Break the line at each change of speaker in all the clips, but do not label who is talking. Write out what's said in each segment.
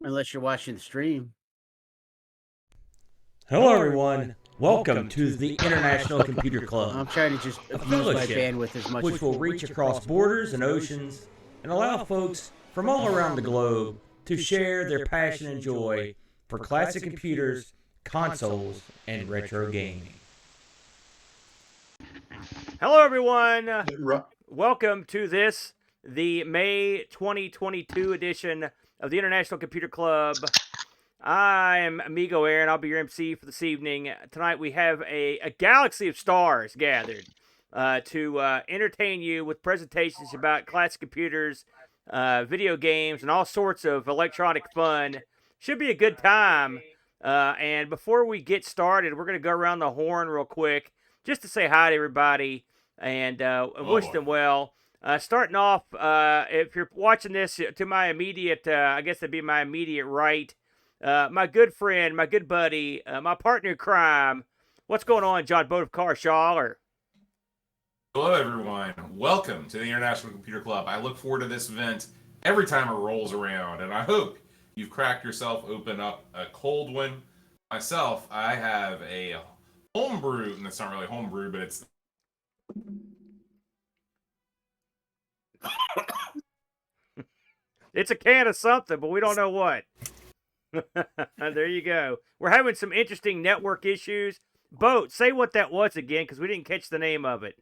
Unless you're watching the stream.
Hello, everyone. Welcome to the International Computer Club,
I'm trying to just
a
abuse my
fellowship
bandwidth as much
which
as
will reach across borders and oceans and allow folks from all around the globe to share their passion and joy for classic computers, consoles, and retro gaming.
Hello, everyone. Welcome to the May 2022 edition of the International Computer Club. I'm Amigo Aaron. I'll be your MC for this evening. Tonight we have a galaxy of stars gathered to entertain you with presentations about classic computers, video games, and all sorts of electronic fun. Should be a good time. And before we get started, we're going to go around the horn real quick just to say hi to everybody and wish them well. Starting off, if you're watching this to my immediate, I guess that'd be my immediate right, my good friend, my good buddy, my partner in crime. What's going on, John Bodovkar Schaller?
Hello, everyone. Welcome to the International Computer Club. I look forward to this event every time it rolls around, and I hope you've cracked yourself open up a cold one. Myself, I have a homebrew, and it's not really homebrew, but it's
It's a can of something, but we don't know what. There you go. We're having some interesting network issues. Boat, say what that was again, because we didn't catch the name of it.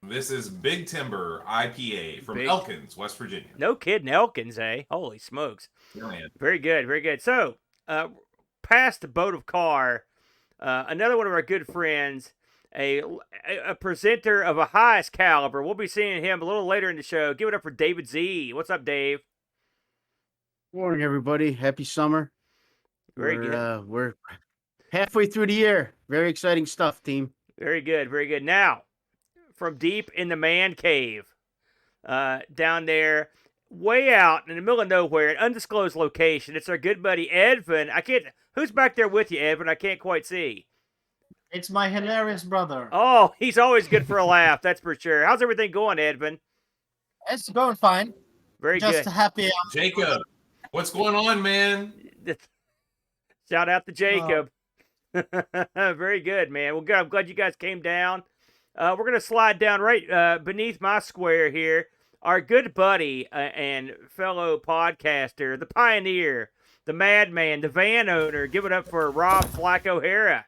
This is Big Timber IPA from Elkins, West Virginia.
No kidding, Elkins, eh? Holy smokes.
Brilliant.
Very good, very good. So, past the boat of car, another one of our good friends, a presenter of a highest caliber. We'll be seeing him a little later in the show. Give it up for David Z. What's up, Dave?
Morning, everybody. Happy summer.
Very good.
We're halfway through the year. Very exciting stuff, team.
Very good, very good. Now, from deep in the man cave, down there, way out in the middle of nowhere, an undisclosed location, it's our good buddy Edvin. Who's back there with you, Edvin? I can't quite see.
It's my hilarious brother.
Oh, he's always good for a laugh, that's for sure. How's everything going, Edvin?
It's going fine.
Very
Just
good.
happy.
Jacob, what's going on, man?
Shout out to Jacob. Very good, man. Well, good. I'm glad you guys came down. We're going to slide down right beneath my square here. Our good buddy and fellow podcaster, the pioneer, the madman, the van owner. Give it up for Rob Flack O'Hara.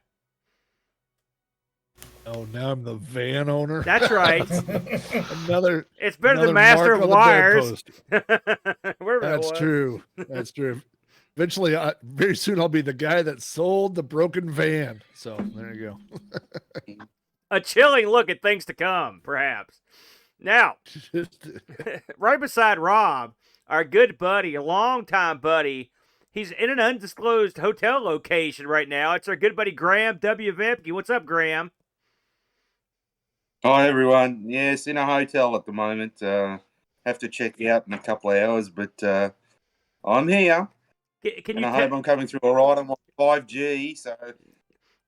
Oh, now I'm the van owner.
That's right.
another.
It's better
another
than Master
mark
of
on the
Wires.
That's true. That's true. Eventually, very soon, I'll be the guy that sold the broken van. So there you go.
A chilling look at things to come, perhaps. Now, right beside Rob, our good buddy, a longtime buddy, he's in an undisclosed hotel location right now. It's our good buddy Graham W. Vempke. What's up, Graham?
Hi, everyone. Yes, in a hotel at the moment. Have to check out in a couple of hours, but I'm here.
Can
and
you
I hope I'm coming through all right. I'm on 5G, so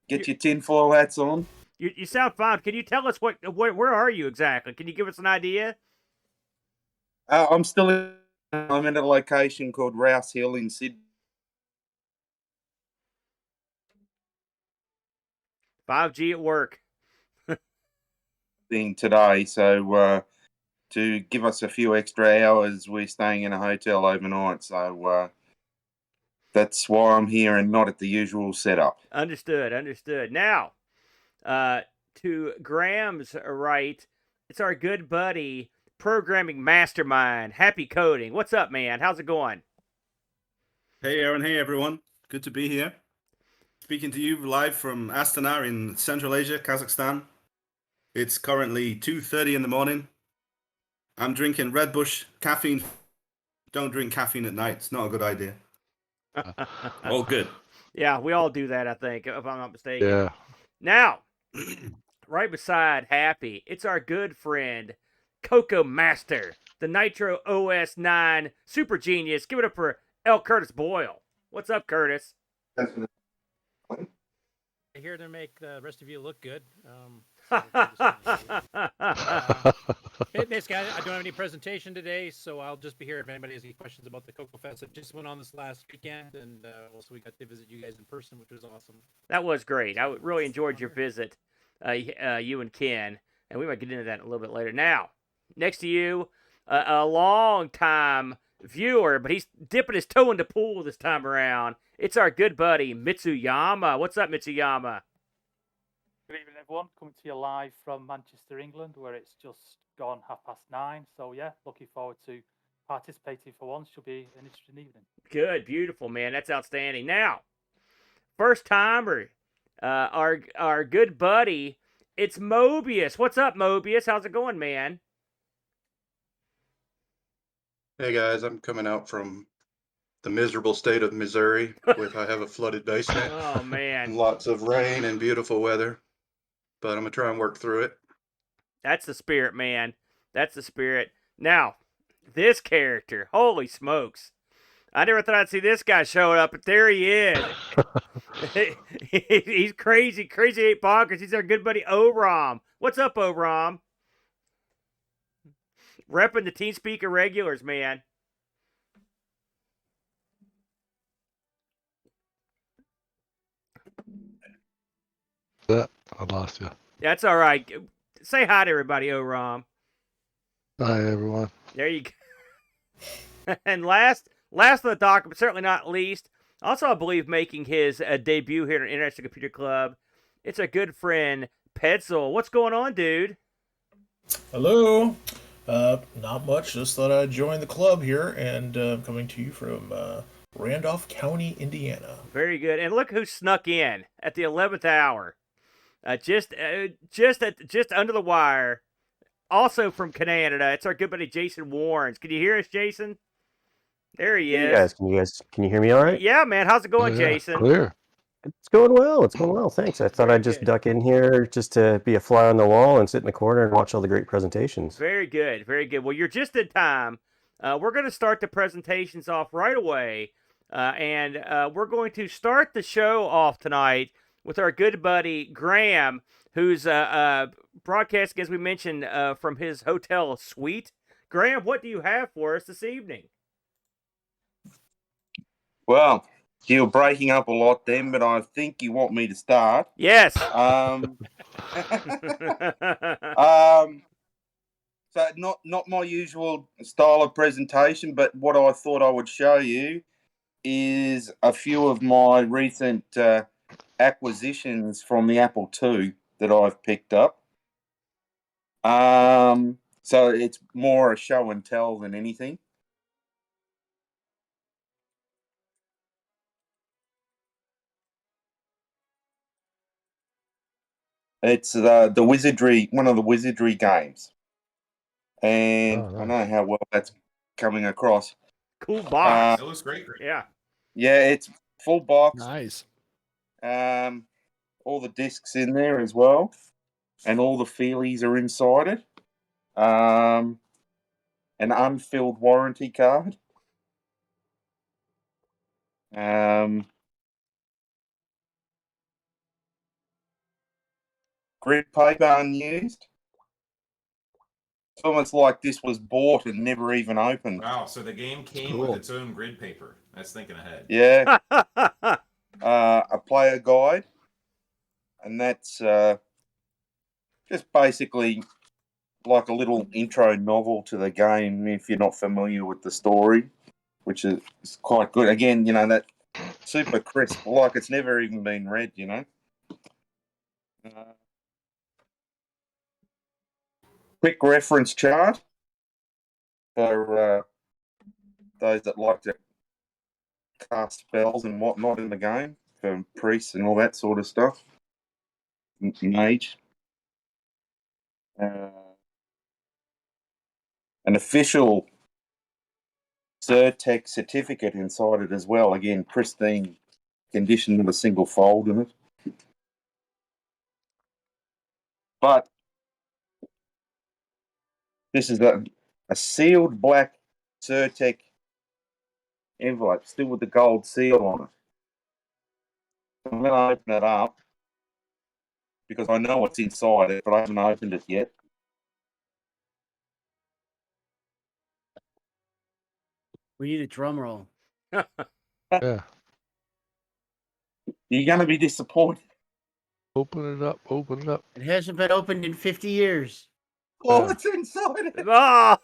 get your tinfoil hats on.
You sound fine. Can you tell us where are you exactly? Can you give us an idea?
I'm at a location called Rouse Hill in Sydney.
5G at work.
Thing today, so to give us a few extra hours, we're staying in a hotel overnight, so that's why I'm here and not at the usual setup.
Understood. Now, to Graham's right, it's our good buddy, programming mastermind, Happy Coding. What's up, man? How's it going?
Hey, Aaron. Hey, everyone. Good to be here. Speaking to you live from Astana in Central Asia, Kazakhstan. It's currently 2:30 in the morning. I'm drinking Red Bush caffeine. Don't drink caffeine at night. It's not a good idea. All good.
Yeah, we all do that, I think, if I'm not mistaken.
Yeah.
Now, right beside Happy, it's our good friend, Coco Master, the Nitro OS 9 super genius. Give it up for L. Curtis Boyle. What's up, Curtis?
Here to make the rest of you look good. Hey, basically, I don't have any presentation today, so I'll just be here if anybody has any questions about the Cocoa Fest. It just went on this last weekend, and also we got to visit you guys in person, which was awesome.
That was great. I really enjoyed your visit, you and Ken, and we might get into that a little bit later. Now, next to you, a long time viewer, but he's dipping his toe in the pool this time around. It's our good buddy Mitsuyama. What's up, Mitsuyama?
Good evening, everyone. Coming to you live from Manchester, England, where it's just gone 9:30. So, yeah, looking forward to participating for once. Should be an interesting evening.
Good, beautiful, man. That's outstanding. Now, first timer, our good buddy, it's Mobius. What's up, Mobius? How's it going, man?
Hey guys, I'm coming out from the miserable state of Missouri I have a flooded basement.
Oh, man.
Lots of rain and beautiful weather, but I'm gonna try and work through it.
That's the spirit, man. That's the spirit. Now, this character, holy smokes. I never thought I'd see this guy showing up, but there he is. He's crazy, crazy eight bonkers. He's our good buddy Oram. What's up, Oram? Repping the TeamSpeak regulars, man.
I lost you.
That's all right. Say hi to everybody, Oram.
Hi, everyone.
There you go. And last on the docket, but certainly not least, also I believe making his debut here at International Computer Club, it's our good friend Petzl. What's going on, dude?
Hello. Not much. Just thought I'd join the club here, and coming to you from Randolph County, Indiana.
Very good. And look who snuck in at the 11th hour, just under the wire. Also from Canada, it's our good buddy Jason Warrens. Can you hear us, Jason? There he is.
Can you hear me all right?
Yeah, man. How's it going, Jason?
Clear.
It's going well. Thanks. I thought I'd just duck in here just to be a fly on the wall and sit in the corner and watch all the great presentations.
Very good. Very good. Well, you're just in time. We're going to start the presentations off right away. And we're going to start the show off tonight with our good buddy Graham, who's broadcasting, as we mentioned, from his hotel suite. Graham, what do you have for us this evening?
Well, you're breaking up a lot then, but I think you want me to start.
Yes.
So not my usual style of presentation, but what I thought I would show you is a few of my recent acquisitions from the Apple II that I've picked up. So it's more a show and tell than anything. It's the Wizardry, one of the Wizardry games. And I don't know how well that's coming across.
Cool box.
It looks great.
Yeah.
Yeah, it's full box.
Nice.
All the discs in there as well. And all the feelies are inside it. An unfilled warranty card. Grid paper unused. It's almost like this was bought and never even opened.
Wow, so the game came with its own grid paper. That's thinking ahead.
Yeah. A player guide. And that's just basically like a little intro novel to the game if you're not familiar with the story, which is quite good. Again, that super crisp, like it's never even been read, Quick reference chart for those that like to cast spells and whatnot in the game, for priests and all that sort of stuff. Mage. An official Certec certificate inside it as well. Again, pristine condition with a single fold in it. But this is a sealed black Certec envelope, still with the gold seal on it. I'm going to open it up. because I know what's inside it, but I haven't opened it yet.
We need a drum roll.
Yeah.
You're going to be disappointed.
Open it up. Open it up.
It hasn't been opened in 50 years.
Oh, it's inside it.
Oh!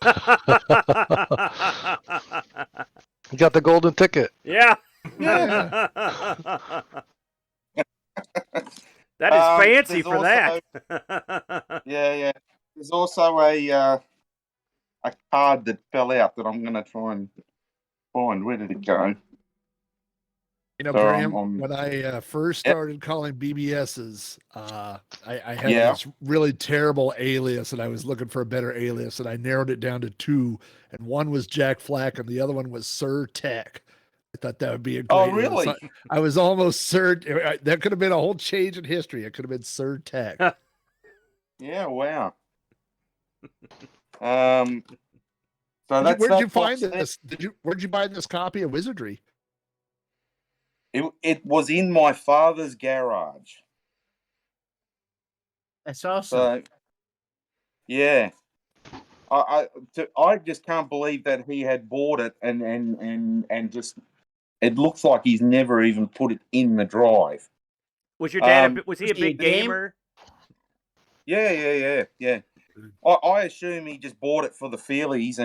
You got the golden ticket.
Yeah.
Yeah.
That is fancy
there's
for
also-
that.
Yeah. There's also a card that fell out that I'm going to try and find. Where did it go?
You know,
So
Graham, when I first started calling BBSs, I had
Yeah.
this really terrible alias, and I was looking for a better alias, and I narrowed it down to 2, and one was Jack Flack, and the other one was Sir Tech. I thought that would be a great.
Oh, really?
I was almost Sir. That could have been a whole change in history. It could have been Sir Tech.
Yeah, wow. So that's
Where'd
that
you find
box there.
this? Where'd you buy this copy of Wizardry?
It was in my father's garage.
That's awesome.
So, yeah, I just can't believe that he had bought it and just it looks like he's never even put it in the drive.
Was your dad? Was he a big
game?
gamer?
Yeah. I assume he just bought it for the feelies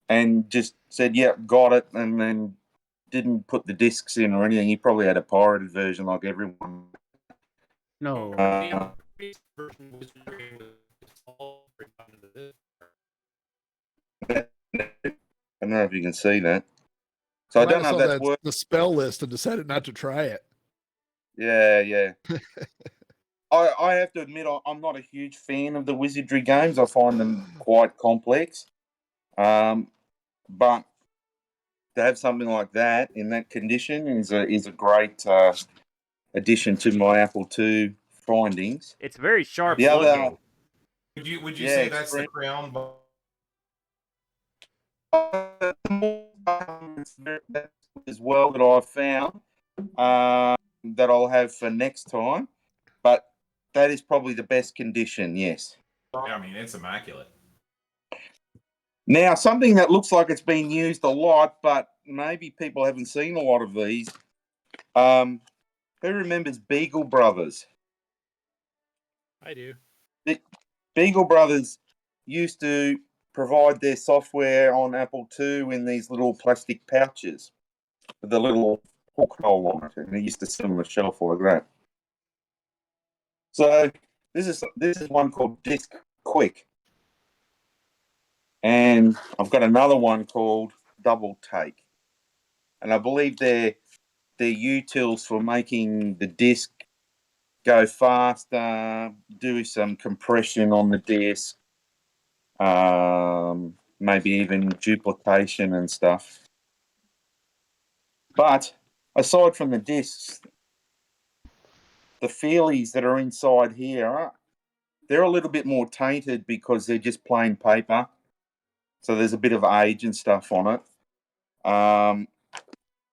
and just said, "Yeah, got it," and then didn't put the discs in or anything. He probably had a pirated version like everyone.
No.
I don't know if you can see that. So I don't know if that's worth.
The spell list and decided not to try it.
Yeah. I have to admit I'm not a huge fan of the Wizardry games. I find them quite complex. But to have something like that in that condition is a great addition to my Apple II findings.
It's very sharp
The
looking.
other,
Would you
Yeah,
say that's the
extreme-
crown?
as well that I've found that I'll have for next time, but that is probably the best condition. Yes.
Yeah, I mean, it's immaculate.
Now, something that looks like it's been used a lot, but maybe people haven't seen a lot of these. Who remembers Beagle Brothers?
I do.
Beagle Brothers used to provide their software on Apple II in these little plastic pouches with a little hook hole on it, and they used to sit on the shelf like that. So this is one called Disc Quick, and I've got another one called Double Take, and I believe they're utils for making the disc go faster, do some compression on the disc, maybe even duplication and stuff. But aside from the discs, the feelies that are inside here, they're a little bit more tainted because they're just plain paper. So there's a bit of age and stuff on it.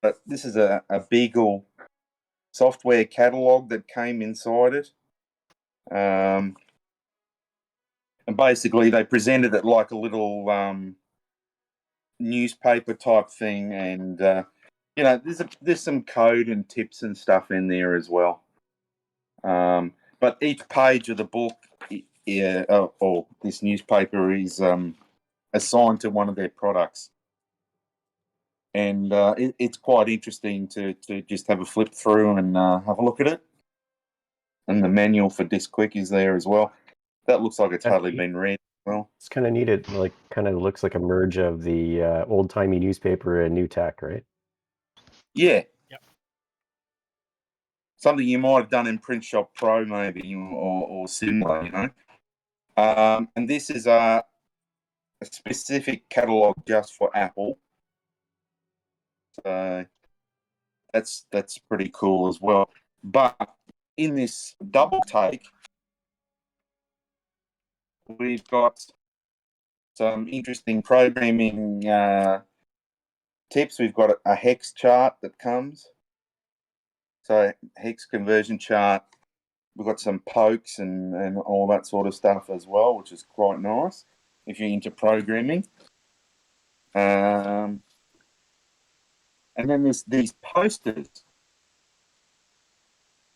But this is a Beagle software catalog that came inside it. And basically they presented it like a little newspaper type thing, and there's some code and tips and stuff in there as well. But each page of the book, or this newspaper, is assigned to one of their products, and it's quite interesting to just have a flip through and have a look at it. And the manual for Disc Quick is there as well. That looks like it's hardly been read. Well,
It's kind of neat. It kind of looks like a merge of the old timey newspaper and new tech, right?
yeah.
Yep.
Something you might have done in Print Shop Pro, maybe, or similar, And this is a specific catalog just for Apple. So that's pretty cool as well. But in this double take, we've got some interesting programming tips. We've got a hex chart that comes. So hex conversion chart. we've got some pokes and all that sort of stuff as well, which is quite nice if you're into programming. And then there's these posters.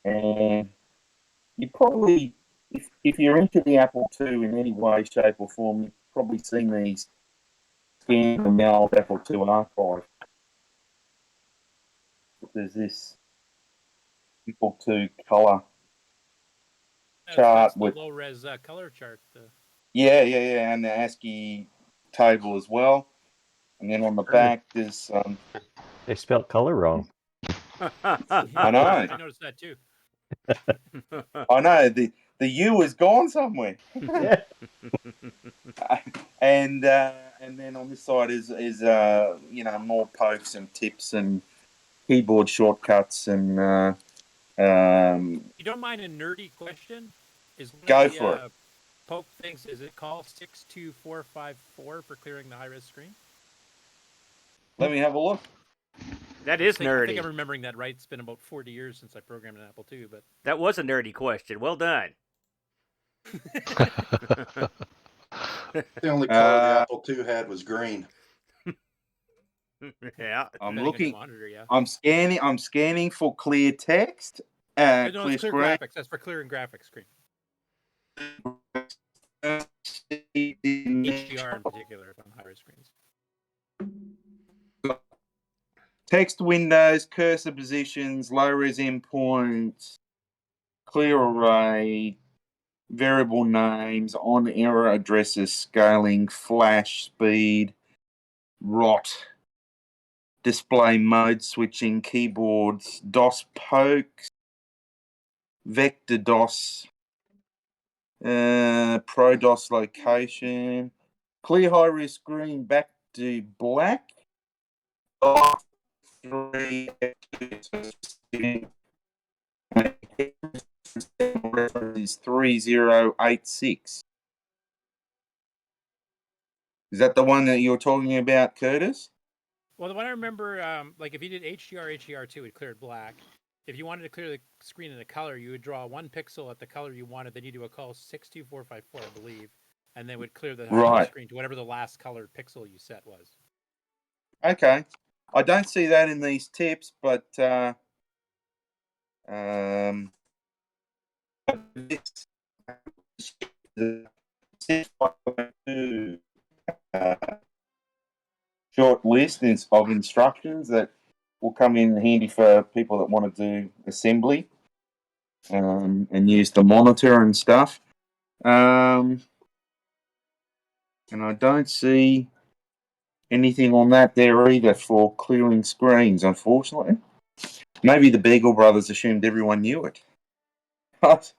And you probably, if you're into the Apple II in any way, shape or form, you've probably seen these scanned from the old Apple II archive. There's this Apple II colour chart
That's the
with
low-res color chart.
yeah, and the ASCII table as well. And then on the back there's
They spelled color wrong.
I know.
I noticed that too.
I know the U is gone somewhere.
Yeah.
And then on this side is more pokes and tips and keyboard shortcuts and
You don't mind a nerdy question? Is one
Go
of the,
for it.
Poke things, is it called 62454 for clearing the high-res screen?
Let me have a look.
That is
I
nerdy.
think I'm remembering that right. It's been about 40 years since I programmed an Apple II, but
That was a nerdy question. Well done.
The only color the Apple II had was green.
Yeah.
I'm
Depending on
looking.
your monitor, yeah.
I'm scanning for clear text.
No,
Clear
it's clear
screen.
graphics. That's for clearing graphics screen. HDR in particular on high-res screens.
Text windows, cursor positions, low-res endpoints, clear array, variable names, on-error addresses, scaling, flash speed, rot, display mode switching, keyboards, DOS pokes, vector DOS, pro DOS location, clear high-res screen back to black, is 3086. Is that the one that you're talking about, Curtis?
Well, the one I remember, like if you did HDR2, it cleared black. If you wanted to clear the screen in a color, you would draw one pixel at the color you wanted. Then you do a call 62454, I believe, and then would clear the
Right.
screen to whatever the last colored pixel you set was.
Okay. I don't see that in these tips, but short list of instructions that will come in handy for people that want to do assembly and use the monitor and stuff. And I don't see anything on that there either for clearing screens, unfortunately. Maybe the Beagle brothers assumed everyone knew it. But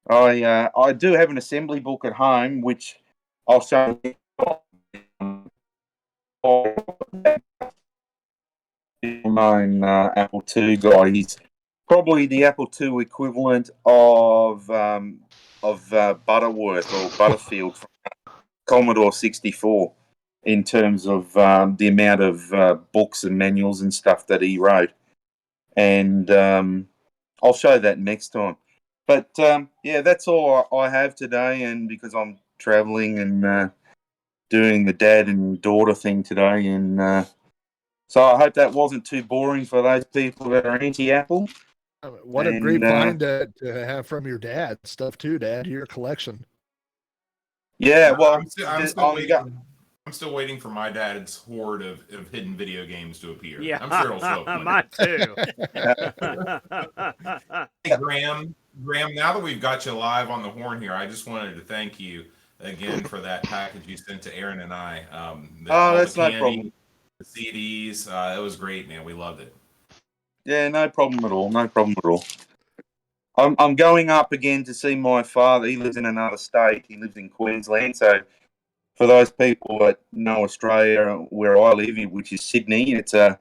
I do have an assembly book at home, which I'll show you. Known Apple II guy. He's probably the Apple II equivalent of Butterworth or Butterfield from Commodore 64 in terms of the amount of books and manuals and stuff that he wrote. And I'll show that next time. But yeah, that's all I have today. And because I'm traveling and doing the dad and daughter thing today, and so I hope that wasn't too boring for those people that are anti-Apple.
What a great find to have from your dad stuff too, Dad. Your collection.
Yeah, well,
I'm still waiting for my dad's hoard of hidden video games to appear.
Yeah,
I'm sure it'll show up.
mine too.
Hey, Graham, now that we've got you live on the horn here, I just wanted to thank you again for that package you sent to Aaron and I.
That's no problem.
The CDs, it was great, man. We loved it.
Yeah, no problem at all. No problem at all. I'm going up again to see my father. He lives in another state. He lives in Queensland. So for those people that know Australia, where I live, which is Sydney, it's an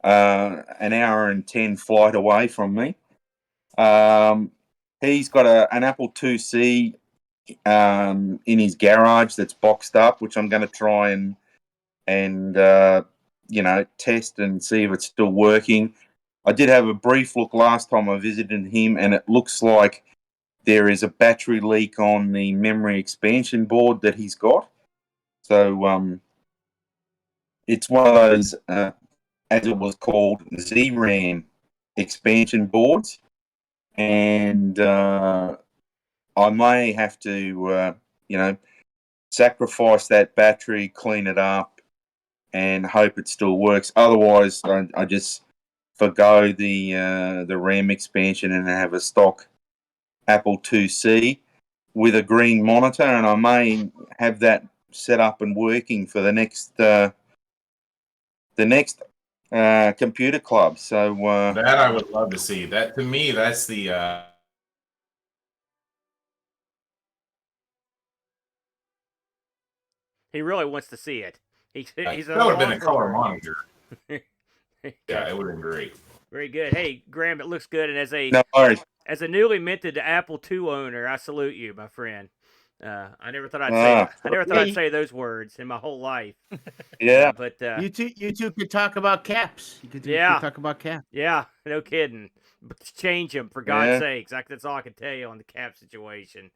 hour and 10 flight away from me. He's got an Apple IIc in his garage that's boxed up, which I'm going to try and test and see if it's still working. I did have a brief look last time I visited him, and it looks like there is a battery leak on the memory expansion board that he's got. So it's one of those, as it was called, ZRAM expansion boards. And I may have to, sacrifice that battery, clean it up, and hope it still works. Otherwise, I just forgo the RAM expansion and have a stock Apple IIc with a green monitor, and I may have that set up and working for the next computer club. So
that I would love to see. That to me, that's the.
He really wants to see it. He's
that would have been a color monitor. Yeah, it would have been great.
Very good. Hey, Graham, it looks good. And
no worries.
As a newly minted Apple II owner, I salute you, my friend. I never thought I'd say those words in my whole life.
Yeah,
but
you two could talk about caps. You could talk about caps.
Yeah, no kidding. But change them for God's sakes. That's all I can tell you on the cap situation.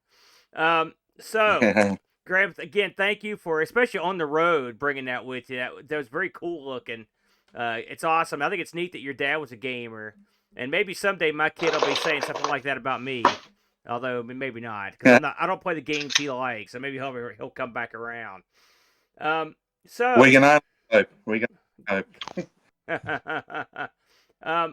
So, Graham, again, thank you for, especially on the road, bringing that with you. That was very cool looking. It's awesome. I think it's neat that your dad was a gamer, and maybe someday my kid will be saying something like that about me. Although maybe not, because I don't play the games he likes, so maybe he'll come back around. So
we can hope.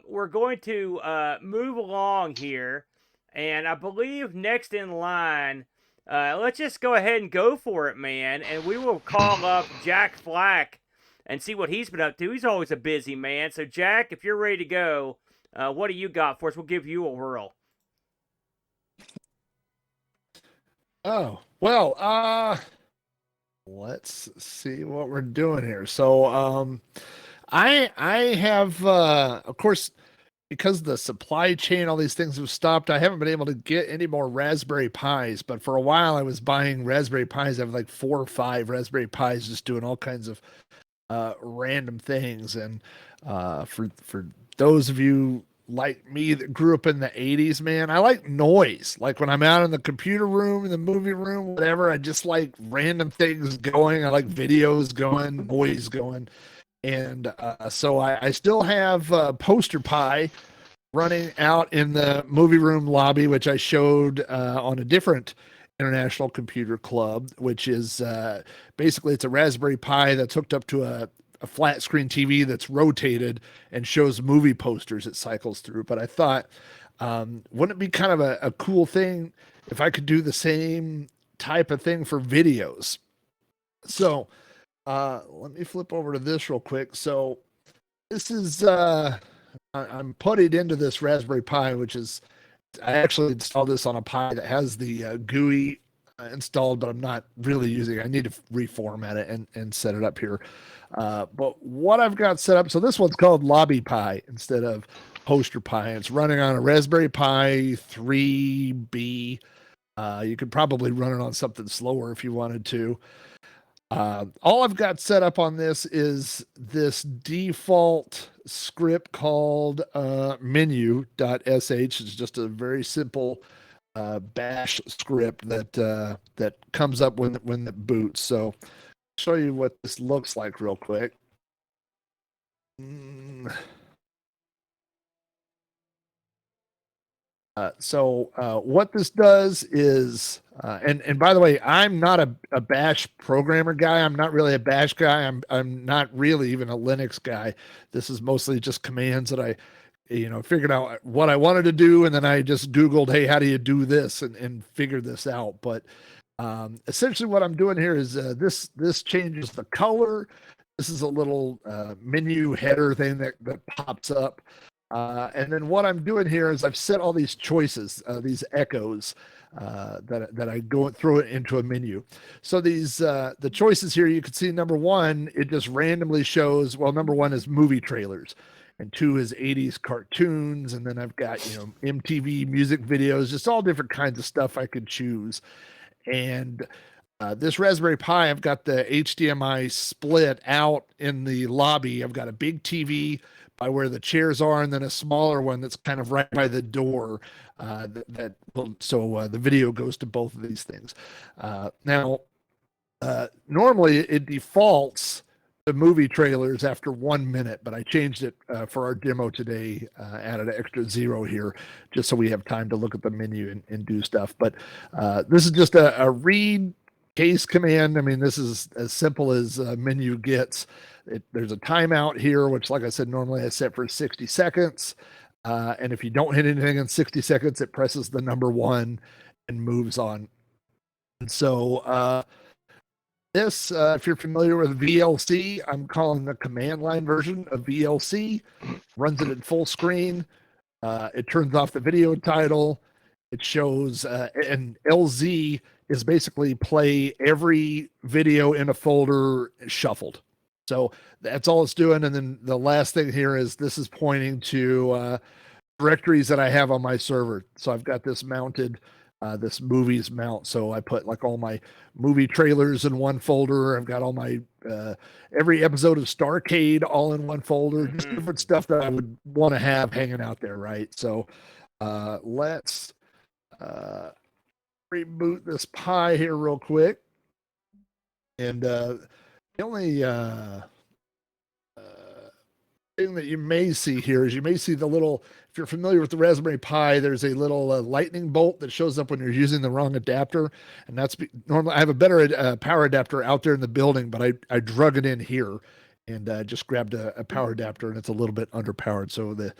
We're going to move along here, and I believe next in line, let's just go ahead and go for it, man. And we will call up Jack Flack and see what he's been up to. He's always a busy man. So Jack, if you're ready to go, what do you got for us? We'll give you a whirl.
Oh, well, let's see what we're doing here. So, I have, of course, because the supply chain, all these things have stopped, I haven't been able to get any more Raspberry Pis, but for a while I was buying Raspberry Pis. I have like 4 or 5 Raspberry Pis just doing all kinds of, random things. And, for those of you like me that grew up in the 80s, man, I like noise. Like when I'm out in the computer room, in the movie room, whatever, I just like random things going. I like videos going, noise going. And so I still have Poster Pi running out in the movie room lobby, which I showed on a different International Computer Club, which is basically it's a Raspberry Pi that's hooked up to a flat screen TV that's rotated and shows movie posters it cycles through. But I thought, wouldn't it be kind of a cool thing if I could do the same type of thing for videos? So let me flip over to this real quick. So this is, I'm putting into this Raspberry Pi, which is, I actually installed this on a Pi that has the GUI installed, but I'm not really using it. I need to reformat it and set it up here. But what I've got set up, so this one's called Lobby Pi instead of Poster Pi. It's running on a Raspberry Pi 3B. You could probably run it on something slower if you wanted to. All I've got set up on this is this default script called menu.sh. It's just a very simple bash script that comes up when it boots. So I'll show you what this looks like real quick. So what this does is, and by the way, I'm not a bash programmer guy. I'm not really a bash guy. I'm not really even a Linux guy. This is mostly just commands that I figured out what I wanted to do, and then I just Googled, hey, how do you do this, and figured this out. But essentially what I'm doing here is this changes the color. This is a little menu header thing that pops up. And then what I'm doing here is I've set all these choices, these echoes that I go throw it into a menu. So these the choices here, you can see number 1, it just randomly shows, well, number 1 is movie trailers, and 2 is 80s cartoons, and then I've got MTV music videos, just all different kinds of stuff I could choose. And This Raspberry Pi, I've got the HDMI split out in the lobby. I've got a big TV by where the chairs are, and then a smaller one that's kind of right by the door. So the video goes to both of these things. Now, normally it defaults to movie trailers after 1 minute, but I changed it for our demo today. Added an extra 0 here, just so we have time to look at the menu and do stuff. But this is just a read case command. I mean, this is as simple as a menu gets. There's a timeout here, which, like I said, normally I set for 60 seconds. And if you don't hit anything in 60 seconds, it presses the number 1 and moves on. And so this, if you're familiar with VLC, I'm calling the command line version of VLC. Runs it at full screen. It turns off the video title. It shows, and LZ is basically play every video in a folder shuffled. So that's all it's doing. And then the last thing here is this is pointing to directories that I have on my server. So I've got this mounted, this movies mount. So I put like all my movie trailers in one folder. I've got all my, every episode of Starcade all in one folder, just different stuff that I would want to have hanging out there. Right. So let's reboot this Pi here real quick. And the only thing that you may see here is you may see the little, if you're familiar with the Raspberry Pi, there's a little lightning bolt that shows up when you're using the wrong adapter. And that's normally, I have a better power adapter out there in the building, but I drug it in here and just grabbed a power adapter, and it's a little bit underpowered. So that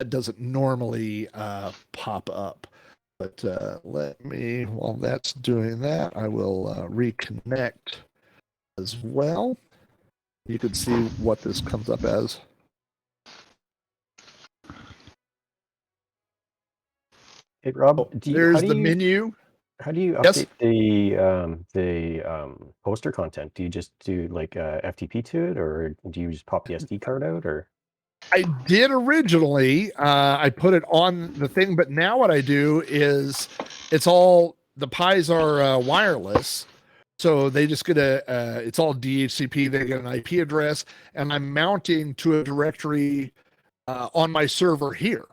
doesn't normally pop up. But let me, while that's doing that, I will reconnect as well. You can see what this comes up as.
Hey Rob,
there's the menu.
How do you update the poster content? Do you just do like FTP to it, or do you just pop the SD card out, or?
I did originally. I put it on the thing, but now what I do is it's all, the Pis are wireless. So they just get it's all DHCP. They get an IP address, and I'm mounting to a directory on my server here.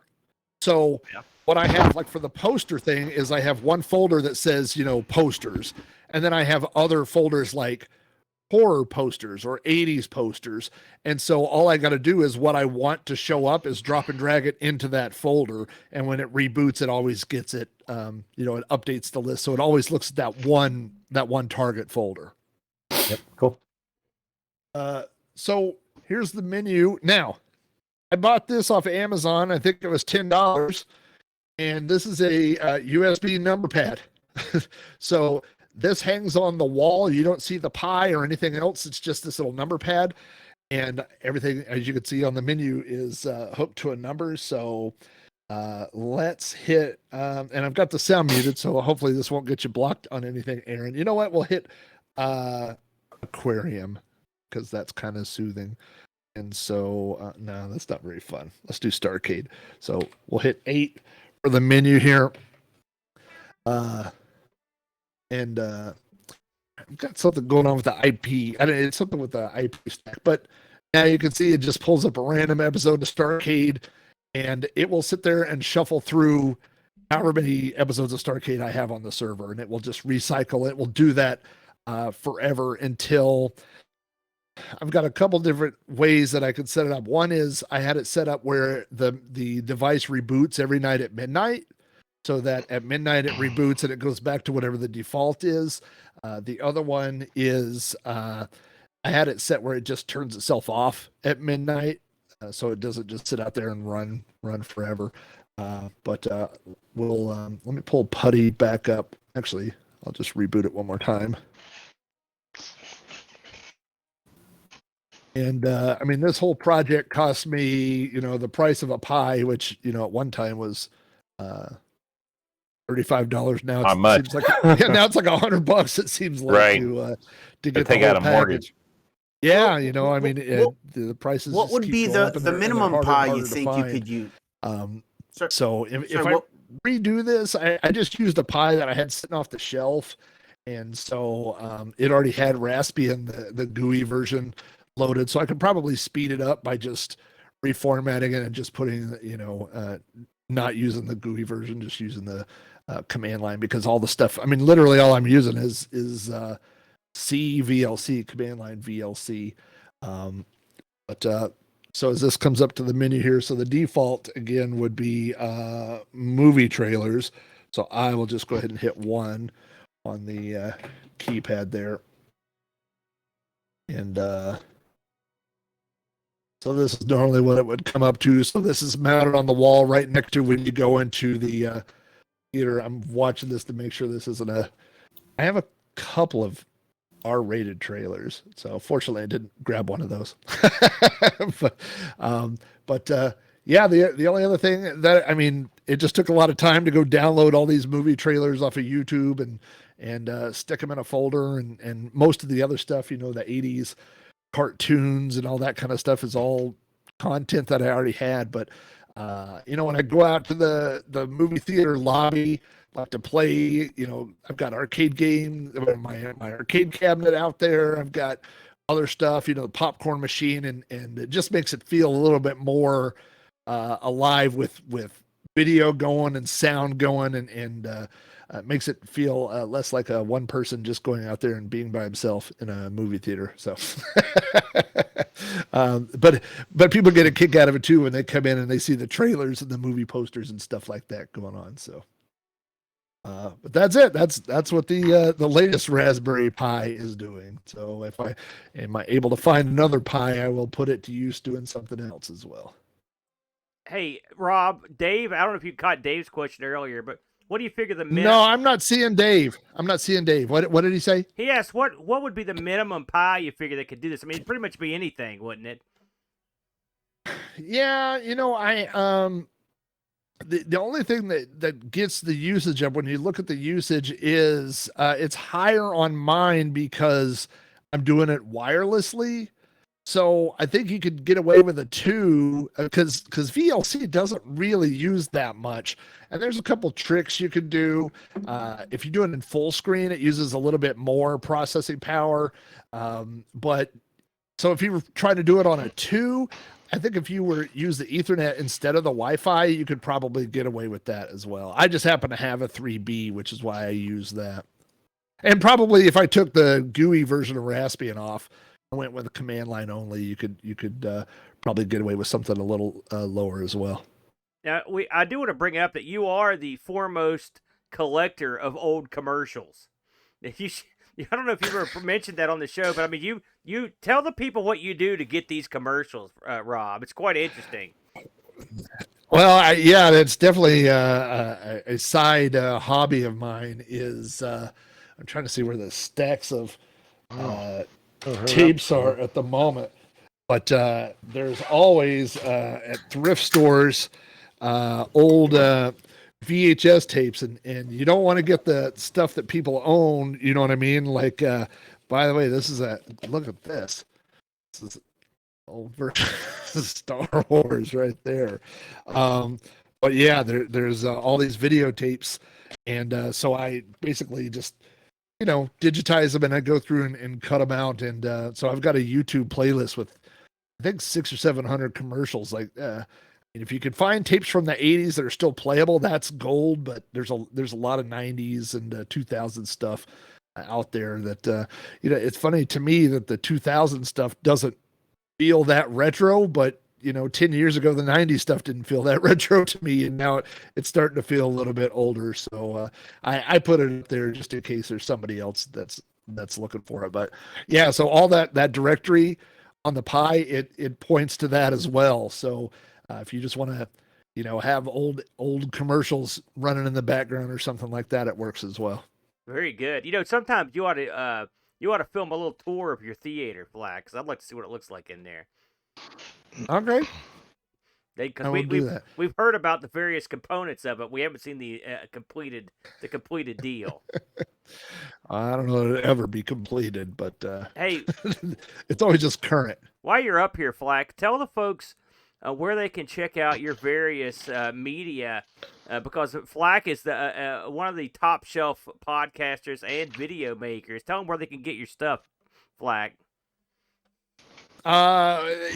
So what I have, like for the poster thing, is I have one folder that says, posters. And then I have other folders like horror posters or 80s posters. And so all I got to do is what I want to show up is drop and drag it into that folder. And when it reboots, it always gets it, it updates the list. So it always looks at that one target folder.
Yep. Cool.
So here's the menu. Now, I bought this off of Amazon. I think it was $10. And this is a USB number pad. So this hangs on the wall. You don't see the Pi or anything else. It's just this little number pad. And everything, as you can see on the menu, is hooked to a number. So let's hit, and I've got the sound muted, so hopefully this won't get you blocked on anything, Aaron. You know what? We'll hit aquarium, because that's kind of soothing. And so, no, that's not very fun. Let's do Starcade. So we'll hit 8 for the menu here. And I've got something going on with the IP. It's something with the IP stack, but now you can see it just pulls up a random episode of Starcade, and it will sit there and shuffle through however many episodes of Starcade I have on the server, and it will just recycle. It will do that forever until I've got a couple different ways that I could set it up. One is I had it set up where the device reboots every night at midnight, so that at midnight it reboots and it goes back to whatever the default is. The other one is I had it set where it just turns itself off at midnight, so it doesn't just sit out there and run forever. But we'll let me pull Putty back up. Actually, I'll just reboot it one more time. And I mean, this whole project cost me, the price of a Pi, which at one time was $35. Now it seems like now it's like $100. It seems like to get
take
the
out
whole
a mortgage.
Yeah, I mean, the prices.
What
just
would
keep
be
going up,
the
and they're
minimum
harder and
Pi
harder
you
to
think you
find.
could use?
So if I redo this, I just used a Pi that I had sitting off the shelf, and so it already had Raspbian, the GUI version, loaded. So I could probably speed it up by just reformatting it and just putting, not using the GUI version, just using the command line, because all the stuff, I mean, literally all I'm using is CVLC, command line VLC. So as this comes up to the menu here, so the default again would be movie trailers. So I will just go ahead and hit 1 on the keypad there. And so this is normally what it would come up to. So this is mounted on the wall right next to when you go into the theater. I'm watching this to make sure this isn't I have a couple of R-rated trailers, so fortunately I didn't grab one of those. Yeah, the only other thing that, I mean, it just took a lot of time to go download all these movie trailers off of YouTube and stick them in a folder, and most of the other stuff, the 80s cartoons and all that kind of stuff is all content that I already had. But when I go out to the movie theater lobby, like to play, I've got arcade games, my arcade cabinet out there. I've got other stuff, the popcorn machine, and it just makes it feel a little bit more alive with video going and sound going, and makes it feel less like a one person just going out there and being by himself in a movie theater. So, but people get a kick out of it too when they come in and they see the trailers and the movie posters and stuff like that going on. So. But that's it. That's what the latest Raspberry Pi is doing. So if I am able to find another Pi, I will put it to use doing something else as well.
Hey, Rob, Dave, I don't know if you caught Dave's question earlier, but what do you figure the minimum?
No, I'm not seeing Dave. What did he say?
He asked what would be the minimum Pi you figure that could do this? I mean, it'd pretty much be anything, wouldn't it?
Yeah, the only thing that gets the usage up when you look at the usage is it's higher on mine because I'm doing it wirelessly. So I think you could get away with a 2 because VLC doesn't really use that much. And there's a couple tricks you could do. If you do it in full screen, it uses a little bit more processing power. But so if you were trying to do it on a 2, I think if you were use the Ethernet instead of the Wi-Fi, you could probably get away with that as well. I just happen to have a 3B, which is why I use that. And probably if I took the GUI version of Raspbian off, I went with a command line only, you could probably get away with something a little lower as well.
Now, I do want to bring up that you are the foremost collector of old commercials. I don't know if you've ever mentioned that on the show, but I mean, you tell the people what you do to get these commercials, Rob. It's quite interesting.
Well, yeah, that's definitely a side hobby of mine. Is I'm trying to see where the stacks of tapes are at the moment, but there's always at thrift stores old VHS tapes, and you don't want to get the stuff that people own, you know what I mean? Like, by the way, look at this. This is old version Star Wars right there. But yeah, there's all these videotapes, and so I basically just, digitize them, and I go through and cut them out, and so I've got a YouTube playlist with, I think, 600 or 700 commercials, like, if you could find tapes from the 80s that are still playable, that's gold. But there's a lot of 90s and 2000 stuff out there that it's funny to me that the 2000 stuff doesn't feel that retro, but 10 years ago the 90s stuff didn't feel that retro to me, and now it's starting to feel a little bit older. So I put it up there just in case there's somebody else that's looking for it. But yeah, so all that directory on the Pi, it points to that as well. So if you just want to, have old commercials running in the background or something like that, it works as well.
Very good. Sometimes you ought to film a little tour of your theater, Flack, because I'd like to see what it looks like in there.
Okay.
Because we've heard about the various components of it. We haven't seen the completed deal.
I don't know that it'll ever be completed, but
hey,
it's always just current.
While you're up here, Flack, tell the folks where they can check out your various media, because Flack is the one of the top shelf podcasters and video makers. Tell them where they can get your stuff, Flack.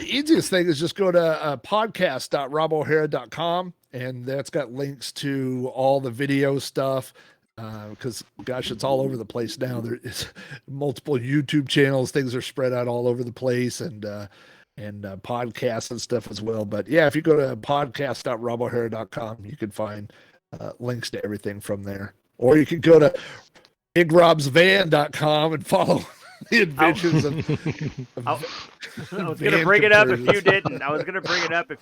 Easiest thing is just go to podcast.robohara.com, and that's got links to all the video stuff. Because gosh, it's all over the place now. There is multiple YouTube channels. Things are spread out all over the place, and podcasts and stuff as well. But yeah, if you go to podcast.robohara.com, you can find links to everything from there. Or you can go to bigrobsvan.com and follow the adventures of
I was going to bring it up if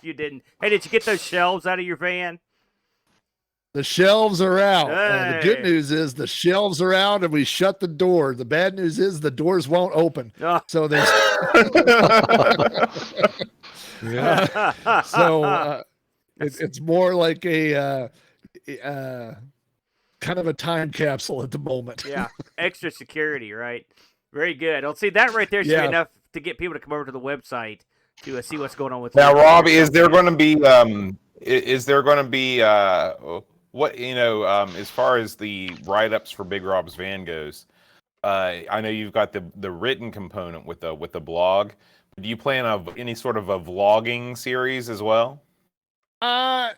you didn't. Hey, did you get those shelves out of your van?
The shelves are out. The good
Hey.
news is the shelves are out and we shut the door. The bad news is the doors won't open.
Oh.
So there's it's more like a kind of a time capsule at the moment.
Yeah, extra security, right? Very good. Well, see, that right there should be enough to get people to come over to the website to see what's going on with
Now,
you.
Rob, is there going to be what as far as the write-ups for Big Rob's Van goes? I know you've got the written component with the blog. Do you plan on any sort of a vlogging series as well?
I've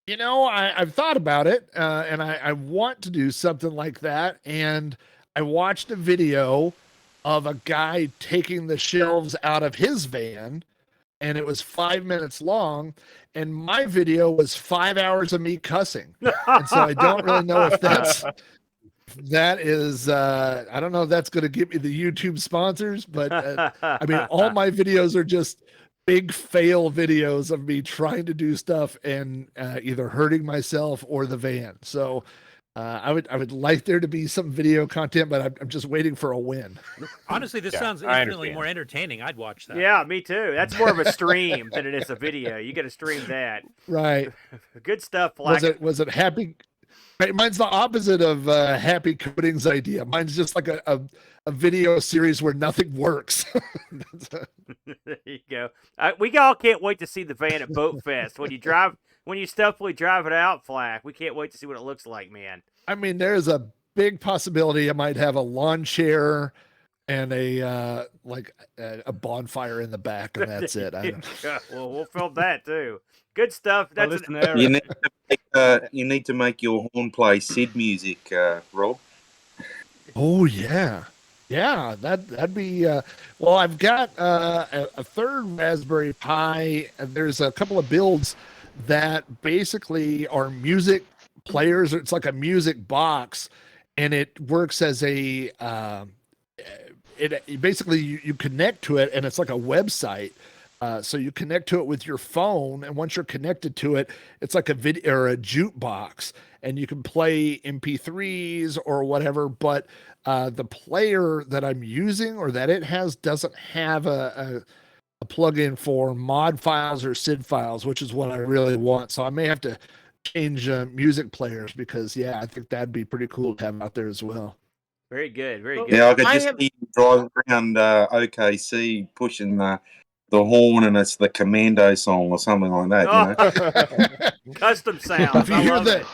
thought about it, and I want to do something like that. And I watched a video of a guy taking the shelves out of his van, and it was 5 minutes long. And my video was 5 hours of me cussing. And so I don't really know if that is, I don't know if that's going to get me the YouTube sponsors, but I mean, all my videos are just big fail videos of me trying to do stuff and either hurting myself or the van. So I would like there to be some video content, but I'm just waiting for a win.
Honestly, this sounds infinitely more entertaining. I'd watch that.
Yeah, me too. That's more of a stream than it is a video. You got to stream that.
Right.
Good stuff, Flack.
Was it happy? Right, mine's the opposite of Happy Coding's idea. Mine's just like a video series where nothing works.
There you go. We all can't wait to see the van at Boat Fest when you stealthily drive it out, Flack. We can't wait to see what it looks like, man.
I mean, there's a big possibility I might have a lawn chair and a bonfire in the back, and that's it. I don't...
Well, we'll film that too. Good stuff. That's
You need to make your horn play Sid music, Rob.
Oh yeah, that'd be. Well, I've got a third Raspberry Pi. There's a couple of builds that basically are music players. It's like a music box, and it works as a. It basically you connect to it, and it's like a website. So you connect to it with your phone, and once you're connected to it, it's like a video or a jukebox, and you can play MP3s or whatever. But the player that I'm using or that it has doesn't have a plugin for mod files or SID files, which is what I really want. So I may have to change music players because I think that'd be pretty cool to have out there as well.
Very good, very good.
Yeah, I could just see you driving around OKC pushing the horn, and it's the Commando song or something like that. You know?
Custom sounds. I love it.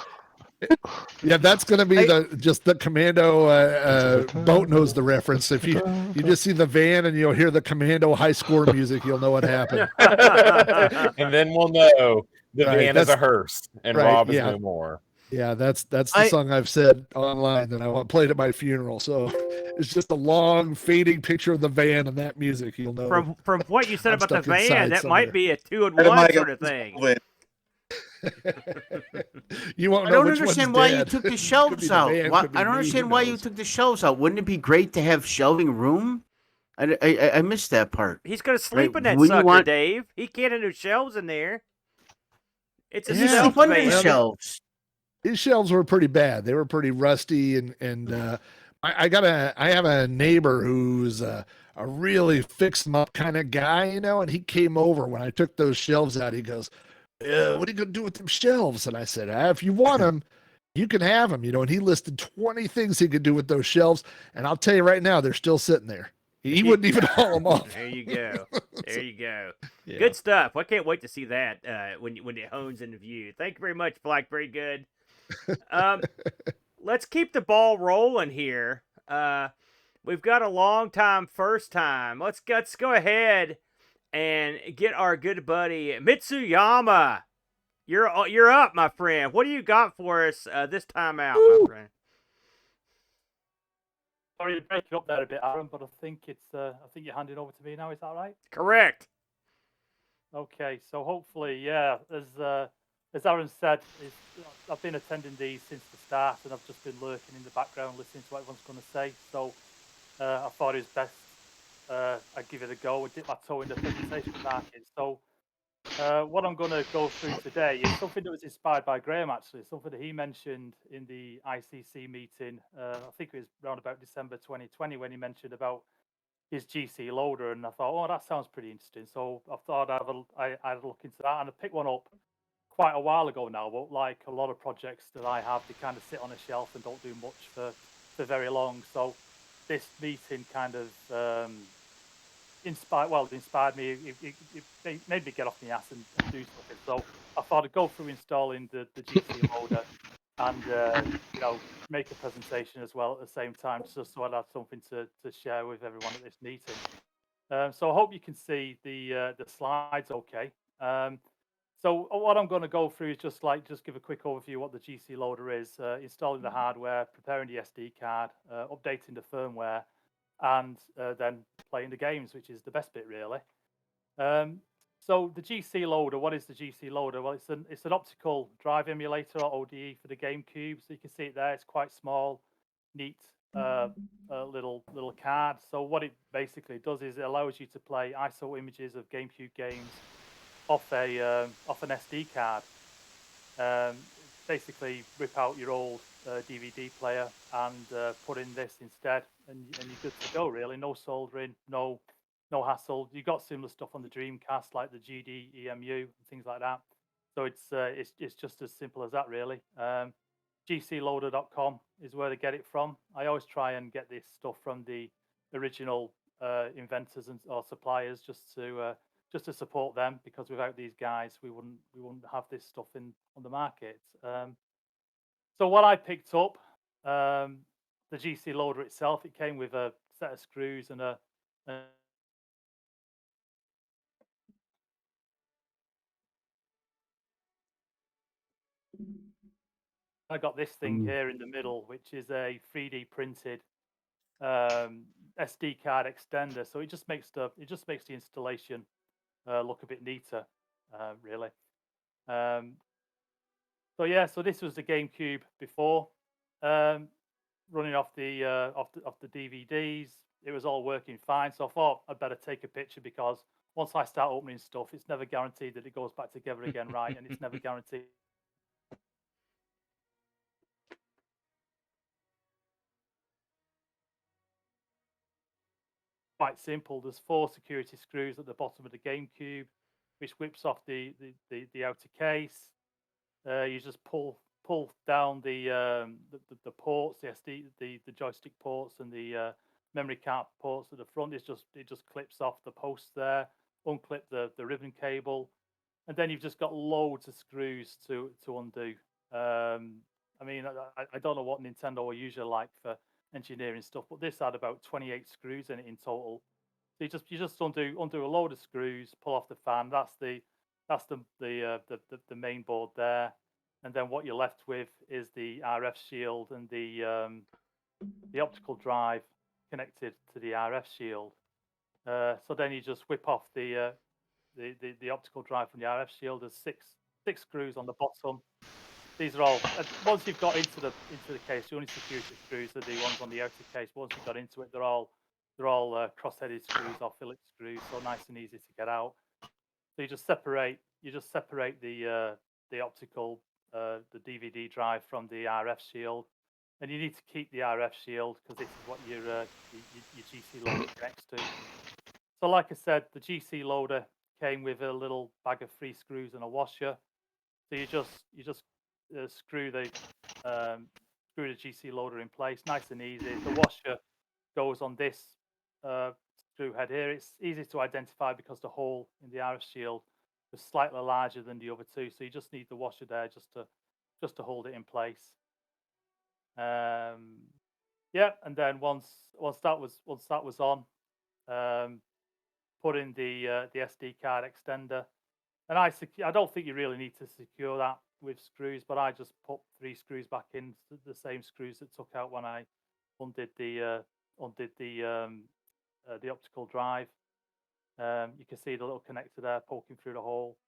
Yeah, that's going to be the Commando boat knows the reference. If you just see the van and you'll hear the Commando high score music, you'll know what happened.
And then we'll know the van is a hearse and Rob is no more.
Yeah, that's the song I've said online that I want played at my funeral. So it's just a long fading picture of the van and that music. You'll know.
From what you said about the van, that might be a 2-in-1 sort of thing.
You won't
I
know
don't
which
understand
one's
why
dead.
you took the shelves out. I don't understand why you took the shelves out. Wouldn't it be great to have shelving room? I missed that part.
He's gonna sleep in that
When you
sucker,
want-
Dave. He can't have no shelves in there. It's a
You
stealth
sleep under
van.
the shelves.
These shelves were pretty bad. They were pretty rusty, and I have a neighbor who's a really fix 'em up kind of guy, and he came over when I took those shelves out. He goes, "What are you gonna do with them shelves?" And I said, "If you want them, you can have them." And he listed 20 things he could do with those shelves, and I'll tell you right now, they're still sitting there. He wouldn't even haul them off.
There you go. There you go.
Yeah.
Good stuff. I can't wait to see that when it hones into view. Thank you very much, Black. Very good. Let's keep the ball rolling here. We've got a long time first time. Let's go ahead and get our good buddy Mitsuyama. You're up, my friend. What do you got for us this time out, my friend?
Sorry to break it up there a bit, Aaron, but I think you're handing over to me now. Is that right?
Correct.
Okay, so hopefully, yeah, as Aaron said, I've been attending these since the start, and I've just been lurking in the background, listening to what everyone's going to say. So I thought it was best I'd give it a go and dip my toe in the presentation market. So what I'm going to go through today is something that was inspired by Graham, actually, something that he mentioned in the ICC meeting. I think it was around about December 2020 when he mentioned about his GC loader, and I thought, oh, that sounds pretty interesting. So I thought I'd look into that, and I picked one up quite a while ago now. But like a lot of projects that I have, they kind of sit on a shelf and don't do much for very long. So this meeting kind of inspired me. It made me get off my ass and do something. So I thought I'd go through installing the GC loader and make a presentation as well at the same time, just so I'd have something to share with everyone at this meeting. So I hope you can see the slides okay. So what I'm going to go through is just give a quick overview of what the GC loader is, installing the hardware, preparing the SD card, updating the firmware, and then playing the games, which is the best bit, really. So the GC loader, what is the GC loader? Well, it's an optical drive emulator, or ODE, for the GameCube. So you can see it there. It's quite small, neat little card. So what it basically does is it allows you to play ISO images of GameCube games off an SD card. Basically, rip out your old DVD player and put in this instead, and you're good to go. Really, no soldering, no hassle. You got similar stuff on the Dreamcast, like the GD EMU and things like that. So it's just as simple as that, really. GCloader.com is where to get it from. I always try and get this stuff from the original inventors or suppliers, just to support them, because without these guys, we wouldn't have this stuff on the market. So what I picked up, the GC loader itself, it came with a set of screws and I got this thing here in the middle, which is a 3D printed SD card extender. So it just makes the installation look a bit neater, really. So yeah, so this was the GameCube before, running off the DVDs. It was all working fine. So I thought I'd better take a picture, because once I start opening stuff, it's never guaranteed that it goes back together again right, and it's never guaranteed. Quite simple. There's 4 security screws at the bottom of the GameCube, which whips off the outer case. You just pull down the ports, the SD, the joystick ports, and the memory card ports at the front. It just clips off the posts there. Unclip the ribbon cable, and then you've just got loads of screws to undo. I mean, I don't know what Nintendo are usually like for engineering stuff, but this had about 28 screws in it in total. So you just undo a load of screws, pull off the fan. That's the main board there, and then what you're left with is the RF shield and the optical drive connected to the RF shield. So then you just whip off the optical drive from the RF shield. There's six screws on the bottom. These are all, once you've got into the case, the only security screws are the ones on the outer case. Once you've got into it, they're all cross-headed screws or fillet screws, so nice and easy to get out. So you just separate the optical, the DVD drive from the RF shield, and you need to keep the RF shield, because this is what your GC loader connects to. So like I said, the GC loader came with a little bag of 3 screws and a washer. So you just screw the GC loader in place, nice and easy. The washer goes on this screw head here. It's easy to identify because the hole in the RF shield was slightly larger than the other two, so you just need the washer there just to hold it in place. Yeah, and then once that was on, put in the SD card extender, and I don't think you really need to secure that with screws, but I just put 3 screws back in, the same screws that took out when I undid the optical drive. You can see the little connector there poking through the hole,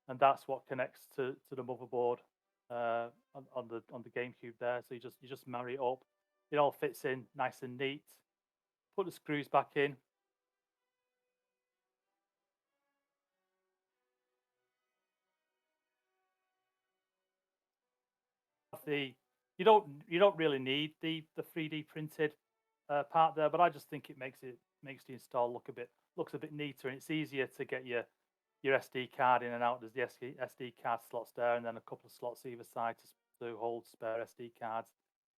and that's what connects to the motherboard on the GameCube there. So you just marry it up. It all fits in nice and neat. Put the screws back in. You don't really need the 3D printed part there, but I just think it makes the install looks a bit neater, and it's easier to get your SD card in and out. There's the SD card slots there, and then a couple of slots either side to hold spare SD cards,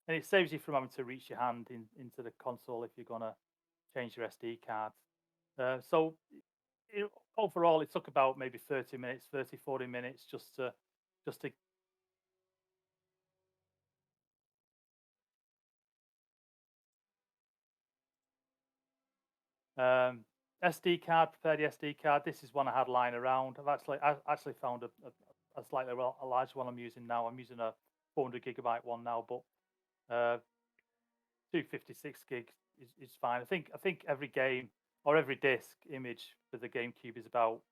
and it saves you from having to reach your hand into the console if you're gonna change your SD cards. So overall, it took about maybe 30 minutes, 40 minutes just to SD card, prepare the SD card. This is one I had lying around. I actually found a slightly a large one I'm using now. I'm using a 400 gigabyte one now, but 256 gig is fine. I think every game or every disc image for the GameCube is about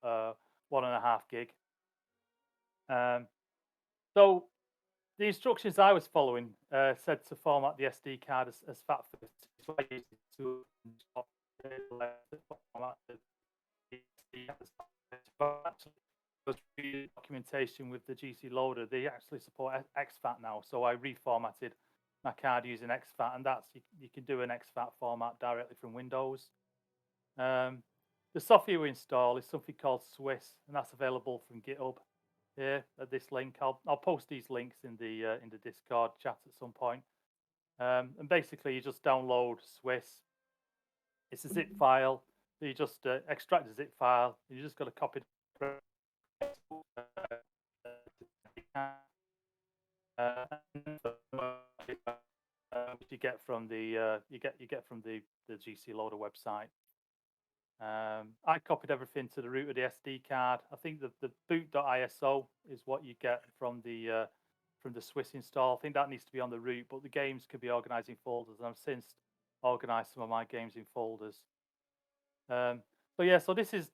1.5 gig. So the instructions I was following said to format the SD card as FAT32. So I used to documentation with the GC loader. They actually support exFAT now, so I reformatted my card using exFAT, and that's you can do an exFAT format directly from Windows. The software you install is something called Swiss, and that's available from GitHub here at this link. I'll post these links in the Discord chat at some point. And basically, you just download Swiss. It's a zip file. So you just extract the zip file. You just got to copy which you get from the GC Loader website. I copied everything to the root of the SD card. I think the boot.iso is what you get from the Swiss install. I think that needs to be on the root, but the games could be organized in folders, and I've since organized some of my games in folders. So yeah, so this is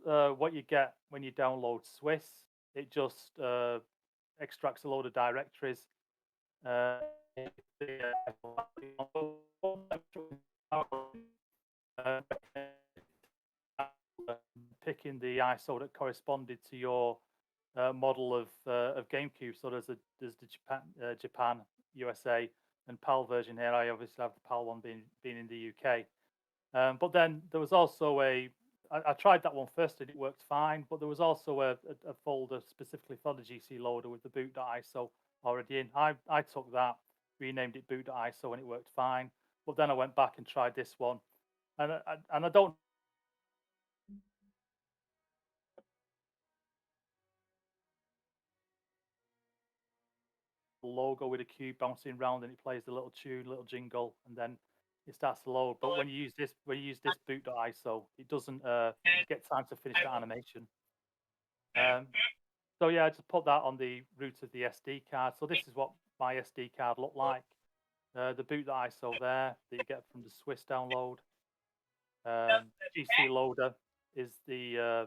what you get when you download Swiss. It just extracts a load of directories. Picking the ISO that corresponded to your model of GameCube. So there's the Japan, USA, and PAL version here. I obviously have the PAL one being in the UK. But then there was also I tried that one first and it worked fine, but there was also a folder specifically for the GC loader with the boot.iso already in. I took that, renamed it boot.iso, and it worked fine. But then I went back and tried this one, and I don't. Logo with a cube bouncing around, and it plays the little tune, little jingle, and then it starts to load. But when you use this boot.iso, it doesn't get time to finish that animation. So yeah, I just put that on the root of the SD card. So this is what my SD card looked like. The boot.iso there that you get from the Swiss download. GC loader is the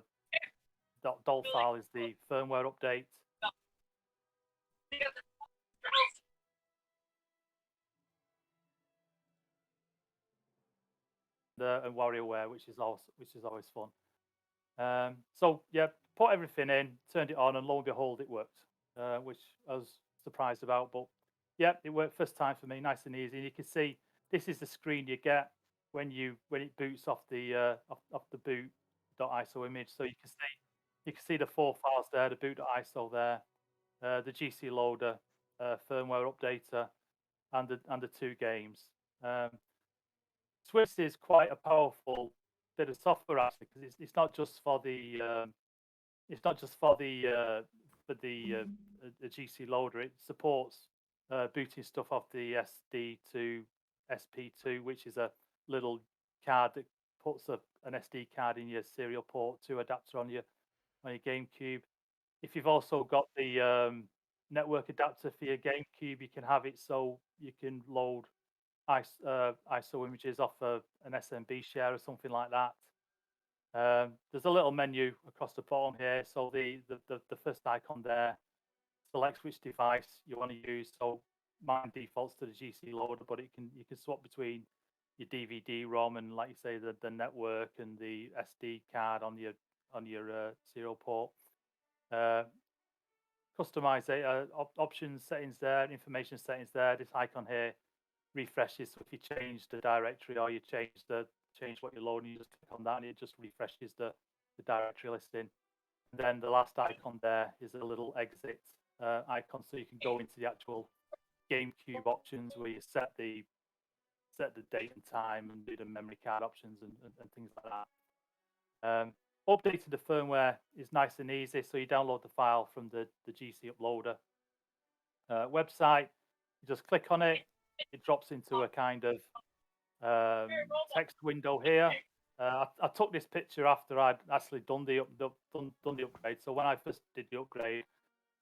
.dol file is the firmware update. And WarioWare, which is always fun. So yeah, put everything in, turned it on, and lo and behold, it worked, which I was surprised about. But yeah, it worked first time for me, nice and easy. And you can see this is the screen you get when it boots off the boot.iso image. So you can see the 4 files there, the boot.iso there, the GC loader, firmware updater, and the 2 games. Swiss is quite a powerful bit of software actually, because it's not just for the the GC loader. It supports booting stuff off the SD to SP2, which is a little card that puts an SD card in your serial port 2 adapter on your GameCube. If you've also got the network adapter for your GameCube, you can have it so you can load ISO images off an SMB share or something like that. There's a little menu across the bottom here. So the first icon there selects which device you want to use. So mine defaults to the GC loader, but you can swap between your DVD-ROM and, like you say, the network and the SD card on your serial port. Customize options settings there, information settings there. This icon here refreshes. So if you change the directory or you change what you're loading, you just click on that and it just refreshes the directory listing. And then the last icon there is a little exit icon, so you can go into the actual GameCube options where you set the date and time and do the memory card options and things like that. Updating the firmware is nice and easy. So you download the file from the GC uploader website. You just click on it. It drops into a kind of text window here. I took this picture after I'd actually done the upgrade. So when I first did the upgrade,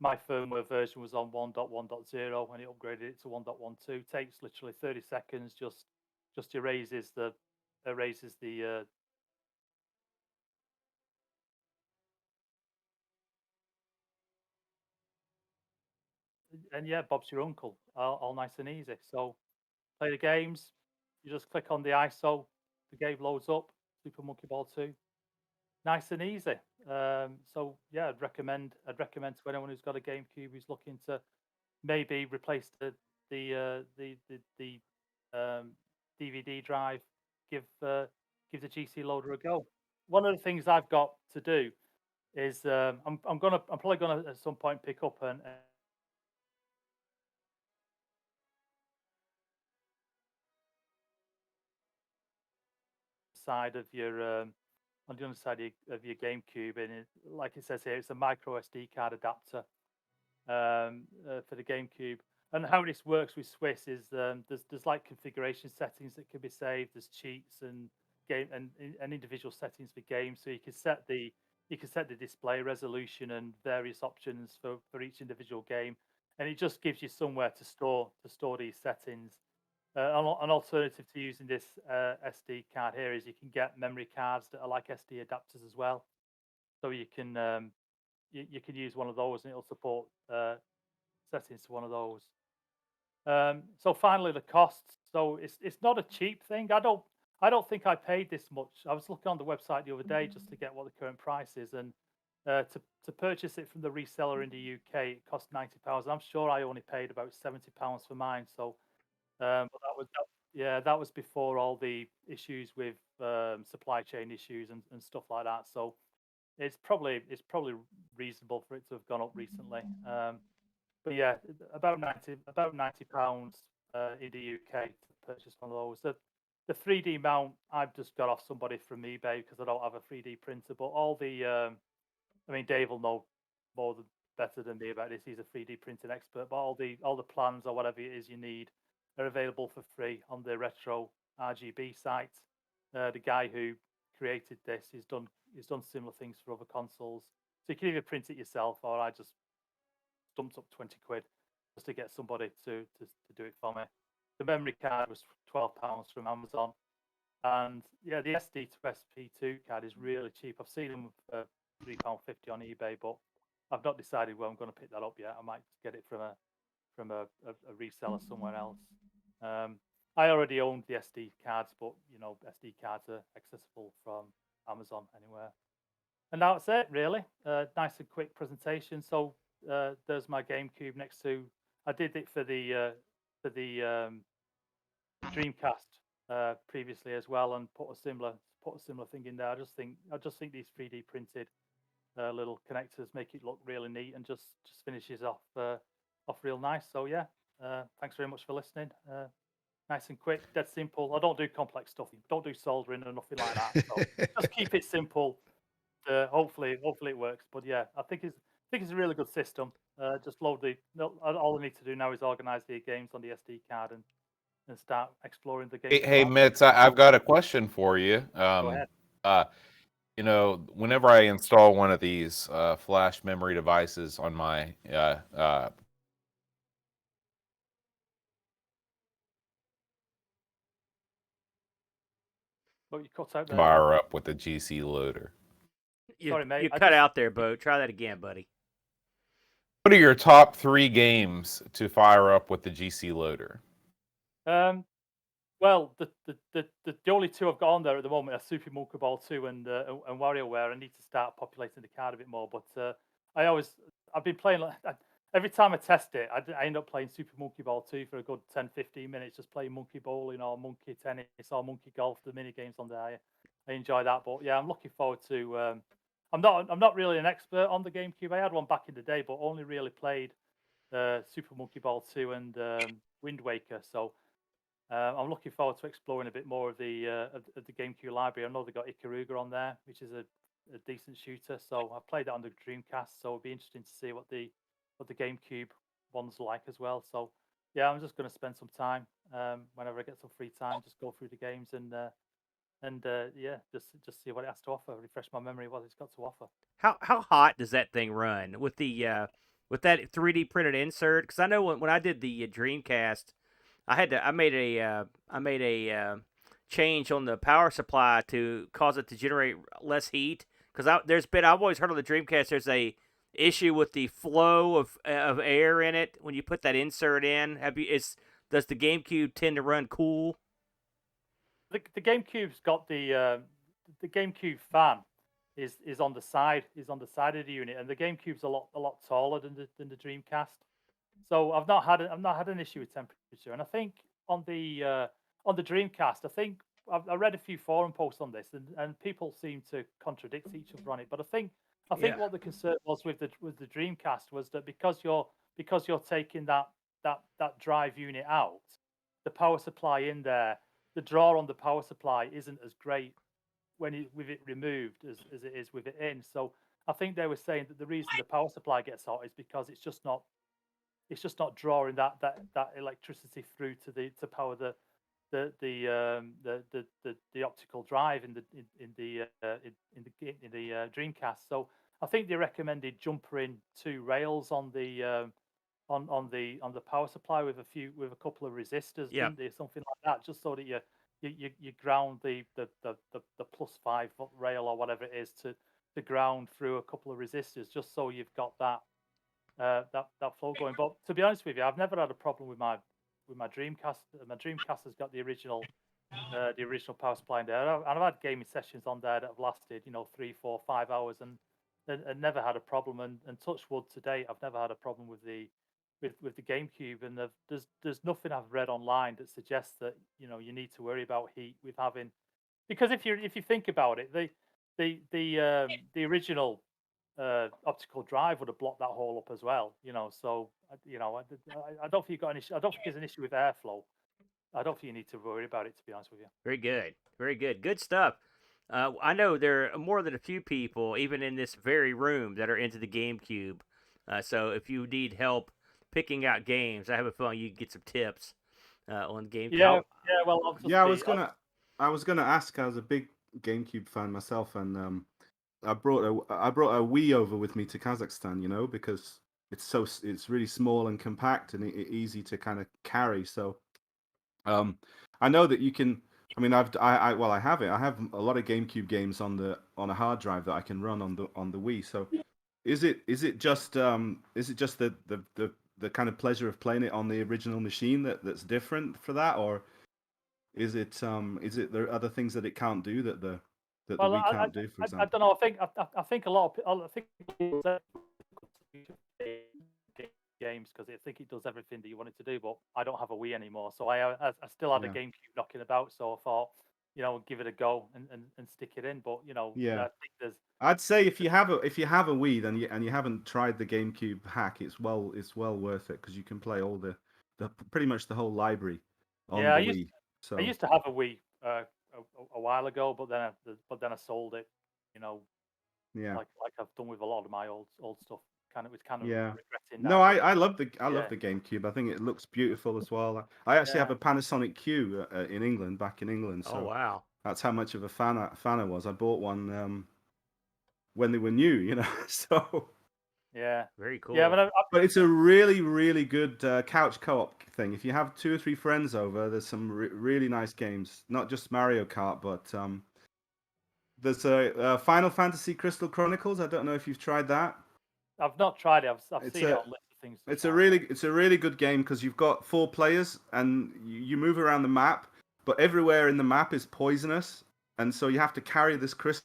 my firmware version was on 1.1.0. When it upgraded it to 1.12, takes literally 30 seconds. Just erases the and yeah, Bob's your uncle. All nice and easy. So play the games. You just click on the ISO. The game loads up. Super Monkey Ball 2. Nice and easy. So yeah, I'd recommend to anyone who's got a GameCube who's looking to maybe replace the DVD drive, give the GC loader a go. One of the things I've got to do is I'm probably gonna at some point pick up an side of your on the underside of your GameCube, and like it says here, it's a micro SD card adapter for the GameCube. And how this works with Swiss is there's like configuration settings that can be saved. There's cheats and individual settings for games, so you can set the display resolution and various options for each individual game, and it just gives you somewhere to store these settings. An alternative to using this SD card here is you can get memory cards that are like SD adapters as well. So you can use one of those and it'll support settings to one of those. So finally, the costs. So it's not a cheap thing. I don't think I paid this much. I was looking on the website the other day just to get what the current price is, and to purchase it from the reseller in the UK, it cost £90. I'm sure I only paid about £70 for mine. So. But that was before all the issues with supply chain issues and stuff like that. So it's probably reasonable for it to have gone up recently. But yeah, about £90 in the UK to purchase one of those. The 3D mount I've just got off somebody from eBay because I don't have a 3D printer. But all the I mean, Dave will know better than me about this. He's a 3D printing expert. But all the plans or whatever it is you need are available for free on the Retro RGB site. The guy who created this, he's done similar things for other consoles. So you can either print it yourself, or I just dumped up 20 quid just to get somebody to do it for me. The memory card was £12 from Amazon, and yeah, the SD to SP2 card is really cheap. I've seen them for £3.50 on eBay, but I've not decided where I'm going to pick that up yet. I might just get it from a reseller somewhere else. I already owned the SD cards, but SD cards are accessible from Amazon anywhere. And that's it, really. Nice and quick presentation. So there's my GameCube next to. I did it for the Dreamcast previously as well, and put a similar thing in there. I just think these 3D printed little connectors make it look really neat and just finishes off real nice. So yeah, thanks very much for listening. Nice and quick, dead simple. I don't do complex stuff. Don't do soldering or nothing like that. So just keep it simple. Hopefully it works. But yeah, I think it's a really good system. Just load all I need to do now is organize the games on the SD card and start exploring the game.
Hey, Mitz, I've got a question for you.
Go ahead.
Whenever I install one of these flash memory devices on my
But you cut out there.
fire up with the GC loader.
Sorry, mate.
You cut out there, Bo. Try that again, buddy.
What are your top 3 games to fire up with the GC loader?
Well, the only 2 I've got on there at the moment are Super Monkey Ball 2 and WarioWare. I need to start populating the card a bit more, but I've been playing. Every time I test it, I end up playing Super Monkey Ball 2 for a good 10-15 minutes, just playing monkey bowling or monkey tennis or monkey golf, the mini games on there. I enjoy that, but yeah, I'm looking forward to. I'm not really an expert on the GameCube. I had one back in the day, but only really played Super Monkey Ball 2 and Wind Waker. So I'm looking forward to exploring a bit more of the GameCube library. I know they got Ikaruga on there, which is a decent shooter. So I've played that on the Dreamcast, so it'll be interesting to see what the GameCube one's like as well. So yeah, I'm just going to spend some time whenever I get some free time, just go through the games and yeah, just see what it has to offer, refresh my memory of what it's got to offer.
How hot does that thing run with with that 3D printed insert? Because I know when I did the Dreamcast, I made a change on the power supply to cause it to generate less heat. Because I've always heard on the Dreamcast there's a issue with the flow of air in it when you put that insert in. Does the GameCube tend to run cool?
The GameCube's got the GameCube fan is on the side of the unit, and the GameCube's a lot taller than the Dreamcast. So I've not had an issue with temperature, and I think on the Dreamcast, I read a few forum posts on this, and people seem to contradict each other on it. But I think what the concern was with the Dreamcast was that because you're taking that drive unit out, the power supply in there, the draw on the power supply isn't as great with it removed as it is with it in. So I think they were saying that the reason the power supply gets hot is because it's just not drawing that electricity through to power the optical drive in the Dreamcast. So I think they recommended jumpering 2 rails on the power supply with a couple of resistors, didn't they? Something like that, just so that you ground the +5 volt rail or whatever it is to ground through a couple of resistors, just so you've got that flow going. But to be honest with you, I've never had a problem with my Dreamcast. My Dreamcast has got the original power supply in there, and I've had gaming sessions on there that have lasted 3, 4, 5 hours and never had a problem. And touch wood, to date, I've never had a problem with the GameCube. And there's nothing I've read online that suggests that you need to worry about heat with having, because if you think about it, the original optical drive would have blocked that hole up as well. So I don't think you've got an issue. I don't think there's an issue with airflow. I don't think you need to worry about it, to be honest with you.
Very good, good stuff. I know there are more than a few people, even in this very room, that are into the GameCube. So if you need help picking out games, I have a feeling you can get some tips on GameCube.
Yeah. Well,
I was gonna ask. I was a big GameCube fan myself, and I brought a Wii over with me to Kazakhstan. Because it's really small and compact and easy to kind of carry. So, I know that you can. I mean, I have it. I have a lot of GameCube games on a hard drive that I can run on the Wii. So, is it just the kind of pleasure of playing it on the original machine that's different for that, or is it there are other things that it can't do that the Wii can't do, for example?
I don't know. I think a lot of people games because I think it does everything that you want it to do. But I don't have a Wii anymore, so I still had a GameCube knocking about. So I thought, give it a go and stick it in. But
Yeah.
I think there's.
I'd say if you have a Wii, then you haven't tried the GameCube hack, it's well worth it, because you can play all the pretty much the whole library on
Yeah,
the Wii. So
I used to have a Wii a while ago, but then I sold it. You know,
yeah.
like I've done with a lot of my old stuff. It's kind of
Yeah.
regretting
No,
now.
I love the
Yeah.
GameCube. I think it looks beautiful as well. I actually have
Yeah.
a Panasonic Q in England, back in England. So
Oh wow.
that's how much of a fan I was. I bought one when they were new, you know. So
Yeah.
Very cool.
Yeah,
but it's a really, really good couch co-op thing. If you have 2 or 3 friends over, there's some really nice games. Not just Mario Kart, but there's a Final Fantasy Crystal Chronicles. I don't know if you've tried that.
I've not tried it. I've
It's
seen it
a-
on lists of things. to
It's
try.
a really good game because you've got 4 players and you move around the map, but everywhere in the map is poisonous, and so you have to carry this crystal.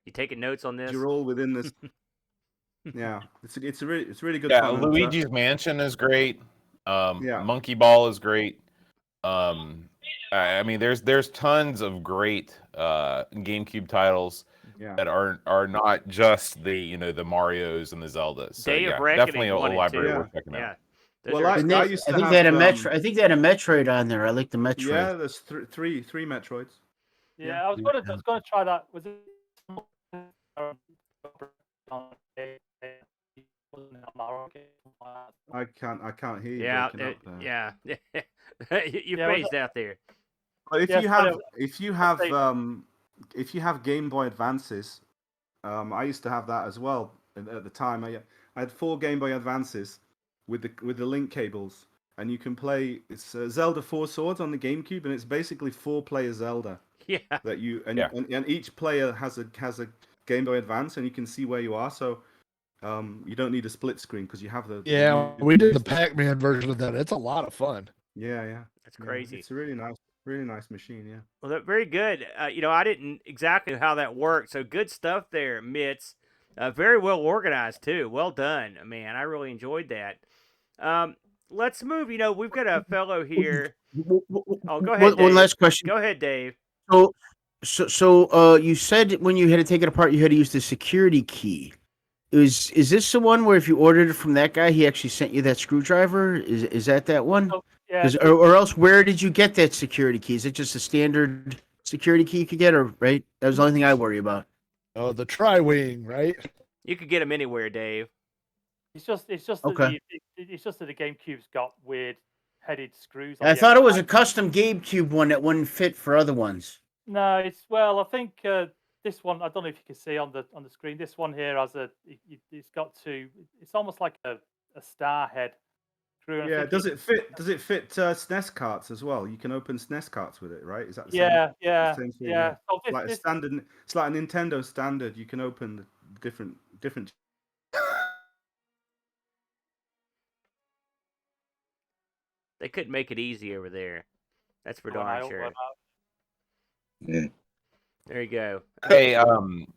You taking notes on this?
You're all within this. Yeah, it's really good
Yeah,
fun. and,
Luigi's Mansion is great.
Yeah.
Monkey Ball is great. I mean, there's tons of great GameCube titles
Yeah.
that are not just the the Marios and the Zeldas. So
Day of
yeah,
Reckoning
definitely a
wanted
library
to.
worth checking out.
Those
Well,
are-
I
Didn't they-
used
I
to
think
have,
they had a Metro. I think they had a Metroid on there. I like the Metroid.
Yeah, there's three Metroids.
Yeah, I was gonna try that. Was it?
I can't hear you
Yeah,
breaking up there.
yeah. you
Yeah, was
phased out there.
But if
Yeah,
you
so
have
they-
if you have Game Boy Advances, I used to have that as well at the time. I had 4 Game Boy Advances with the link cables, and you can play. It's Zelda 4 Swords on the GameCube, and it's basically 4-player Zelda.
Yeah.
That you and,
Yeah.
and each player has a Game Boy Advance, and you can see where you are. So you don't need a split screen because you have the.
Yeah, we did the Pac-Man version of that. It's a lot of fun.
Yeah.
That's crazy.
It's a really nice machine. Yeah.
Well, that's very good. I didn't exactly how that worked. So good stuff there, Mitz. Very well organized too. Well done, man. I really enjoyed that. Let's move. We've got a fellow here. Oh, go ahead.
One
Dave.
last question.
Go ahead, Dave.
So you said when you had to take it apart, you had to use the security key. Is this the one where if you ordered it from that guy, he actually sent you that screwdriver? Is that one?
Yeah.
Or else, where did you get that security key? Is it just a standard security key you could get, or right? That was the only thing I worry about.
Oh, the Tri-Wing, right?
You could get them anywhere, Dave.
It's just
Okay.
it's just that the GameCube's got weird headed screws. On
I
the
thought it was
outside.
a custom GameCube one that wouldn't fit for other ones.
No, I think this one. I don't know if you can see on the screen. This one here has it's got 2. It's almost like a star head. Screw, and I
Yeah.
think
Does it fit SNES carts as well? You can open SNES carts with it, right? Is that the
Yeah,
same?
yeah,
the same thing?
yeah. So
It's like a standard. It's like a Nintendo standard. You can open the different.
They couldn't make it easy over there. That's for
When I
darn
open
sure.
it up.
There you go.
Hey,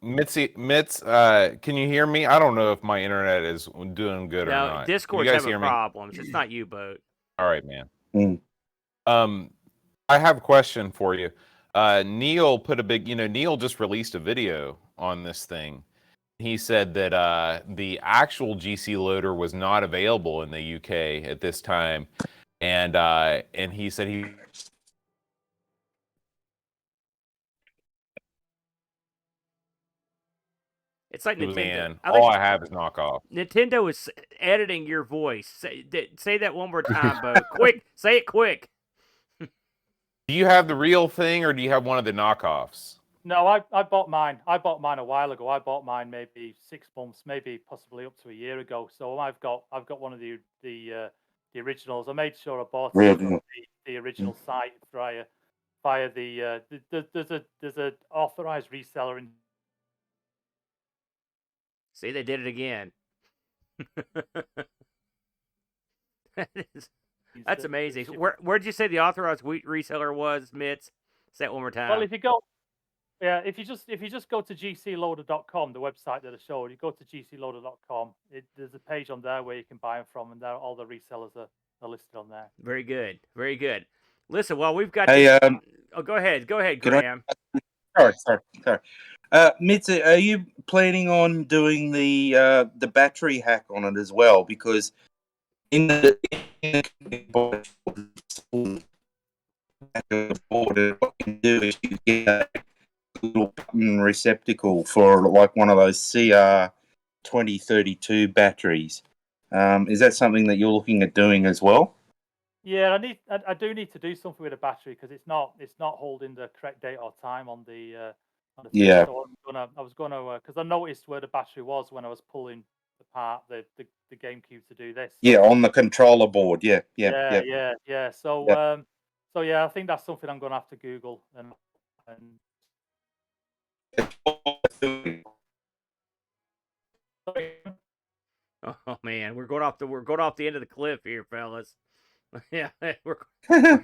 Mitz, can you hear me? I don't know if my internet is doing good or
No,
not.
Discord's
you guys
having
hear me?
problems. It's not you, Boat.
All right, man. I have a question for you. Neil put a big, Neil just released a video on this thing. He said that the actual GC loader was not available in the UK at this time, and he said he.
It's like Nintendo.
Man,
I think
all I have is knockoff.
Nintendo is editing your voice. Say that one more time, Bo. Quick. Say it quick.
Do you have the real thing, or do you have one of the knockoffs?
No, I bought mine. I bought mine a while ago. I bought mine maybe 6 months, maybe possibly up to a year ago. So I've got one of the originals. I made sure I bought it from the original site via the there's a authorized reseller in.
See, they did it again. That's amazing. Where'd you say the authorized reseller was, Mitz? Say that one more time.
Well, if you just go to gcloader.com, the website that I showed, you go to gcloader.com. There's a page on there where you can buy them from, and all the resellers are listed on there.
Very good. Very good. Listen, well, we've got.
Hey,
oh, go ahead,
can I-
Graham.
Sorry. Mitzi, are you planning on doing the battery hack on it as well? Because in the board, what you can do is you get a little button receptacle for like one of those CR 2032 batteries. Is that something that you're looking at doing as well?
Yeah, I do need to do something with the battery because it's not holding the correct date or time on the thing.
Yeah.
So I was gonna because I noticed where the battery was when I was pulling apart the GameCube to do this.
Yeah, on the controller board. Yeah.
So
Yep.
so yeah, I think that's something I'm gonna have to Google and
Oh man, we're going off the end of the cliff here, fellas. Yeah, we're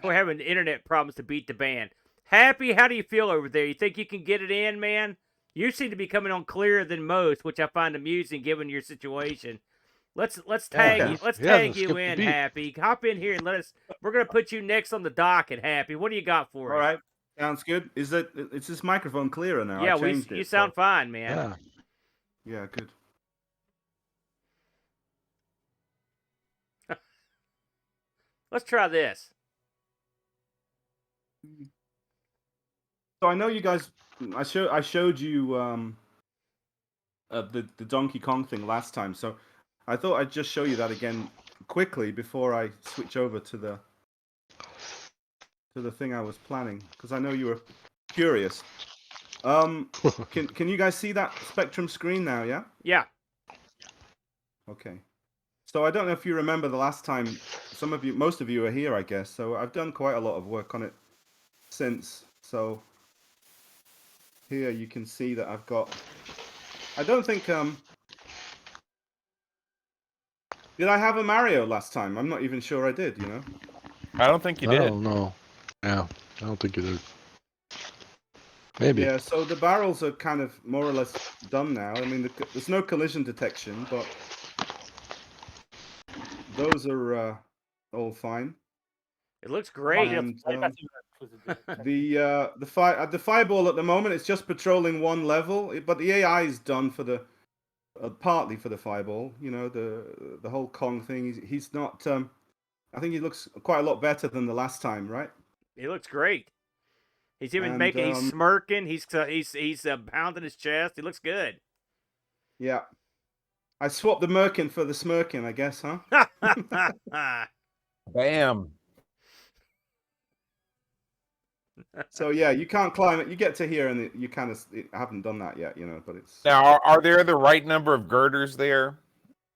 having internet problems to beat the band. Happy, how do you feel over there? You think you can get it in, man? You seem to be coming on clearer than most, which I find amusing given your situation. Let's tag you in, Happy. Hop in here and we're gonna put you next on the docket, Happy. What do you got for us?
All right, sounds good. Is this microphone clearer now?
Yeah,
I changed it,
you sound fine, man.
Yeah, good.
Let's try this.
So I know you guys. I showed you the Donkey Kong thing last time. So I thought I'd just show you that again quickly before I switch over to the thing I was planning, because I know you were curious. Can you guys see that Spectrum screen now? Yeah.
Yeah.
Okay. So I don't know if you remember the last time. Most of you were here, I guess. So I've done quite a lot of work on it since. So here you can see that I've got. I don't think did I have a Mario last time? I'm not even sure I did. You know.
I don't think you did.
I don't know. Yeah, I don't think you did. Maybe.
Yeah. So the barrels are kind of more or less done now. I mean, there's no collision detection, but those are all fine.
It looks great.
And, the fireball at the moment is just patrolling one level, but the AI is done for the partly for the fireball. You know, the whole Kong thing. He's not. I think he looks quite a lot better than the last time, right?
He looks great. He's even he's smirking. He's pounding his chest. He looks good.
Yeah. I swapped the merkin for the smirking, I guess, huh?
Bam.
So yeah, you can't climb it. You get to here, and you kind of haven't done that yet, you know. But it's
now. Are there the right number of girders there,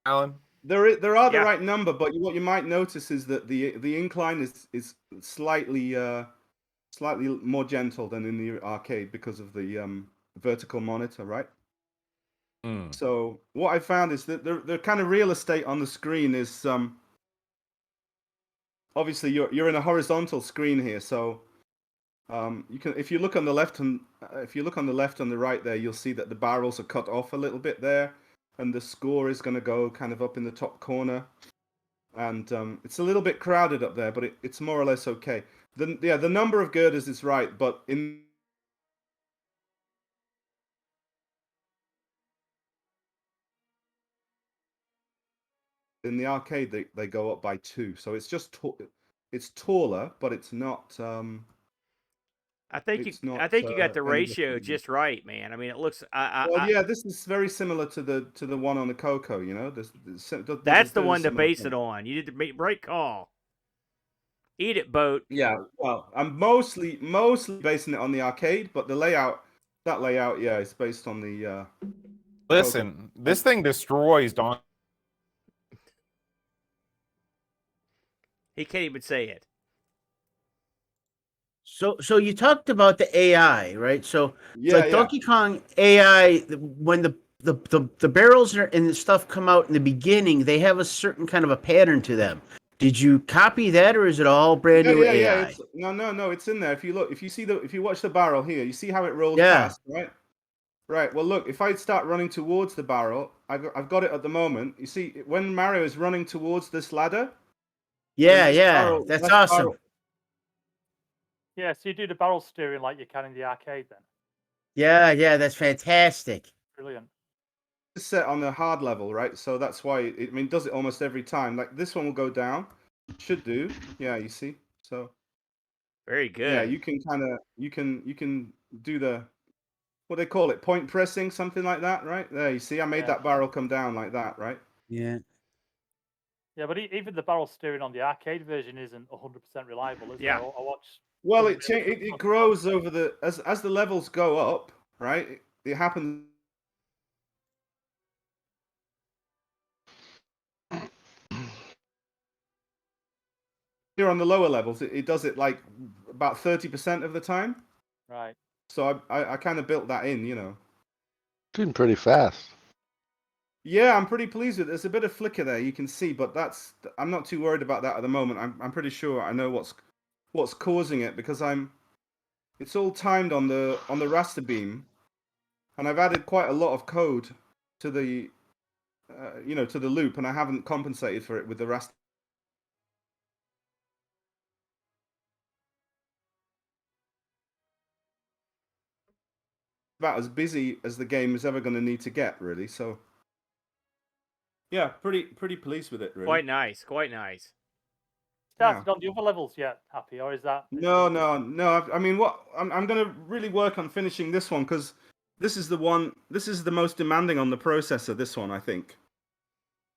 Alan?
There are the right number, but what you might notice is that the incline is slightly more gentle than in the arcade because of the vertical monitor, right? So what I found is that the kind of real estate on the screen is obviously you're in a horizontal screen here, so you can if you look on the left and the right there, you'll see that the barrels are cut off a little bit there, and the score is going to go kind of up in the top corner, and it's a little bit crowded up there, but it's more or less okay. The number of girders is right, but in the arcade they go up by 2, so it's just it's taller, but it's not.
I think you got the ratio just right, man. I mean, it looks.
Yeah, this is very similar to the one on the Coco. You know,
that's the one to base it on. You did the right call. Eat it, boat.
Yeah, well, I'm mostly basing it on the arcade, but that layout, yeah, is based on the.
Listen, this thing destroys Don.
He can't even say it.
So you talked about the AI, right? So Donkey Kong AI, when the barrels and the stuff come out in the beginning, they have a certain kind of a pattern to them. Did you copy that, or is it all brand new AI?
No, it's in there. If you watch the barrel here, you see how it rolls past, right? Right. Well, look, if I start running towards the barrel, I've got it at the moment. You see, when Mario is running towards this ladder.
Yeah, that's awesome.
Yeah, so you do the barrel steering like you can in the arcade then?
Yeah, that's fantastic.
Brilliant.
It's set on the hard level, right? So that's why it does it almost every time. Like this one will go down. Should do. Yeah, you see. So
very good.
Yeah, you can you can do the what they call it, point pressing, something like that, right? There, you see, I made that barrel come down like that, right?
Yeah.
Yeah, but even the barrel steering on the arcade version isn't 100% reliable, is it?
Yeah.
I watched.
Well, it grows over the as the levels go up, right? It happens. Here on the lower levels, it does it like about 30% of the time.
Right.
So I kind of built that in, you know.
Doing pretty fast.
Yeah, I'm pretty pleased with it. There's a bit of flicker there, you can see, but I'm not too worried about that at the moment. I'm pretty sure I know what's causing it because it's all timed on the raster beam, and I've added quite a lot of code to the to the loop, and I haven't compensated for it with the raster. About as busy as the game is ever going to need to get, really. So yeah, pretty pleased with it, really.
Quite nice. Quite nice.
Started on the other levels yet, Happy, or is that?
No. I mean, what I'm going to really work on finishing this one because this is the one. This is the most demanding on the processor. This one, I think,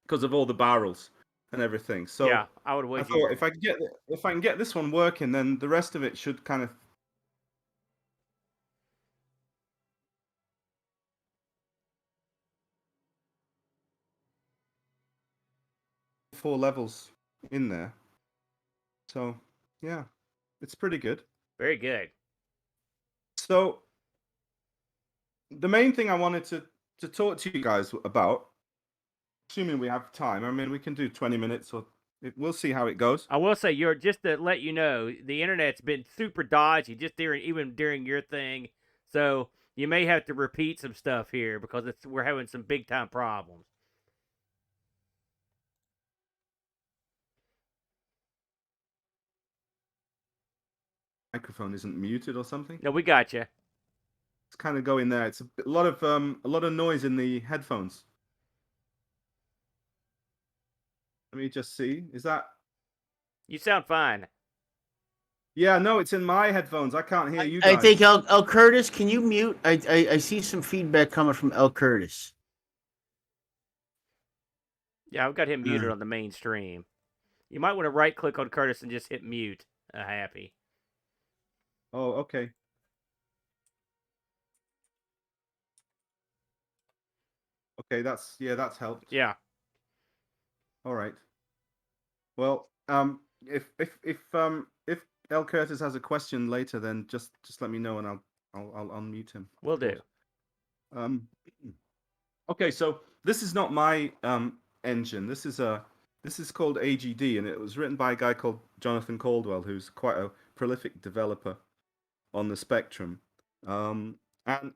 because of all the barrels and everything. So
yeah, I would
I thought if I can get this one working, then the rest of it should kind of. Four levels in there. So, yeah, it's pretty good.
Very good.
So, the main thing I wanted to talk to you guys about, assuming we have time, I mean, we can do 20 minutes or we'll see how it goes.
I will say, just to let you know, the internet's been super dodgy even during your thing. So you may have to repeat some stuff here because we're having some big time problems.
Microphone isn't muted or something.
No, we got you.
It's kind of going there. It's a lot of noise in the headphones. Let me just see. Is that?
You sound fine.
Yeah, no, it's in my headphones. I can't hear you guys.
I think El Curtis, can you mute? I see some feedback coming from El Curtis.
Yeah, I've got him muted on the main stream. You might want to right click on Curtis and just hit mute. Happy.
Oh, okay. Okay, that's helped.
Yeah.
All right. Well, if El Curtis has a question later, then just let me know and I'll unmute him.
Will do.
Okay, so this is not my engine. This is called AGD, and it was written by a guy called Jonathan Caldwell, who's quite a prolific developer on the Spectrum. And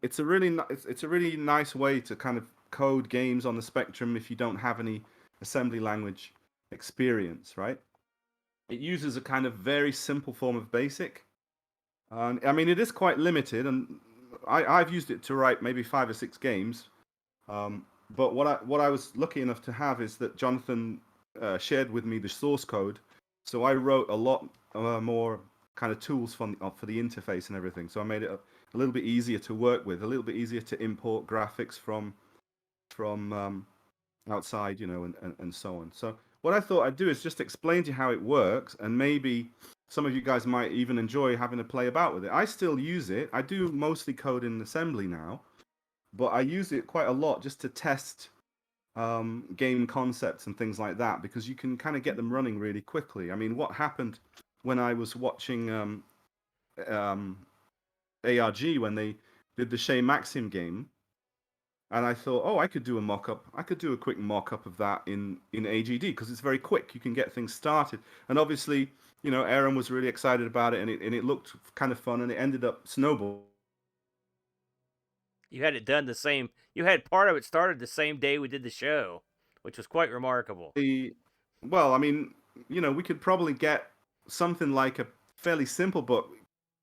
it's a really nice way to kind of code games on the Spectrum if you don't have any assembly language experience, right? It uses a kind of very simple form of BASIC. I mean, it is quite limited, and I've used it to write maybe 5 or 6 games. But what I was lucky enough to have is that Jonathan shared with me the source code, so I wrote a lot more kind of tools for the interface and everything. So I made it a little bit easier to work with, a little bit easier to import graphics from outside, you know, and so on. So what I thought I'd do is just explain to you how it works, and maybe some of you guys might even enjoy having to play about with it. I still use it. I do mostly code in assembly now, but I use it quite a lot just to test game concepts and things like that, because you can kind of get them running really quickly. I mean, what happened when I was watching ARG when they did the Shea Maxim game, and I thought, oh, I could do a mock-up. I could do a quick mock-up of that in AGD because it's very quick. You can get things started. And obviously, you know, Aaron was really excited about it, and it looked kind of fun, and it ended up snowballing.
You had it done the same. You had part of it started the same day we did the show, which was quite remarkable.
Well, I mean, you know, we could probably get something like a fairly simple but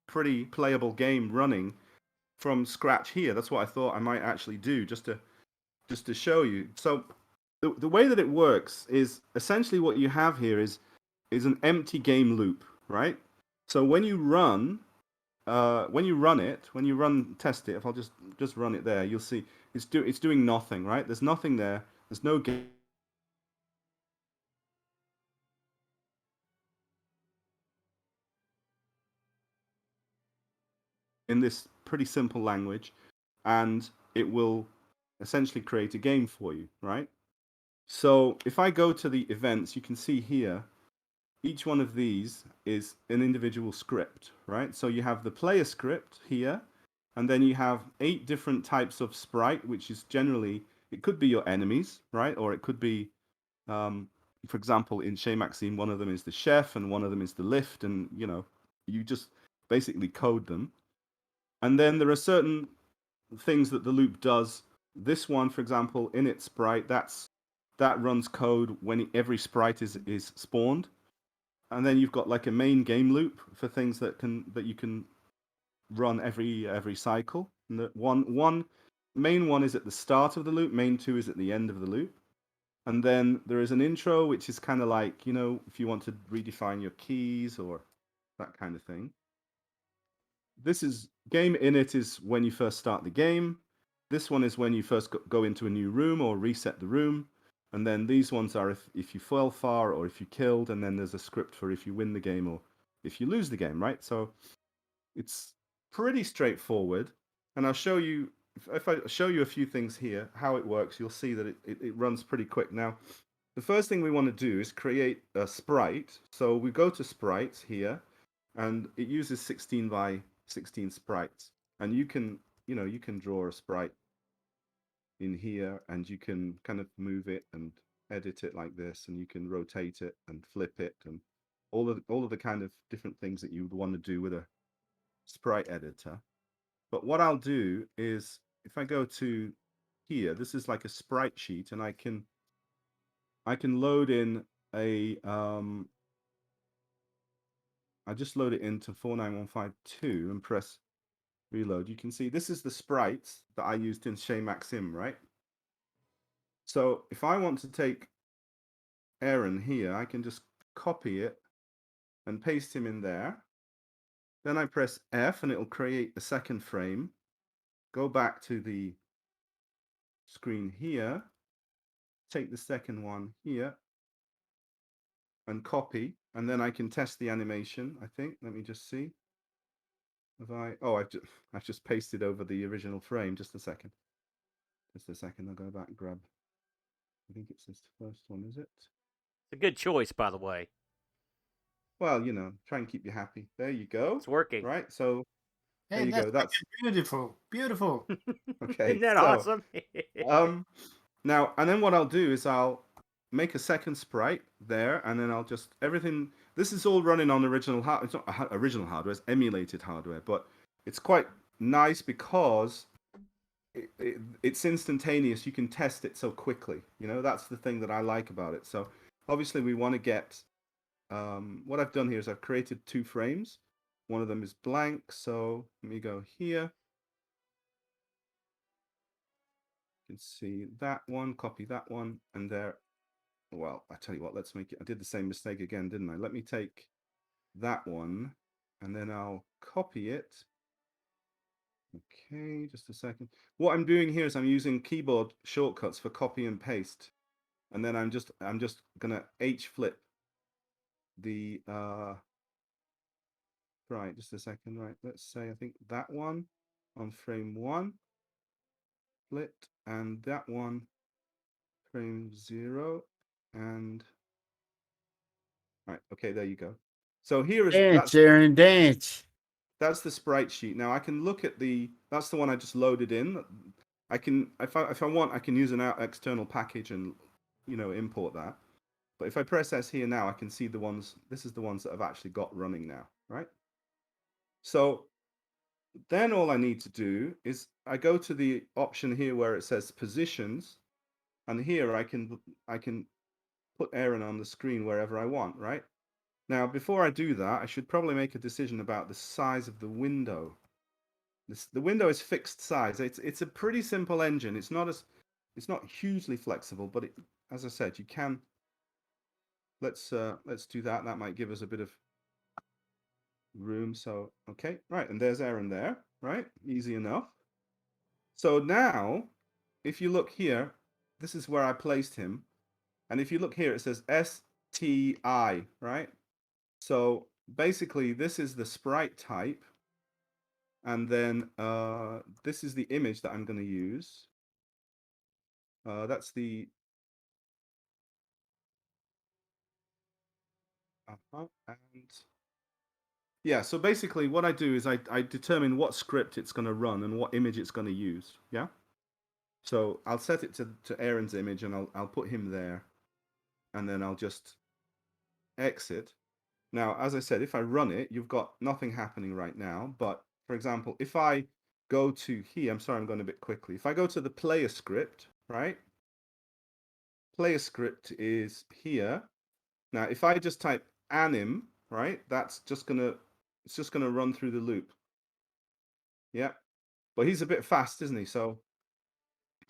pretty playable game running from scratch here. That's what I thought I might actually do, just to show you. So the way that it works is essentially what you have here is an empty game loop, right? So when you run test it, if I'll just run it there, you'll see it's doing nothing, right? There's nothing there. There's no game. In this pretty simple language, and it will essentially create a game for you, right? So if I go to the events, you can see here, each one of these is an individual script, right? So you have the player script here, and then you have 8 different types of sprite, which is generally, it could be your enemies, right? Or it could be, for example, in Chez Maxime, one of them is the chef, and one of them is the lift, and, you know, you just basically code them. And then there are certain things that the loop does. This one, for example, in its sprite, that runs code when every sprite is spawned. And then you've got like a main game loop for things that you can run every cycle. And the one main one is at the start of the loop, main 2 is at the end of the loop. And then there is an intro, which is kind of like, you know, if you want to redefine your keys or that kind of thing. This is game init is when you first start the game. This one is when you first go into a new room or reset the room. And then these ones are if you fell far or if you killed, and then there's a script for if you win the game or if you lose the game, right? So it's pretty straightforward. And I'll show you, if I show you a few things here, how it works, you'll see that it runs pretty quick. Now, the first thing we want to do is create a sprite. So we go to sprites here, and it uses 16 by 16 sprites. And you can draw a sprite in here, and you can kind of move it and edit it like this, and you can rotate it and flip it, and all of the kind of different things that you would want to do with a sprite editor. But what I'll do is, if I go to here, this is like a sprite sheet, and I can load in a I just load it into 49152 and press reload. You can see this is the sprites that I used in Chez Maxime, right? So if I want to take Aaron here, I can just copy it and paste him in there. Then I press F and it'll create a second frame. Go back to the screen here, take the second one here and copy, and then I can test the animation, I think. Let me just see. I've just pasted over the original frame. Just a second. I'll go back and grab. I think it's this first one, is it?
It's a good choice, by the way.
Well, you know, try and keep you happy. There you go.
It's working.
Right, so
Hey,
there you go. That's
beautiful. Beautiful.
okay.
Isn't that
so,
awesome?
now, and then what I'll do is I'll make a second sprite there, and then I'll just everything. This is all running on original hardware. It's not original hardware; it's emulated hardware, but it's quite nice because it's instantaneous. You can test it so quickly. You know, that's the thing that I like about it. So obviously, we want to get. What I've done here is I've created 2 frames. One of them is blank. So let me go here. You can see that one, copy that one, and there. Well, I tell you what, let's make it. I did the same mistake again, didn't I? Let me take that one, and then I'll copy it. Okay, just a second. What I'm doing here is I'm using keyboard shortcuts for copy and paste, and then I'm just gonna H flip the right. Just a second. Right. Let's say I think that one on frame 1, split, and that one frame 0, and right. Okay, there you go. So here is
dance, Aaron, dance.
That's the sprite sheet. Now I can look at that's the one I just loaded in. I can, if I want, I can use an external package and, you know, import that. But if I press S here now, I can see the ones, this is the ones that I've actually got running now, right? So then all I need to do is I go to the option here where it says positions, and here I can put Aaron on the screen wherever I want, right? Now, before I do that, I should probably make a decision about the size of the window. the window is fixed size. It's a pretty simple engine. It's not hugely flexible, but as I said, you can. Let's do that. That might give us a bit of room. So okay, right, and there's Aaron there, right? Easy enough. So now, if you look here, this is where I placed him, and if you look here, it says STI, right? So basically, this is the sprite type, and then this is the image that I'm going to use. That's the and yeah. So basically, what I do is I determine what script it's going to run and what image it's going to use. Yeah. So I'll set it to Aaron's image, and I'll put him there, and then I'll just exit. Now, as I said, if I run it, you've got nothing happening right now. But for example, if I go to here, I'm sorry, I'm going a bit quickly. If I go to the player script, right? Player script is here. Now, if I just type anim, right, it's just gonna run through the loop. Yeah, but he's a bit fast, isn't he? So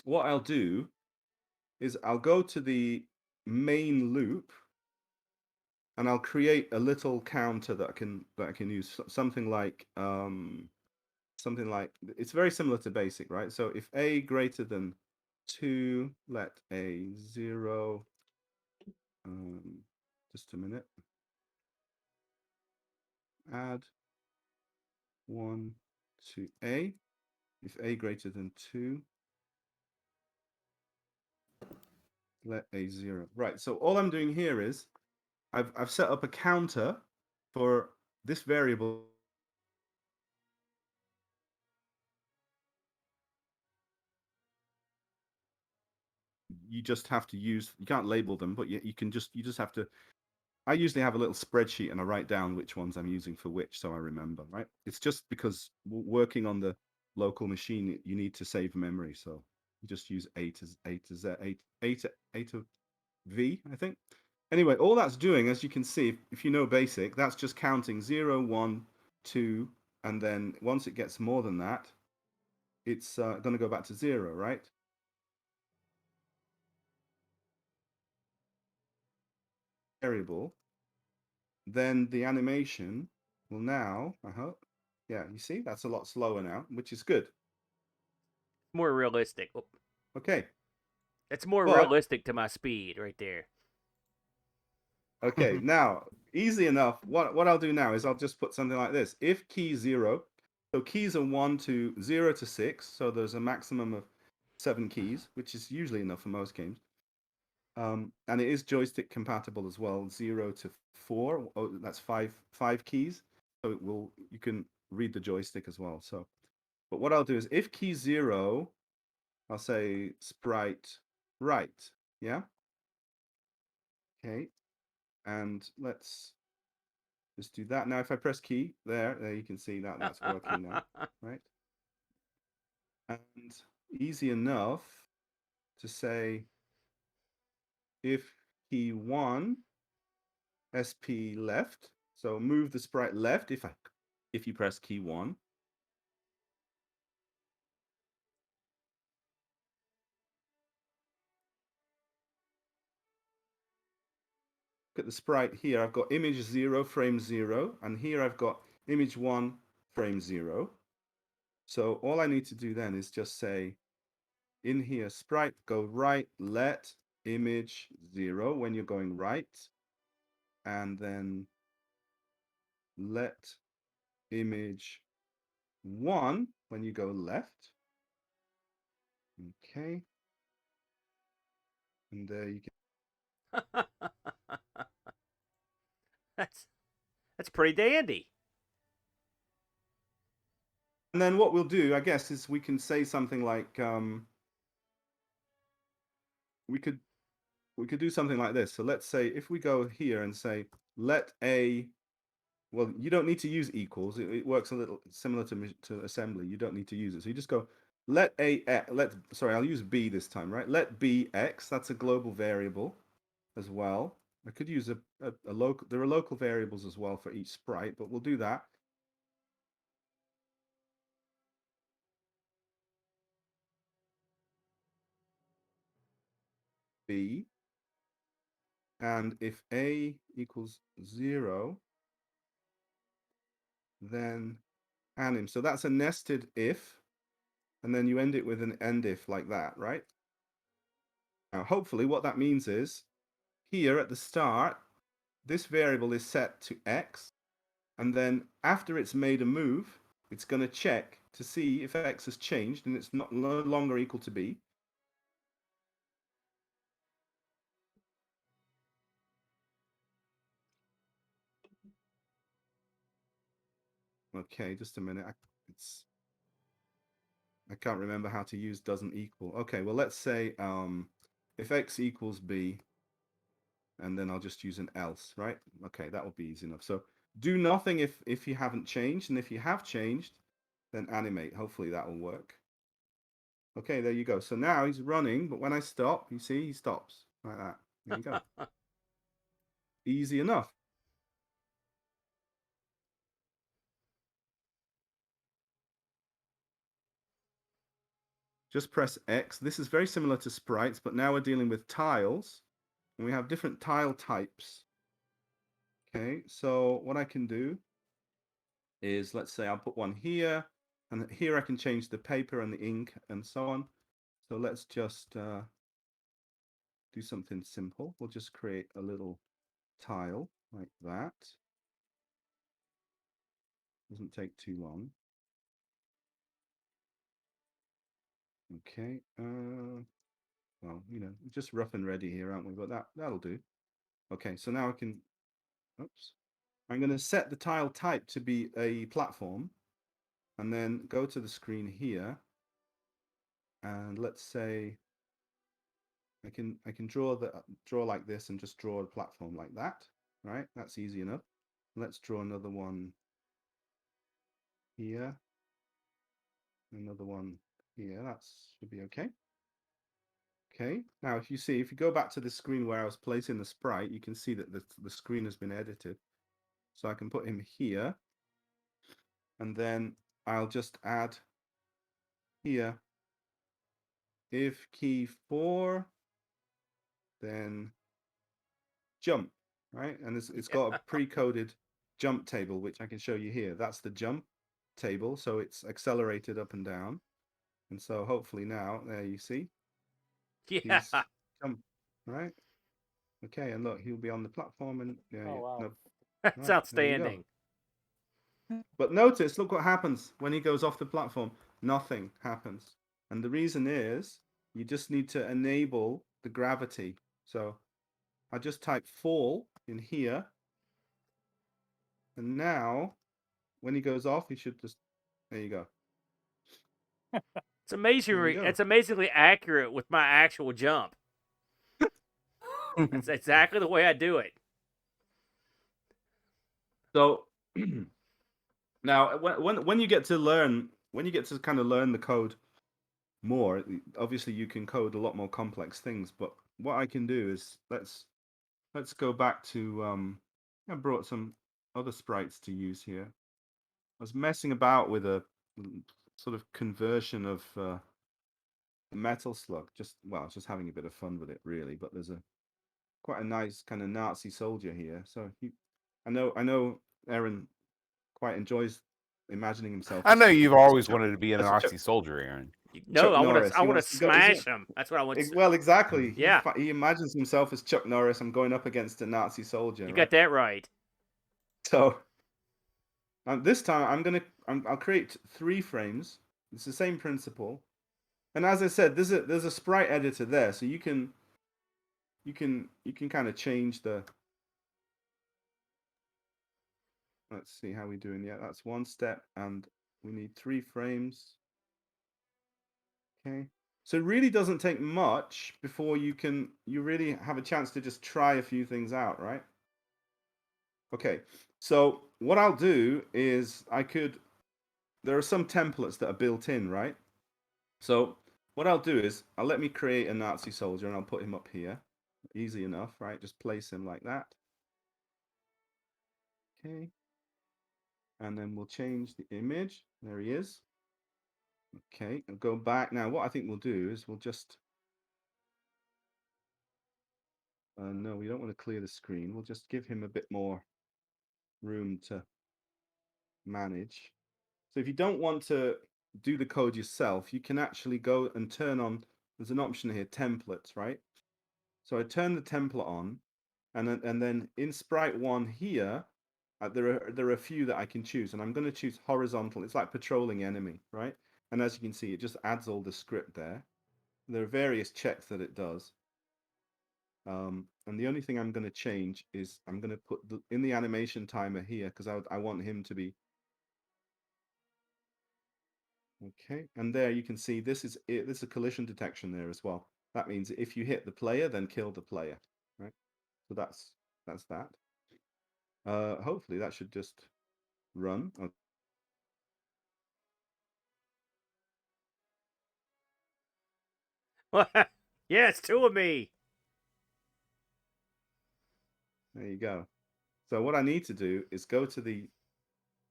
what I'll do is I'll go to the main loop, and I'll create a little counter that I can use. Something like it's very similar to basic, right? So if a greater than 2, let a 0. Just a minute. Add 1 to a. If a greater than 2, let a 0. Right. So all I'm doing here is I've set up a counter for this variable. You just have to use. You can't label them, but you just have to. I usually have a little spreadsheet and I write down which ones I'm using for which, so I remember. Right. It's just because working on the local machine, you need to save memory, so you just use A to Z, A to V, I think. Anyway, all that's doing, as you can see, if you know basic, that's just counting 0, 1, 2, and then once it gets more than that, it's going to go back to 0, right? Variable. Then the animation will now, I hope, yeah, you see, that's a lot slower now, which is good.
More realistic.
Okay.
It's more realistic to my speed right there.
Okay, now, easy enough. What I'll do now is I'll just put something like this. If key 0, so keys are 1 to 0 to 6, so there's a maximum of 7 keys, which is usually enough for most games. And it is joystick compatible as well, 0 to 4. Oh, that's five keys. So you can read the joystick as well. So, but what I'll do is if key 0, I'll say sprite right. Yeah. Okay. And let's just do that. Now, if I press key there you can see that's working now, right? And easy enough to say if key 1, SP left, so move the sprite left if you press key 1. Look at the sprite here. I've got image 0, frame 0, and here I've got image 1, frame 0. So all I need to do then is just say in here, sprite, go right, let image 0 when you're going right, and then let image 1 when you go left. Okay. And there you go.
That's pretty dandy.
And then what we'll do, I guess, is we can say something like we could do something like this. So let's say if we go here and say let a, well, you don't need to use equals. It works a little similar to assembly. You don't need to use it. So you just go let a, sorry, I'll use b this time, right? Let b x. That's a global variable as well. I could use a local. There are local variables as well for each sprite, but we'll do that. B. And if A equals 0, then anim. So that's a nested if, and then you end it with an end if like that, right? Now, hopefully what that means is here at the start, this variable is set to X, and then after it's made a move, it's going to check to see if X has changed and it's no longer equal to B. Okay, just a minute. I can't remember how to use doesn't equal. Okay, well, let's say if X equals B, and then I'll just use an else, right? Okay, that will be easy enough. So do nothing if you haven't changed, and if you have changed, then animate. Hopefully that will work. Okay, there you go. So now he's running, but when I stop, you see he stops like that. There you go. Easy enough. Just press X. This is very similar to sprites, but now we're dealing with tiles, and we have different tile types. Okay, so what I can do is, let's say I'll put one here, and here I can change the paper and the ink and so on. So let's just do something simple. We'll just create a little tile like that. Doesn't take too long. Okay, well, you know, just rough and ready here, aren't we? But that'll do. Okay, so now I can, oops. I'm going to set the tile type to be a platform, and then go to the screen here, and let's say I can draw like this and just draw a platform like that, right? That's easy enough. Let's draw another one here, another one here. That should be okay. Okay, now if you go back to the screen where I was placing the sprite, you can see that the screen has been edited. So I can put him here, and then I'll just add here, if key 4, then jump, right? And it's got a pre-coded jump table, which I can show you here. That's the jump table, so it's accelerated up and down. And so hopefully now, there you see.
Yeah.
He's jump, right? Okay, and look, he'll be on the platform, and
wow.
no,
That's
right, there you go.
outstanding.
But notice, look what happens when he goes off the platform. Nothing happens. And the reason is you just need to enable the gravity. So I just type fall in here. And now when he goes off, he should just, there you go.
It's amazing.
There you go.
It's amazingly accurate with my actual jump. That's exactly the way I do it.
So now when you get to learn, kind of learn the code more, obviously you can code a lot more complex things. But what I can do is let's go back to I brought some other sprites to use here. I was messing about with a sort of conversion of Metal Slug, just having a bit of fun with it, really. But there's quite a nice kind of Nazi soldier here. So I know Aaron quite enjoys imagining himself.
I know you've always wanted to be a Nazi soldier, Aaron.
No, I
Norris.
want to smash him. That's what I want.
Well, exactly.
Yeah.
He imagines himself as Chuck Norris. I'm going up against a Nazi soldier.
You got that right.
So this time I'll create 3 frames. It's the same principle. And as I said, there's a sprite editor there, so you can kind of change the. Let's see how we're doing. Yeah, that's 1 step, and we need 3 frames. Okay, so it really doesn't take much before you really have a chance to just try a few things out, right? Okay, so what I'll do is there are some templates that are built in, right? So what I'll do is let me create a Nazi soldier, and I'll put him up here. Easy enough, right? Just place him like that. Okay. And then we'll change the image. There he is. Okay, I'll go back. Now what I think we'll do is we'll just No, we don't want to clear the screen. We'll just give him a bit more room to manage. So if you don't want to do the code yourself, you can actually go and turn on, there's an option here, templates, right? So I turn the template on, and then in Sprite 1 here, there are a few that I can choose, and I'm going to choose horizontal. It's like patrolling enemy, right? And as you can see, it just adds all the script there. There are various checks that it does. And the only thing I'm going to change is I'm going to put in the animation timer here, because I want him to be. Okay, and there you can see this is a collision detection there as well. That means if you hit the player, then kill the player, right? So that's that. Hopefully that should just run.
Yeah, it's two of me.
There you go. So what I need to do is go to the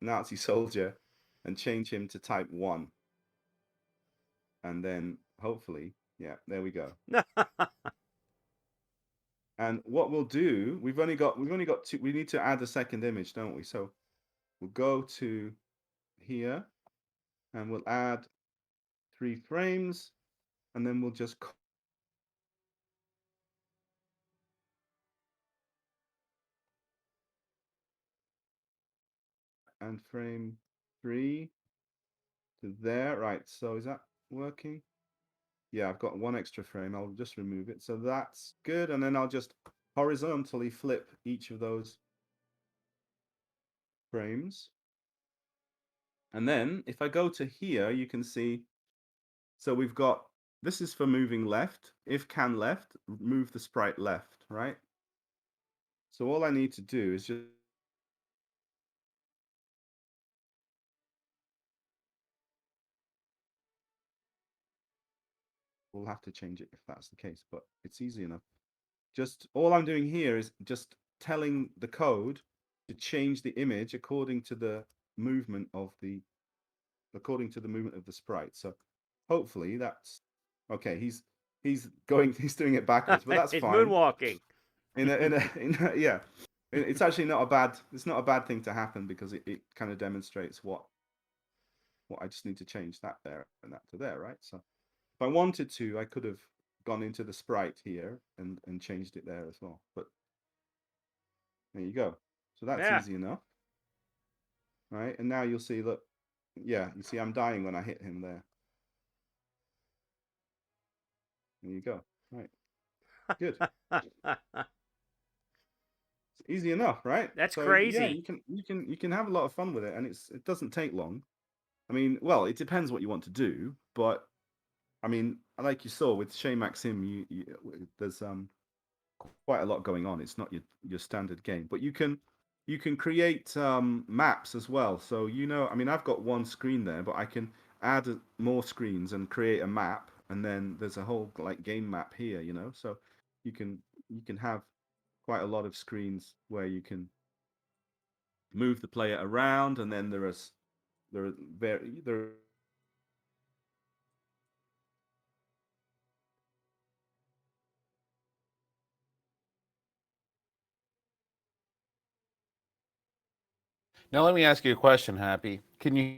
Nazi soldier and change him to type 1. And then hopefully, yeah, there we go. And what we'll do, we've only got two, we need to add a second image, don't we? So we'll go to here and we'll add 3 frames, and then we'll just and frame 3 to there. Right, so is that working? Yeah, I've got 1 extra frame. I'll just remove it. So that's good. And then I'll just horizontally flip each of those frames. And then if I go to here, you can see, so we've got, this is for moving left. If can left, move the sprite left, right? So all I need to do is just we'll have to change it if that's the case, but it's easy enough. Just all I'm doing here is just telling the code to change the image according to the movement of the sprite. So hopefully that's okay. He's doing it backwards, but that's
He's
fine.
moonwalking.
Yeah, it's actually not a bad thing to happen, because it kind of demonstrates what I just need to change that there and that to there, right? So if I wanted to, I could have gone into the sprite here and changed it there as well. But there you go. So that's easy enough. Right, and now you'll see, look, yeah, you see I'm dying when I hit him there. There you go. Right. Good. It's easy enough, right?
That's
so,
crazy.
Yeah, you can have a lot of fun with it, and it doesn't take long. I mean, well, it depends what you want to do, but I mean, like you saw with Shay Maxim, there's quite a lot going on. It's not your standard game, but you can create maps as well. So I mean, I've got 1 screen there, but I can add more screens and create a map, and then there's a whole like game map here. So you can have quite a lot of screens where you can move the player around, and then there are
Now let me ask you a question, Happy. Can you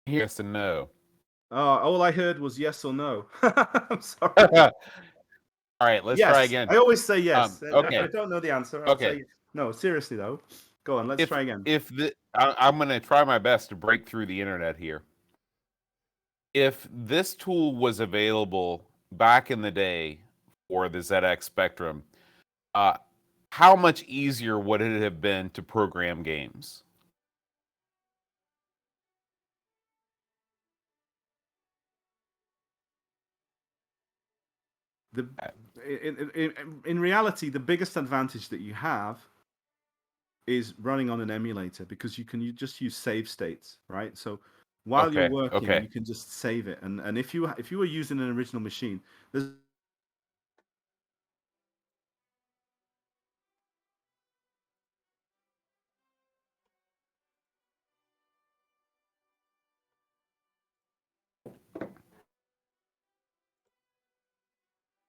hear yes and no?
all I heard was yes or no. I'm sorry.
All right, let's
yes.
try again.
I always say yes.
Okay.
If I don't know the answer, I'll say no. Seriously though, go on. Let's try again.
I'm going to try my best to break through the internet here. If this tool was available back in the day for the ZX Spectrum, how much easier would it have been to program games?
In reality, the biggest advantage that you have is running on an emulator, because you just use save states, right? So while you're working, you can just save it, and if you were using an original machine, there's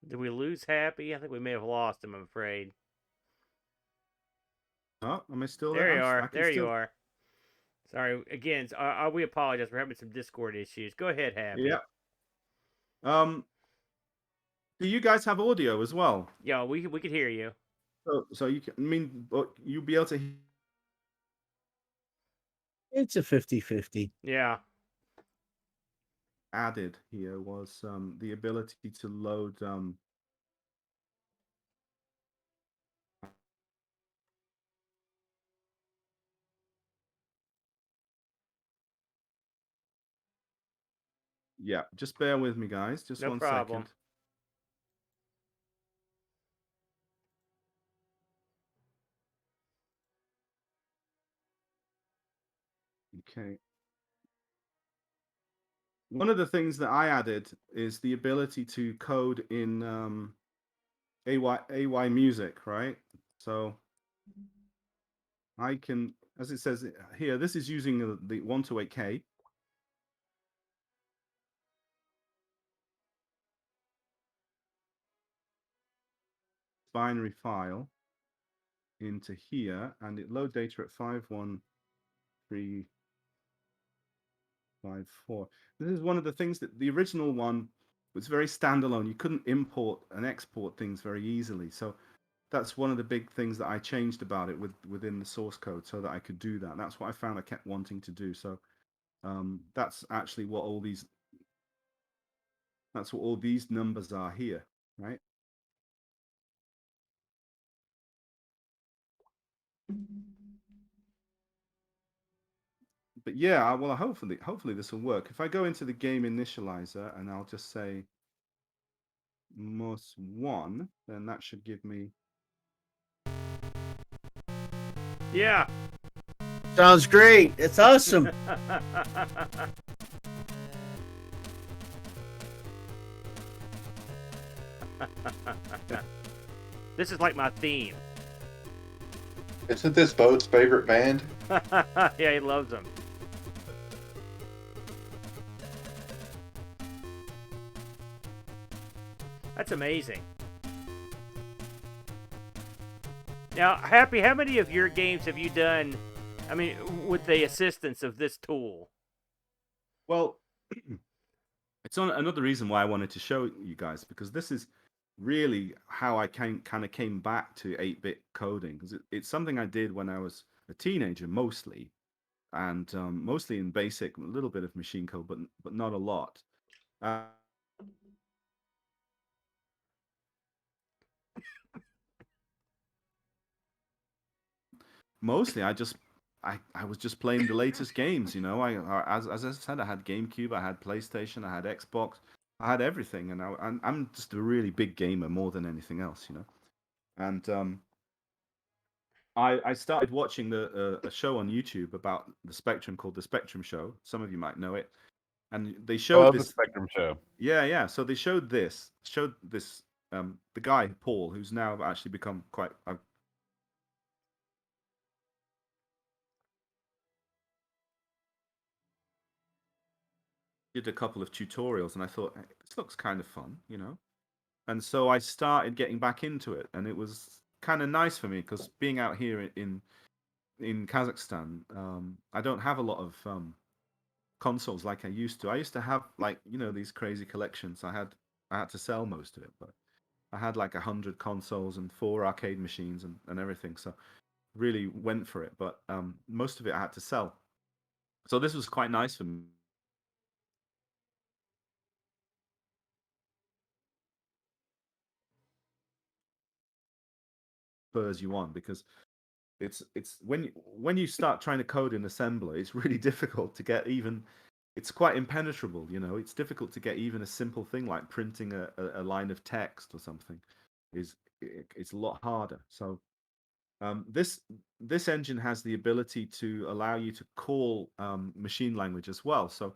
Did we lose Happy? I think we may have lost him, I'm afraid.
Oh, am I still
There
there?
you
I
are.
can
There
still...
you are. Sorry. Again, we apologize. We're having some Discord issues. Go ahead, Happy.
Yeah. Do you guys have audio as well?
Yeah, we could hear you.
So you can, I mean, you'll be able to...
It's a 50-50.
Yeah.
Added here was the ability to load yeah, just bear with me, guys. Just
No
one
problem.
second. Okay. One of the things that I added is the ability to code in AY music, right? So I can, as it says here, this is using the 128K. Binary file into here, and it load data at 51354. This is one of the things that the original one was very standalone. You couldn't import and export things very easily. So that's one of the big things that I changed about it within the source code so that I could do that. That's what I found I kept wanting to do. So that's actually what all these numbers are here, right? But yeah, well, hopefully this will work. If I go into the game initializer and I'll just say mus1, then that should give me...
Yeah.
Sounds great. It's awesome.
This is like my theme.
Isn't this Boat's favorite band?
Yeah, he loves them. That's amazing. Now, Happy, how many of your games have you done, I mean, with the assistance of this tool?
Well, it's another reason why I wanted to show you guys, because this is really how I kind of came back to 8-bit coding, because it's something I did when I was a teenager mostly, and mostly in BASIC, a little bit of machine code, but not a lot. Mostly, I was just playing the latest games, you know. As I said, I had GameCube, I had PlayStation, I had Xbox, I had everything, and I'm just a really big gamer more than anything else, you know. And I started watching a show on YouTube about the Spectrum called The Spectrum Show. Some of you might know it, and they showed
The
this
Spectrum Show.
Yeah. So they showed this the guy Paul, who's now actually become quite did a couple of tutorials, and I thought, hey, this looks kind of fun, you know. And so I started getting back into it, and it was kind of nice for me because being out here in Kazakhstan, I don't have a lot of consoles like I used to. I used to have, like, you know, these crazy collections. I had to sell most of it, but I had like 100 consoles and 4 arcade machines and everything. So really went for it, but most of it I had to sell. So this was quite nice for me. Spurs you on, because it's when you start trying to code in assembler, it's really difficult to get even. It's quite impenetrable, you know. It's difficult to get even a simple thing like printing a line of text or something. It's a lot harder. So this engine has the ability to allow you to call machine language as well. So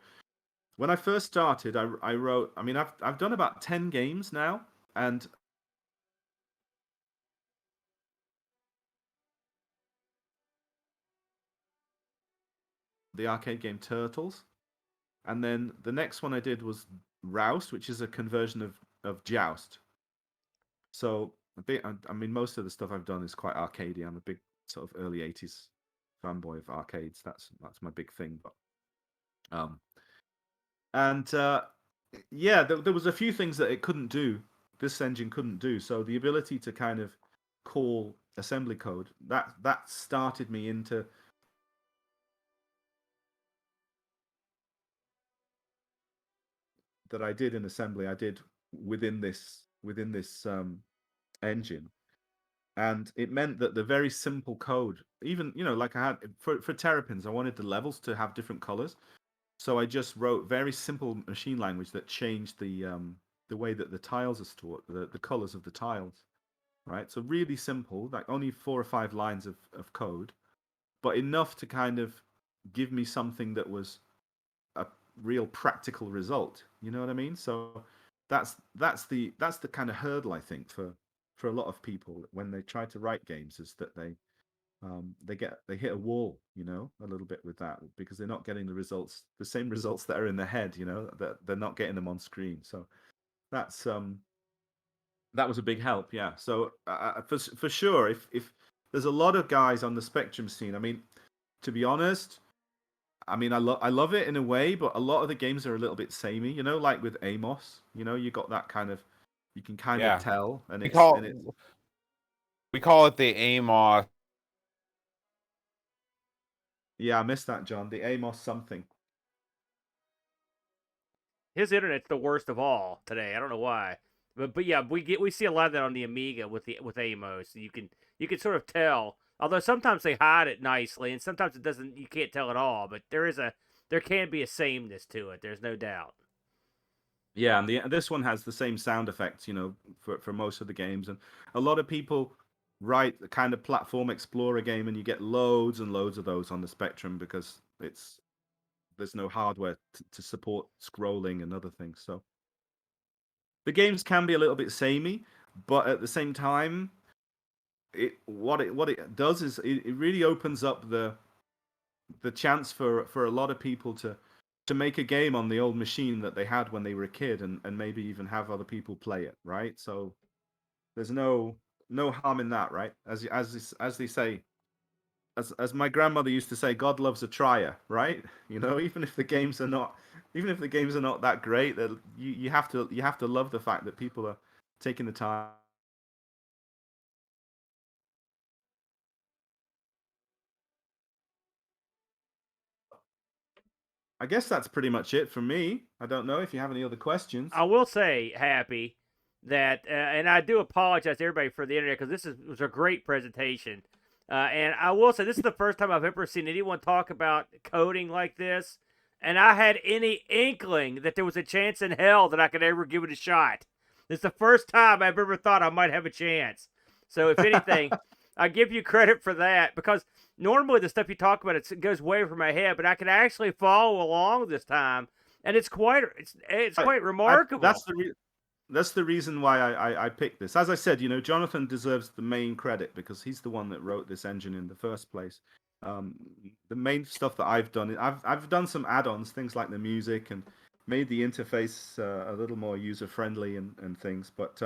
when I first started, I wrote. I mean, I've done about 10 games now, and the arcade game Turtles.
And then the next one I did was Roust, which is a conversion of Joust. So I mean, most of the stuff I've done is quite arcadey. I'm a big sort of early '80s fanboy of arcades. That's my big thing. But yeah, there was a few things that it couldn't do. This engine couldn't do. So the ability to kind of call assembly code that started me into that I did in assembly. I did within this engine. And it meant that the very simple code, even, like I had for Terrapins, I wanted the levels to have different colors. So I just wrote very simple machine language that changed the way that the tiles are stored, the colors of the tiles, right? So really simple, like only 4 or 5 lines of code, but enough to kind of give me something that was a real practical result. You know what I mean? So that's the kind of hurdle, I think, for a lot of people when they try to write games, is that they hit a wall, a little bit with that, because they're not getting the same results that are in their head, that they're not getting them on screen. So that's that was a big help, yeah. So for sure, if there's a lot of guys on the Spectrum scene, I mean, to be honest, I mean, I love it in a way, but a lot of the games are a little bit samey, like with Amos, you got that kind of, you can kind of tell, and
we call it the Amos.
Yeah, I missed that, John. The Amos something.
His internet's the worst of all today. I don't know why, but yeah, we see a lot of that on the Amiga with Amos. You can sort of tell. Although sometimes they hide it nicely, and sometimes it doesn't. You can't tell at all. But there can be a sameness to it. There's no doubt.
Yeah, and this one has the same sound effects, for most of the games, and a lot of people write the kind of platform explorer game, and you get loads and loads of those on the Spectrum because there's no hardware to support scrolling and other things. So the games can be a little bit samey, but at the same time, what it does is it really opens up the chance for a lot of people to make a game on the old machine that they had when they were a kid, and maybe even have other people play it, right? So there's no harm in that, right? As they say, as my grandmother used to say, God loves a trier, right? Even if the games are not that great, that you have to love the fact that people are taking the time. I guess that's pretty much it for me. I don't know if you have any other questions.
I will say, Happy, that, and I do apologize to everybody for the internet, because this was a great presentation. And I will say, this is the first time I've ever seen anyone talk about coding like this, and I had any inkling that there was a chance in hell that I could ever give it a shot. It's the first time I've ever thought I might have a chance. So if anything, I give you credit for that, because normally the stuff you talk about, it goes way over my head, but I can actually follow along this time, and it's quite remarkable.
That's the reason why I picked this. As I said, Jonathan deserves the main credit because he's the one that wrote this engine in the first place. The main stuff that I've done, I've done some add-ons, things like the music, and made the interface a little more user-friendly and things. But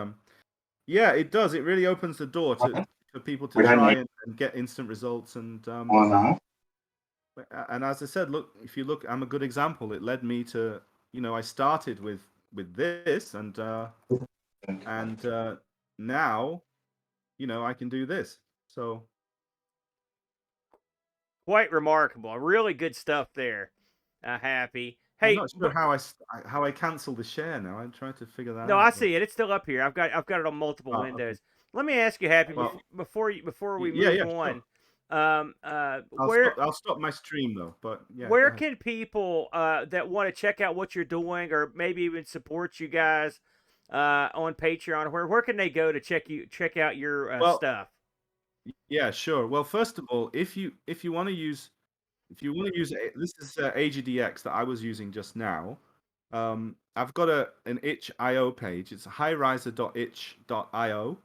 yeah, it does. It really opens the door for people to try and get instant results. And as I said, if you look, I'm a good example. It led me to, I started with this, and now, I can do this. So
quite remarkable. Really good stuff there. Happy. Hey,
I'm not sure how I cancel the share now. I'm trying to figure that out.
No, I see it. It's still up here. I've got it on multiple windows. Okay. Let me ask you, Happy, before we move on.
Sure. I'll stop my stream though. But yeah,
where can people that want to check out what you're doing, or maybe even support you guys on Patreon, where can they go to check out your stuff?
Yeah, sure. Well, first of all, if you want to use this is AGDX that I was using just now. I've got an itch.io page. It's highriser.itch.io,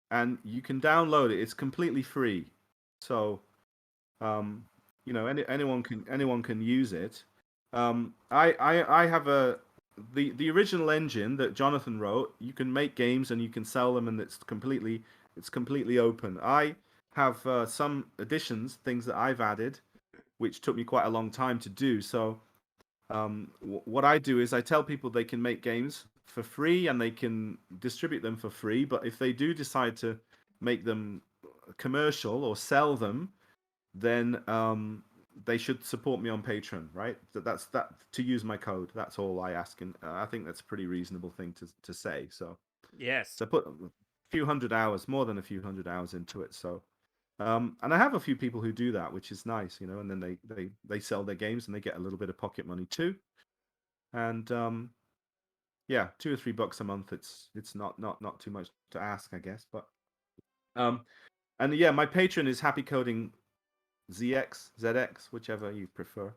and you can download it. It's completely free, so anyone can use it. I have the original engine that Jonathan wrote. You can make games and you can sell them, and it's completely open. I have some additions, things that I've added, which took me quite a long time to do. So what I do is I tell people they can make games for free and they can distribute them for free. But if they do decide to make them commercial or sell them, then they should support me on Patreon, right? That's to use my code. That's all I ask, and I think that's a pretty reasonable thing to say. So
yes,
so I put a few hundred hours, more than a few hundred hours into it. So and I have a few people who do that, which is nice, you know. And then they sell their games and they get a little bit of pocket money too. And yeah, $2 or $3 a month. It's not too much to ask, I guess. But and yeah, my Patreon is Happy Coding ZX, whichever you prefer.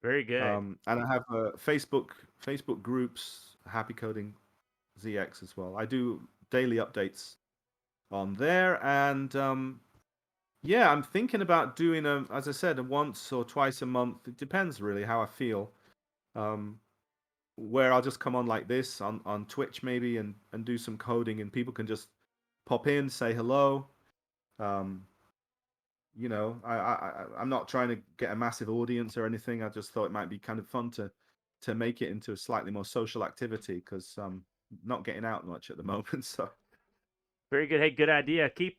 Very good.
And I have Facebook groups, Happy Coding ZX as well. I do daily updates on there, and yeah, I'm thinking about doing as I said, a once or twice a month. It depends really how I feel. Where I'll just come on like this on Twitch maybe and do some coding, and people can just pop in, say hello. You know, I'm not trying to get a massive audience or anything. I just thought it might be kind of fun to make it into a slightly more social activity, because I'm not getting out much at the moment. So
very good. Hey, good idea. Keep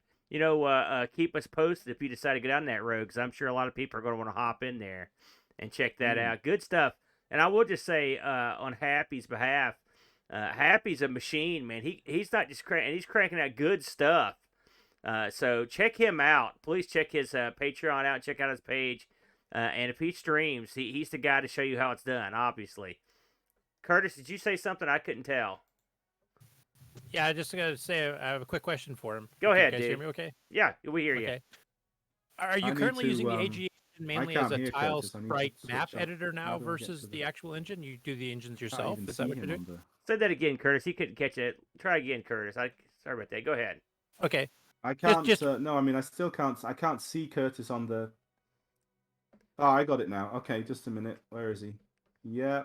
us posted if you decide to go down that road, because I'm sure a lot of people are going to want to hop in there and check that out. Good stuff. And I will just say on Happy's behalf, Happy's a machine, man. He's not just he's cranking out good stuff. So check him out. Please check his Patreon out. Check out his page. And if he streams, he's the guy to show you how it's done, obviously. Curtis, did you say something? I couldn't tell.
Yeah, I just got to say I have a quick question for him.
Go ahead,
you guys
dude.
hear me okay?
Yeah, we hear you.
Okay. Are you currently using the AG mainly as a tile sprite map editor now versus the actual engine? You do the engines yourself? Is that what you're doing?
Say that again, Curtis. He couldn't catch it. Try again, Curtis. Sorry about that. Go ahead.
Okay.
I can't. No, I mean I still can't. I can't see Curtis on the. Oh, I got it now. Okay, just a minute. Where is he? Yeah.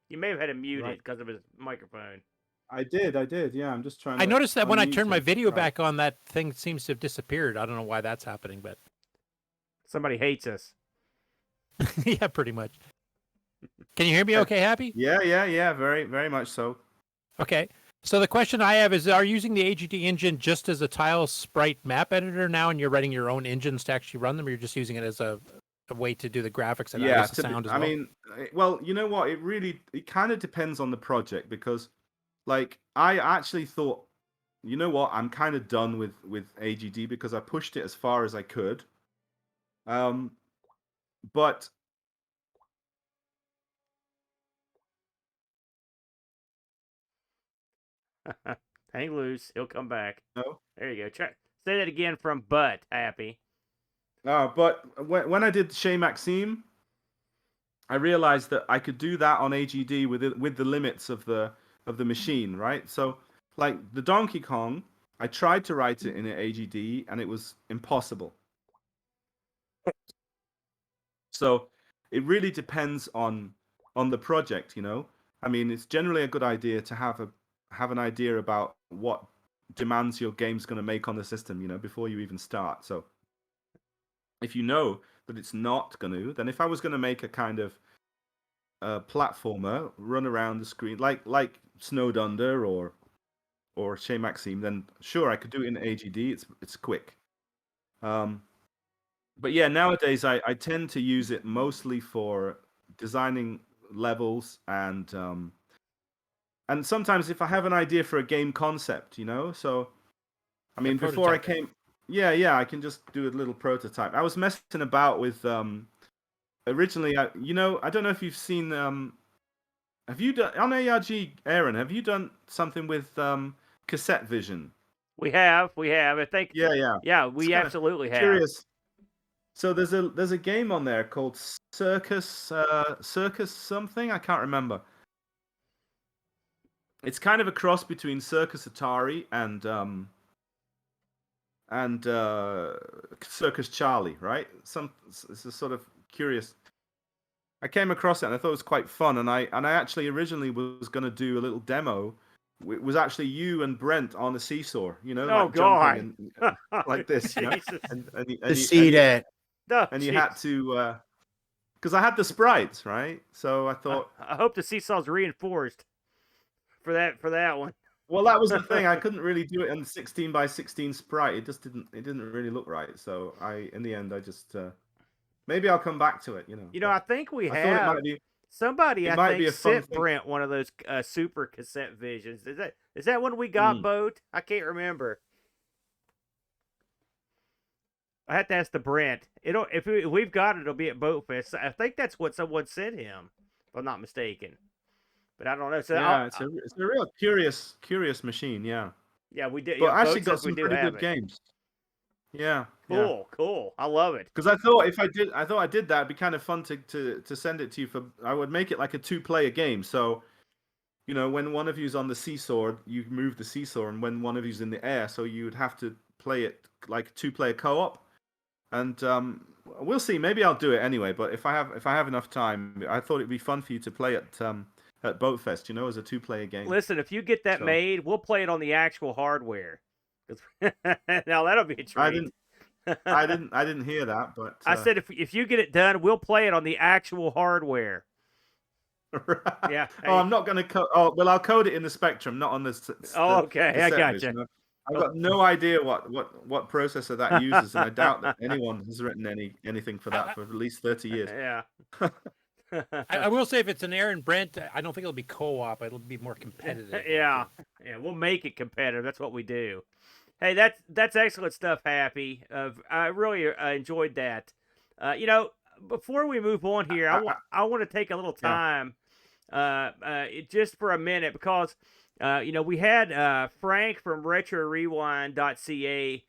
You may have had him muted because of his microphone.
I did. Yeah, I'm just trying.
I noticed that when I turned my video back on, that thing seems to have disappeared. I don't know why that's happening, but
somebody hates us.
Yeah, pretty much. Can you hear me okay, Happy?
Yeah. Very, very much so.
Okay. So the question I have is, are you using the AGD engine just as a tile sprite map editor now, and you're writing your own engines to actually run them, or you're just using it as a way to do the graphics and the sound as well?
I mean, well, you know what? It kind of depends on the project, because like I actually thought, you know what? I'm kind of done with AGD because I pushed it as far as I could. But
hang loose. He'll come back.
No.
There you go. Say that again from Butt, Happy.
But when I did Chez Maxime, I realized that I could do that on AGD with the limits of the machine, right? So, like the Donkey Kong, I tried to write it in an AGD, and it was impossible. So, it really depends on the project, you know. I mean, it's generally a good idea to have an idea about what demands your game's going to make on the system, you know, before you even start. So, if you know that it's not going to, then if I was going to make a kind of platformer run around the screen like Snowed Under or Chez Maxime, then sure, I could do it in AGD. It's quick. But yeah, nowadays I tend to use it mostly for designing levels and sometimes if I have an idea for a game concept, you know. So I mean, before I came, yeah, I can just do a little prototype. I was messing about with originally, I don't know if you've seen. Have you done on ARG, Aaron? Have you done something with cassette vision?
We have. I think.
Yeah.
We absolutely have.
Curious. So there's a game on there called Circus something. I can't remember. It's kind of a cross between Circus Atari and Circus Charlie, right? It's a sort of curious. I came across it and I thought it was quite fun. And I actually originally was going to do a little demo. It was actually you and Brent on a seesaw, you know,
Oh,
like
God.
jumping and like this, you know?
Jesus.
And you had to, because I had the sprites, right? So I thought,
I hope the seesaw's reinforced for that one.
well, that was the thing. I couldn't really do it on 16 by 16 sprite. It just didn't really look right. So in the end, I just maybe I'll come back to it. You know.
You know, I think we
I thought
have
it might be.
somebody.
It
I
might
think
be a fun
sent
thing.
Brent one of those super cassette visions. Is that one we got,
Mm.
Boat? I can't remember. I have to ask the Brent. If we've got it, it'll be at Boat Fest. I think that's what someone sent him, if I'm not mistaken. But I don't know. So
Yeah, it's a real curious machine. Yeah.
Yeah, we did.
But
Yeah,
actually
Boat
got
says we
some
do
pretty
have
good
it.
games. Yeah.
Cool. I love it.
Because I thought if I did that, it'd be kind of fun to send it to you for. I would make it like a 2-player game. So, you know, when one of you's on the seesaw, you move the seesaw, and when one of you's in the air, so you would have to play it like 2-player co-op. And we'll see. Maybe I'll do it anyway. But if I have enough time, I thought it'd be fun for you to play at Boatfest. You know, as a 2-player game.
Listen, if you get that made, we'll play it on the actual hardware. Now that'll be a treat.
I didn't hear that, but
I said if you get it done, we'll play it on the actual hardware. Yeah.
Oh, I'm not going to code. Oh, well, I'll code it in the Spectrum, not on the.
Oh, okay, I
set
gotcha.
list, you know? I've got no idea what processor that uses, and I doubt that anyone has written anything for that for at least 30 years.
Yeah.
I will say, if it's an Aaron Brent, I don't think it'll be co-op. It'll be more competitive.
Yeah, we'll make it competitive. That's what we do. Hey, that's excellent stuff, Happy. I really enjoyed that. You know, before we move on here, I want to take a little time, just for a minute, because you know, we had Frank from RetroRewind.ca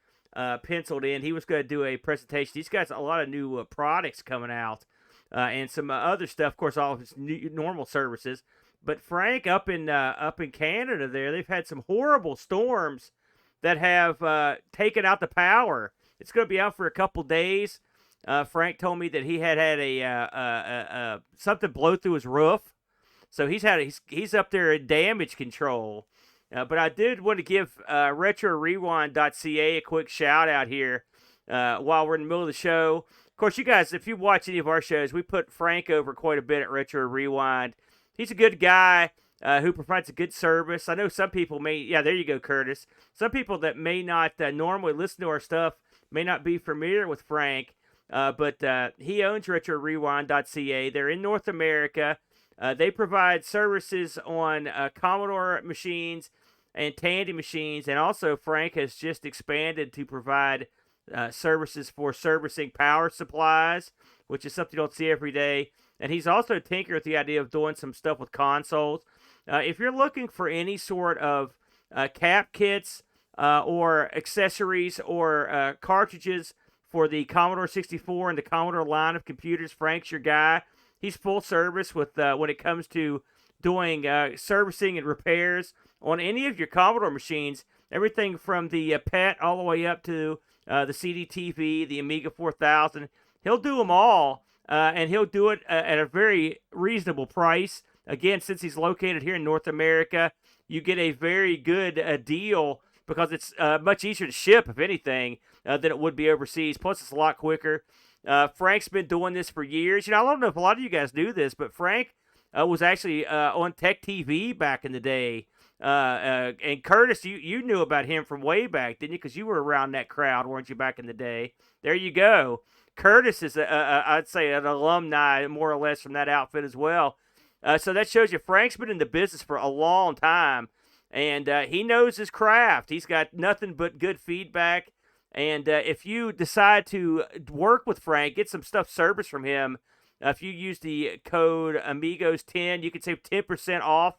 penciled in. He was going to do a presentation. He's got a lot of new products coming out, and some other stuff. Of course, all of his normal services. But Frank up in Canada, they've had some horrible storms that have taken out the power. It's going to be out for a couple days. Frank told me that he had a something blow through his roof, so he's up there in damage control. But I did want to give RetroRewind.ca a quick shout out here while we're in the middle of the show. Of course, you guys, if you watch any of our shows, we put Frank over quite a bit at Retro Rewind. He's a good guy who provides a good service. I know some people there you go, Curtis. Some people that may not normally listen to our stuff may not be familiar with Frank, but he owns RetroRewind.ca. They're in North America. They provide services on Commodore machines and Tandy machines, and also Frank has just expanded to provide services for servicing power supplies, which is something you don't see every day. And he's also tinkered with the idea of doing some stuff with consoles. If you're looking for any sort of cap kits or accessories or cartridges for the Commodore 64 and the Commodore line of computers, Frank's your guy. He's full service with when it comes to doing servicing and repairs on any of your Commodore machines. Everything from the PET all the way up to the CD-TV, the Amiga 4000. He'll do them all, and he'll do it at a very reasonable price. Again, since he's located here in North America, you get a very good deal because it's much easier to ship, if anything, than it would be overseas. Plus, it's a lot quicker. Frank's been doing this for years. You know, I don't know if a lot of you guys knew this, but Frank was actually on Tech TV back in the day. And Curtis, you knew about him from way back, didn't you? Because you were around that crowd, weren't you, back in the day? There you go. Curtis is, I'd say, an alumni, more or less, from that outfit as well. So that shows you Frank's been in the business for a long time, and he knows his craft. He's got nothing but good feedback. And if you decide to work with Frank, get some stuff serviced from him, if you use the code Amigos10, you can save 10% off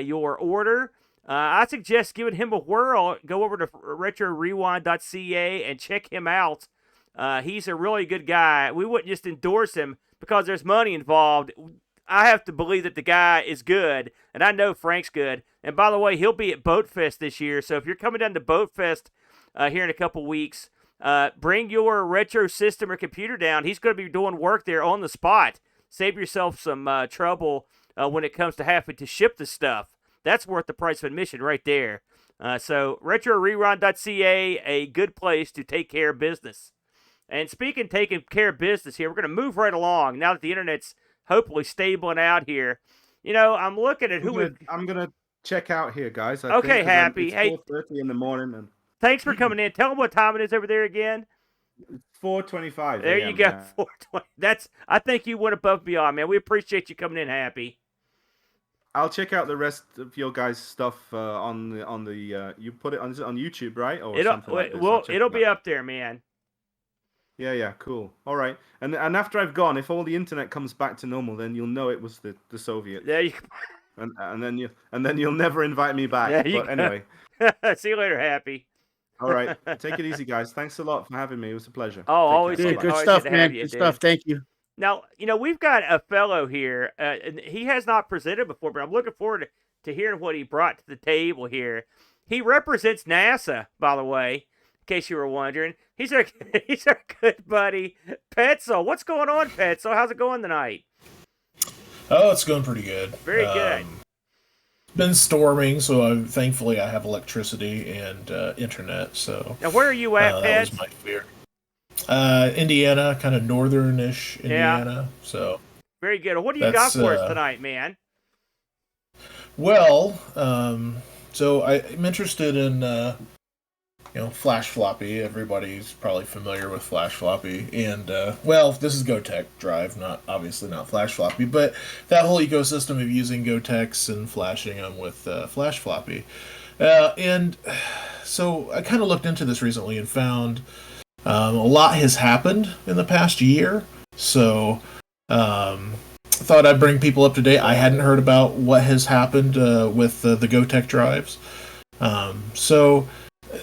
your order. I suggest giving him a whirl. Go over to RetroRewind.ca and check him out. He's a really good guy. We wouldn't just endorse him because there's money involved. I have to believe that the guy is good, and I know Frank's good. And by the way, he'll be at Boatfest this year, so if you're coming down to Boatfest here in a couple weeks, bring your retro system or computer down. He's going to be doing work there on the spot. save yourself some trouble when it comes to having to ship the stuff. That's worth the price of admission right there. So retrorerun.ca, a good place to take care of business. And speaking of taking care of business here, we're going to move right along now that the internet's hopefully stabling out here. I'm looking at
I'm gonna check out here, guys.
Okay, Happy.
It's
Hey,
4:30 in the morning, and
thanks for coming in. Tell them what time it is over there again.
4:25.
There you go. 4:20. I think you went above and beyond, man. We appreciate you coming in, Happy.
I'll check out the rest of your guys' stuff on the. You put it on YouTube, right? Or something like this.
It'll be up there, man.
Yeah, cool. All right, and after I've gone, if all the internet comes back to normal, then you'll know it was the Soviets.
There you.
And then you'll never invite me back.
There you
But
go.
anyway.
See you later, Happy.
All right, take it easy, guys. Thanks a lot for having me. It was a pleasure.
Oh, always
good stuff, man. Good stuff. Thank you.
Now, we've got a fellow here. And he has not presented before, but I'm looking forward to hearing what he brought to the table here. He represents NASA, by the way, in case you were wondering. He's our good buddy, Petzel. What's going on, Petzel? How's it going tonight?
Oh, it's going pretty good.
Very good.
It's been storming, so thankfully I have electricity and internet. So
now, where are you at,
That was my fear. Indiana, kind of northern-ish Indiana.
Yeah.
So
very good. What do you got for us tonight, man?
Well, so I'm interested in Flash Floppy. Everybody's probably familiar with Flash Floppy, and this is GoTech Drive, obviously not Flash Floppy, but that whole ecosystem of using GoTechs and flashing them with Flash Floppy. And so I kind of looked into this recently and found a lot has happened in the past year. So thought I'd bring people up to date. I hadn't heard about what has happened with the GoTech drives. So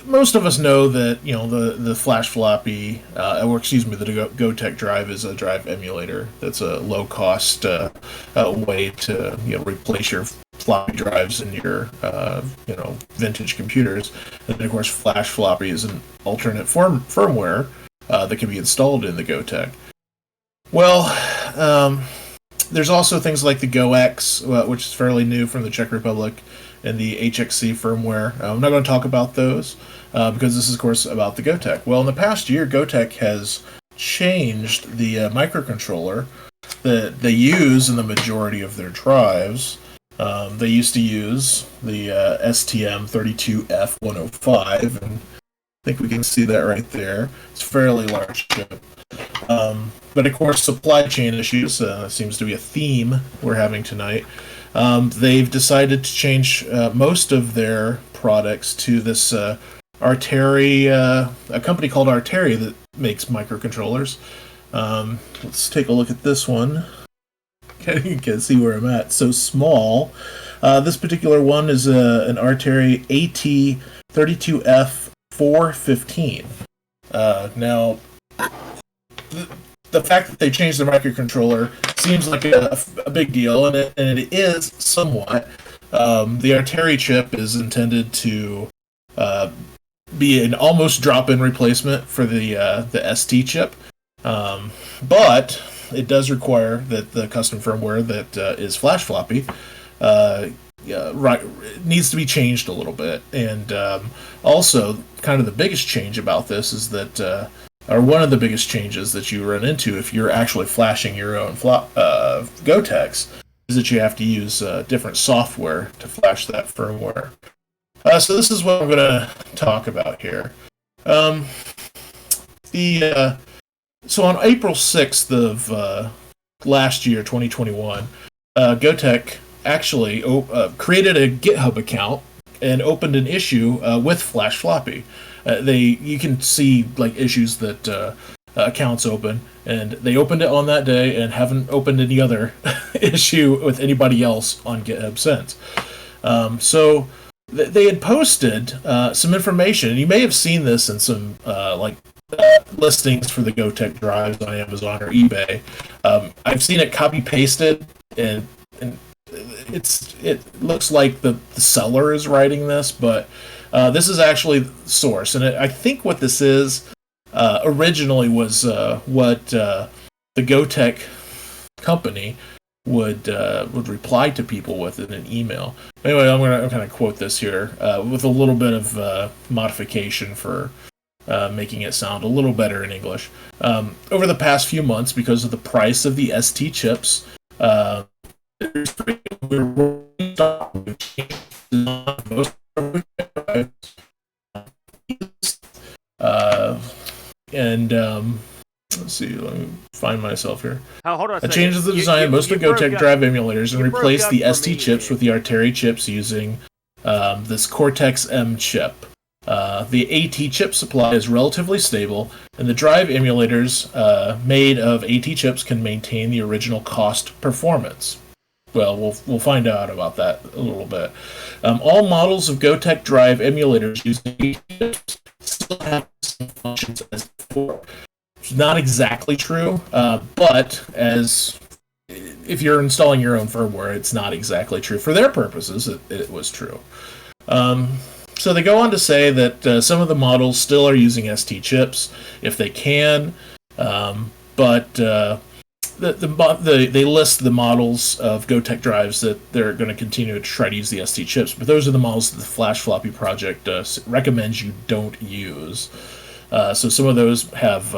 most of us know that the Flash Floppy, the GoTech drive is a drive emulator. That's a low cost way to replace your floppy drives in your vintage computers. And then of course Flash Floppy is an alternate firmware that can be installed in the GoTech. Well, there's also things like the GoX, which is fairly new from the Czech Republic, and the HXC firmware. I'm not going to talk about those because this is, of course, about the GoTech. Well, in the past year, GoTech has changed the microcontroller that they use in the majority of their drives. They used to use the STM32F105, and I think we can see that right there. It's a fairly large chip. But of course, supply chain issues seems to be a theme we're having tonight. They've decided to change most of their products to this Arteri, a company called Arteri that makes microcontrollers. Let's take a look at this one. You can see where I'm at. So small. This particular one is an Arteri AT32F415. Now, the fact that they changed the microcontroller seems like a big deal, and it is somewhat. The Arteri chip is intended to be an almost drop-in replacement for the ST chip, but it does require that the custom firmware that is Flash Floppy needs to be changed a little bit. And also, kind of the biggest change about this is that, or one of the biggest changes that you run into if you're actually flashing your own GoTechs, is that you have to use different software to flash that firmware. So this is what I'm going to talk about here. So on April 6th of last year, 2021, GoTech actually created a GitHub account and opened an issue with Flash Floppy. You can see like issues that accounts open, and they opened it on that day and haven't opened any other issue with anybody else on GitHub since. So they had posted some information, and you may have seen this in some listings for the GoTech drives on Amazon or eBay. I've seen it copy pasted, and it looks like the seller is writing this, but this is actually the source. And I think what this is originally was what the GoTech company would reply to people with in an email. Anyway, I'm going to kind of quote this here with a little bit of modification for making it sound a little better in English. Over the past few months, because of the price of the ST chips, let's see, let me find myself here.
Hold on a second.
Changes the design of most of GoTech drive emulators and replaced the ST chips with the Arteri chips using this Cortex-M chip. The AT chip supply is relatively stable, and the drive emulators made of AT chips can maintain the original cost performance. Well, we'll find out about that a little bit. All models of GoTech drive emulators using AT chips still have the same functions as before. It's not exactly true, but as if you're installing your own firmware, it's not exactly true. For their purposes, it was true. So they go on to say that some of the models still are using ST chips if they can, but they list the models of GoTech drives that they're going to continue to try to use the ST chips, but those are the models that the Flash Floppy project recommends you don't use. So some of those have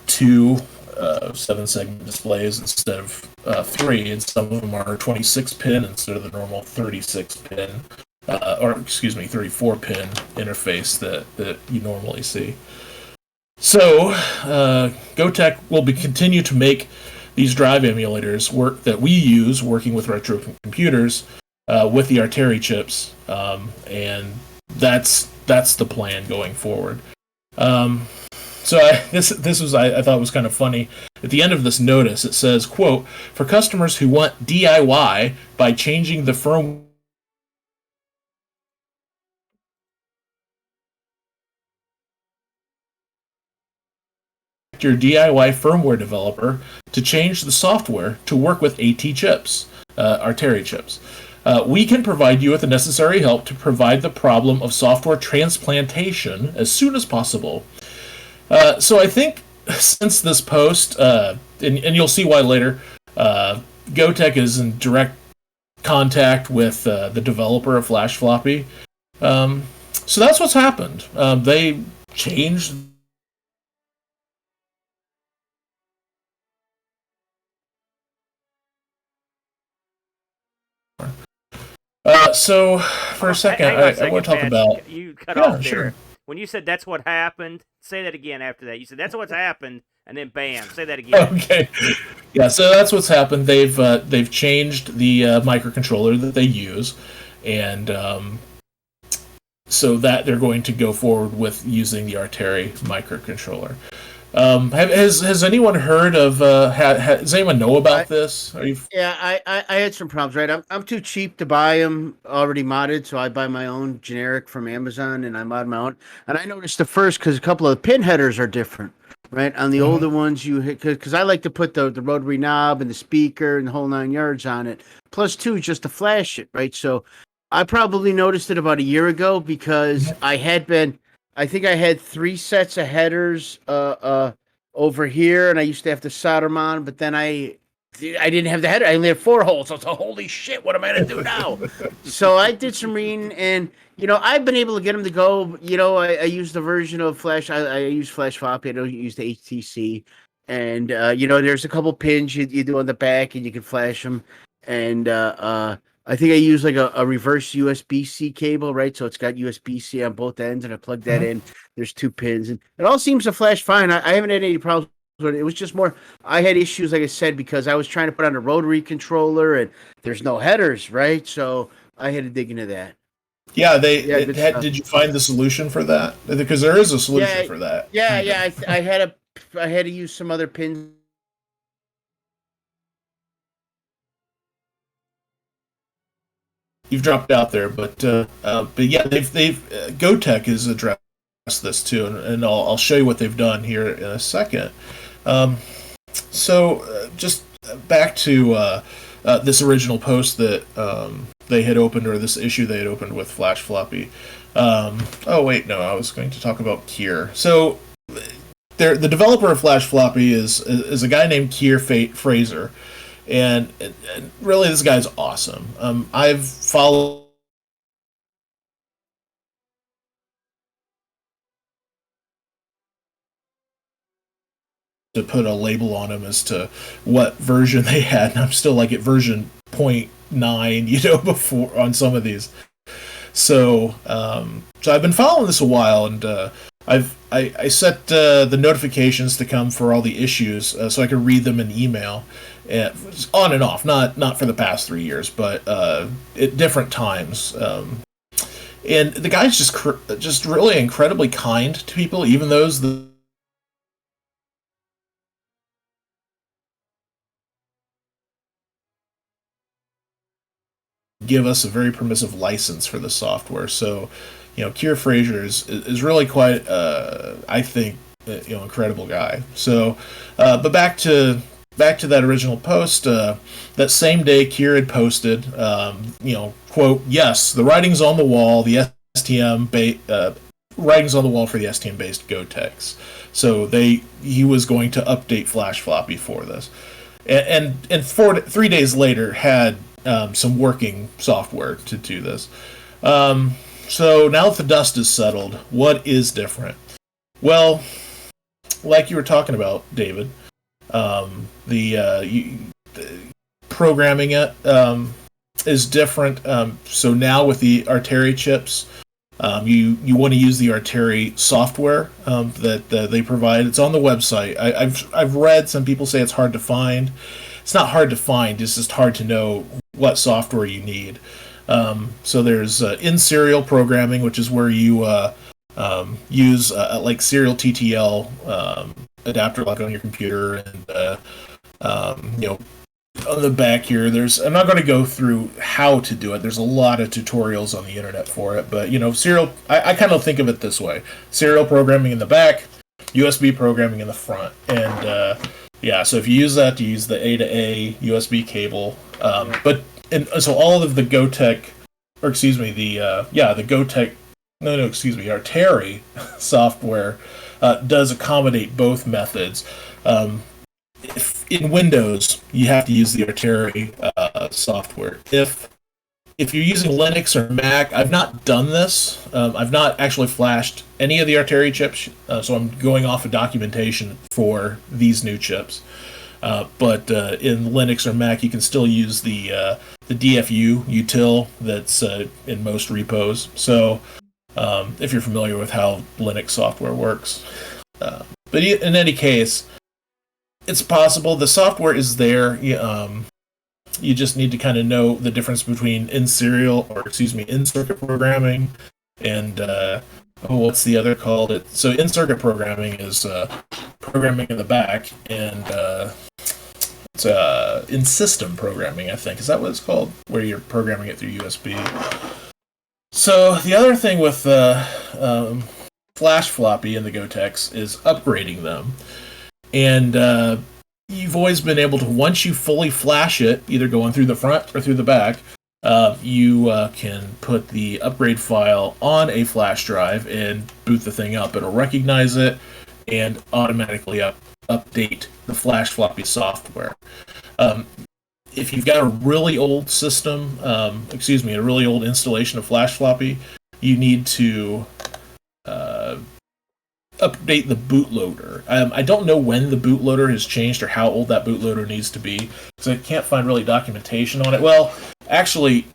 two 7-segment displays instead of 3, and some of them are 26-pin instead of the normal 36-pin. 34-pin interface that you normally see. So, GoTech will continue to make these drive emulators that we use working with retro computers with the Arteri chips, and that's the plan going forward. So this was I thought was kind of funny. At the end of this notice, it says, quote, "For customers who want DIY by changing the firmware your DIY firmware developer to change the software to work with AT chips, Arteri chips. We can provide you with the necessary help to provide the problem of software transplantation as soon as possible." So I think since this post, and you'll see why later, GoTech is in direct contact with the developer of Flash Floppy. So that's what's happened. They changed so for a second, I want to talk about...
You cut off there.
Sure.
When you said that's what happened, say that again after that. You said that's what's happened, and then bam, say that again.
Okay. Yeah, so that's what's happened. They've changed the microcontroller that they use, and so that they're going to go forward with using the Arteri microcontroller. Has anyone heard of? Does anyone know about this?
Yeah, I had some problems. Right, I'm too cheap to buy them already modded, so I buy my own generic from Amazon, and I mod my own. And I noticed the first because a couple of the pin headers are different. Right, on the older ones, you hit because I like to put the rotary knob and the speaker and the whole 9 yards on it. Plus 2 just to flash it. Right, so I probably noticed it about a year ago because I think I had 3 sets of headers over here, and I used to have to solder them on, but then I didn't have the header. I only had 4 holes. I was like, holy shit, what am I going to do now? So I did some reading, and, I've been able to get them to go. I use the version of Flash. I use Flash Floppy. I don't use the HTC. And, there's a couple pins you do on the back, and you can flash them. And I think I use like a reverse USB-C cable, right? So it's got USB-C on both ends, and I plug that in. There's 2 pins, and it all seems to flash fine. I haven't had any problems with it. It was just more, I had issues, like I said, because I was trying to put on a rotary controller, and there's no headers, right? So I had to dig into that.
Yeah, did you find the solution for that? Because there is a solution for that.
Yeah. I had to use some other pins.
You've dropped out there, but yeah, they've GoTech has addressed this too, and I'll show you what they've done here in a second. So just back to this original post that they had opened, or this issue they had opened with Flash Floppy. Oh wait, no, I was going to talk about Kier. So the developer of Flash Floppy is a guy named Keir Fraser, and really this guy's awesome. I've followed to put a label on them as to what version they had, and I'm still like at version 0.9, before on some of these. So I've been following this a while, and I set the notifications to come for all the issues so I could read them in email, on and off, not for the past 3 years, but at different times. And the guy's just really incredibly kind to people, even those give us a very permissive license for the software. So, Keir Fraser is really quite, I think, incredible guy. So, but back to that original post. That same day, Keir had posted, quote, "Yes, the writing's on the wall. The writing's on the wall for the STM-based GoTex." So he was going to update Flash Floppy for this, and 3 days later had some working software to do this. So now that the dust is settled, what is different? Well, like you were talking about, David, the programming it is different. So now with the Arteri chips, you want to use the Arteri software that they provide. It's on the website. I've read some people say it's hard to find. It's not hard to find. It's just hard to know what software you need. So there's in-serial programming, which is where you use like serial TTL adapter like on your computer, and on the back here I'm not going to go through how to do it. There's a lot of tutorials on the internet for it, but serial, I kind of think of it this way: serial programming in the back, USB programming in the front, and so if you use that, to use the A to A USB cable, so all of the GoTech, or excuse me, the GoTech, Arteri software does accommodate both methods. If in Windows, you have to use the Arteri software. If you're using Linux or Mac, I've not done this. I've not actually flashed any of the Arteri chips, so I'm going off of documentation for these new chips. But in Linux or Mac, you can still use the DFU util that's in most repos. So if you're familiar with how Linux software works. But in any case, it's possible. The software is there. You just need to kind of know the difference between in-circuit programming and what's the other called? So in-circuit programming is programming in the back, and it's in-system programming, I think. Is that what it's called? Where you're programming it through USB. So the other thing with Flash Floppy and the GoTex is upgrading them. And you've always been able to, once you fully flash it, either going through the front or through the back, you can put the upgrade file on a flash drive and boot the thing up. It'll recognize it and automatically update the Flash Floppy software. If you've got a really old system, a really old installation of Flash Floppy, you need to update the bootloader. I don't know when the bootloader has changed or how old that bootloader needs to be, so I can't find really documentation on it. Well, actually,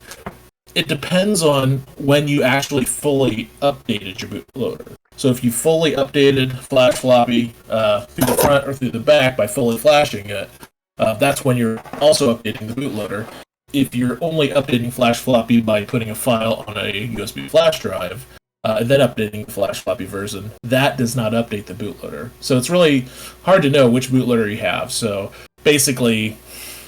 it depends on when you actually fully updated your bootloader. So if you fully updated Flash Floppy through the front or through the back by fully flashing it, that's when you're also updating the bootloader. If you're only updating Flash Floppy by putting a file on a USB flash drive, and then updating the Flash Floppy version, that does not update the bootloader. So it's really hard to know which bootloader you have. So basically,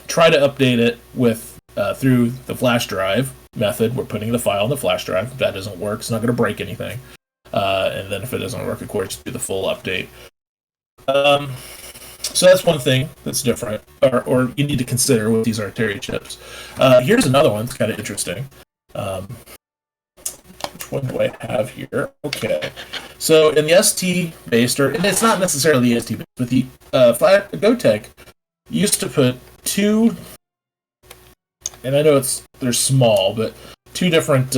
try to update it with through the flash drive method. We're putting the file in the flash drive. If that doesn't work, it's not going to break anything. And then if it doesn't work, of course, do the full update. So that's one thing that's different, or you need to consider with these Arteri chips. Here's another one that's kind of interesting. Which one do I have here? Okay. So in the ST based, and it's not necessarily the ST based, but the GoTech used to put two, and I know they're small, but two different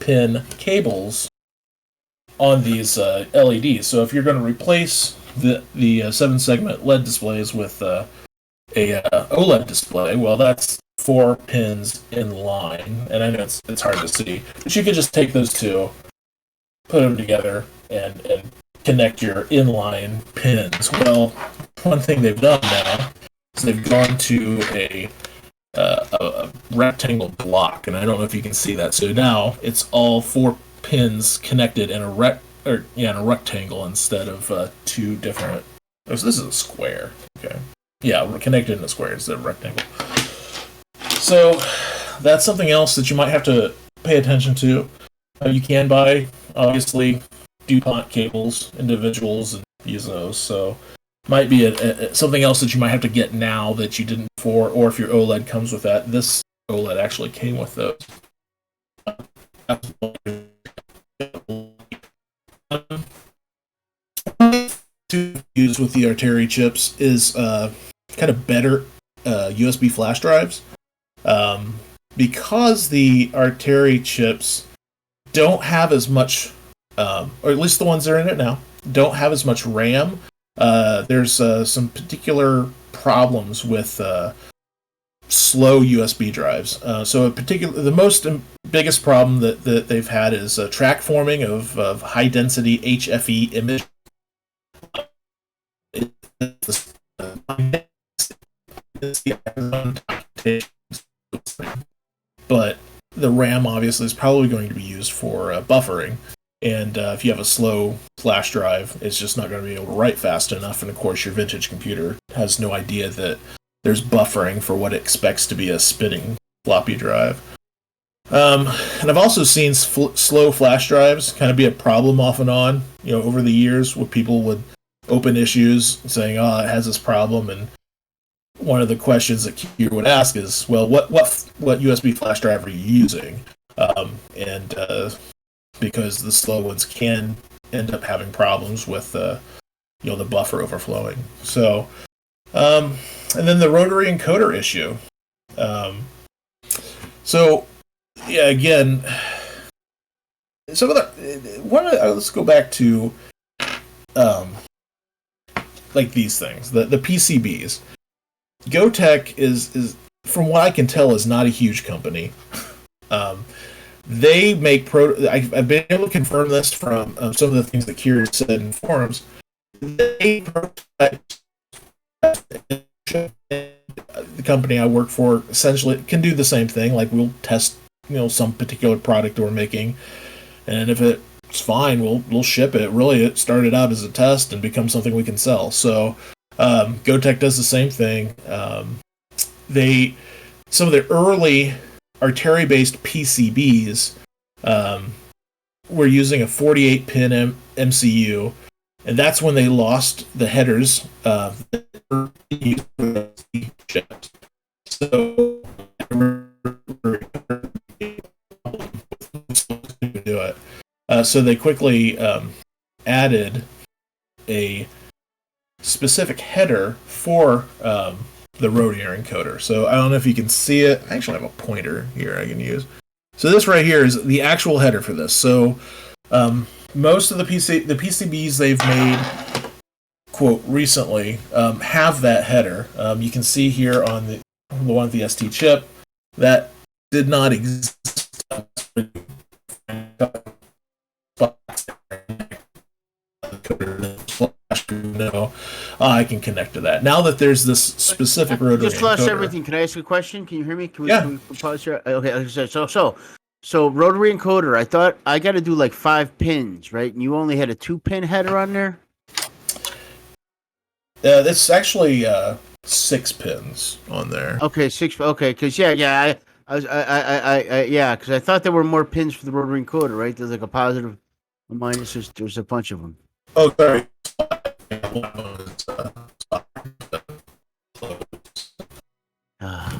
pin cables on these LEDs. So if you're going to replace the 7-segment LED displays with a OLED display, well, that's 4 pins in line, and I know it's hard to see, but you could just take those two, put them together, and connect your inline pins. Well, one thing they've done now is they've gone to a rectangle block, and I don't know if you can see that. So now it's all 4 pins connected in a rectangle instead of 2 different. Oh, so this is a square. Okay, yeah, we're connected in a square instead of a rectangle. So that's something else that you might have to pay attention to. You can buy, obviously, DuPont cables, individuals, and use those. So might be something else that you might have to get now that you didn't before, or if your OLED comes with that. This OLED actually came with those. To use with the Artery chips is kind of better USB flash drives. Because the Artery chips don't have as much, or at least the ones that are in it now, don't have as much RAM. There's some particular problems with slow USB drives. So the biggest problem that they've had is track forming of high density HFE image. But the RAM obviously is probably going to be used for buffering, and if you have a slow flash drive, it's just not going to be able to write fast enough, and of course your vintage computer has no idea that there's buffering for what it expects to be a spinning floppy drive. And I've also seen slow flash drives kind of be a problem off and on, over the years, where people would open issues saying, "Oh, it has this problem," and one of the questions that computer would ask is, "Well, what USB flash drive are you using?" Because the slow ones can end up having problems with the buffer overflowing. So, and then the rotary encoder issue. So, yeah, again, let's go back to like these things, the PCBs. GoTech is, from what I can tell, is not a huge company. They make I've been able to confirm this from some of the things that Kira said in forums. They the company I work for essentially can do the same thing. Like, we'll test some particular product we're making, and if it's fine, we'll ship it. Really, it started out as a test and becomes something we can sell. So GoTech does the same thing. Some of the early Artery-based PCBs were using a 48-pin MCU, and that's when they lost the headers. So do it. So they quickly added a specific header for the rotary encoder. So I don't know if you can see it. I actually have a pointer here I can use. So this right here is the actual header for this. So most of the PCBs they've made, quote, recently have that header. You can see here on the one with the ST chip that did not exist. No, I can connect to that. Now that there's this specific rotary
just lost
encoder,
everything. Can I ask you a question? Can you hear me? Can we,
Yeah.
can we pause here? Okay. So rotary encoder. I thought I got to do like 5 pins, right? And you only had a 2-pin header on there.
That's actually 6 pins on there.
Okay, 6. Okay, because I because I thought there were more pins for the rotary encoder, right? There's like a positive, a minus. There's a bunch of them.
Oh, sorry.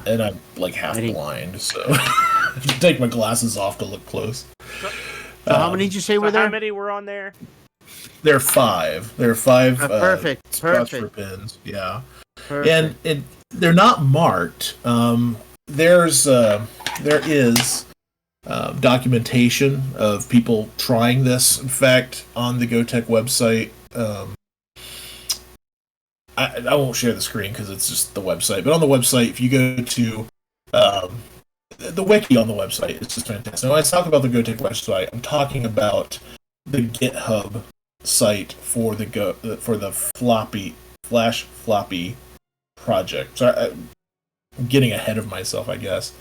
And I'm like half blind, so I have to take my glasses off to look close.
So how many did you say
So
were
how
there?
many were on there?
There are 5. There are 5
Perfect.
spots for
Perfect.
pins. Yeah.
Perfect.
And they're not marked. There is documentation of people trying this. In fact, on the GoTech website, I won't share the screen because it's just the website. But on the website, if you go to the wiki on the website, it's just fantastic. Now, when I talk about the GoTech website, I'm talking about the GitHub site for the Flash floppy project. So I'm getting ahead of myself, I guess.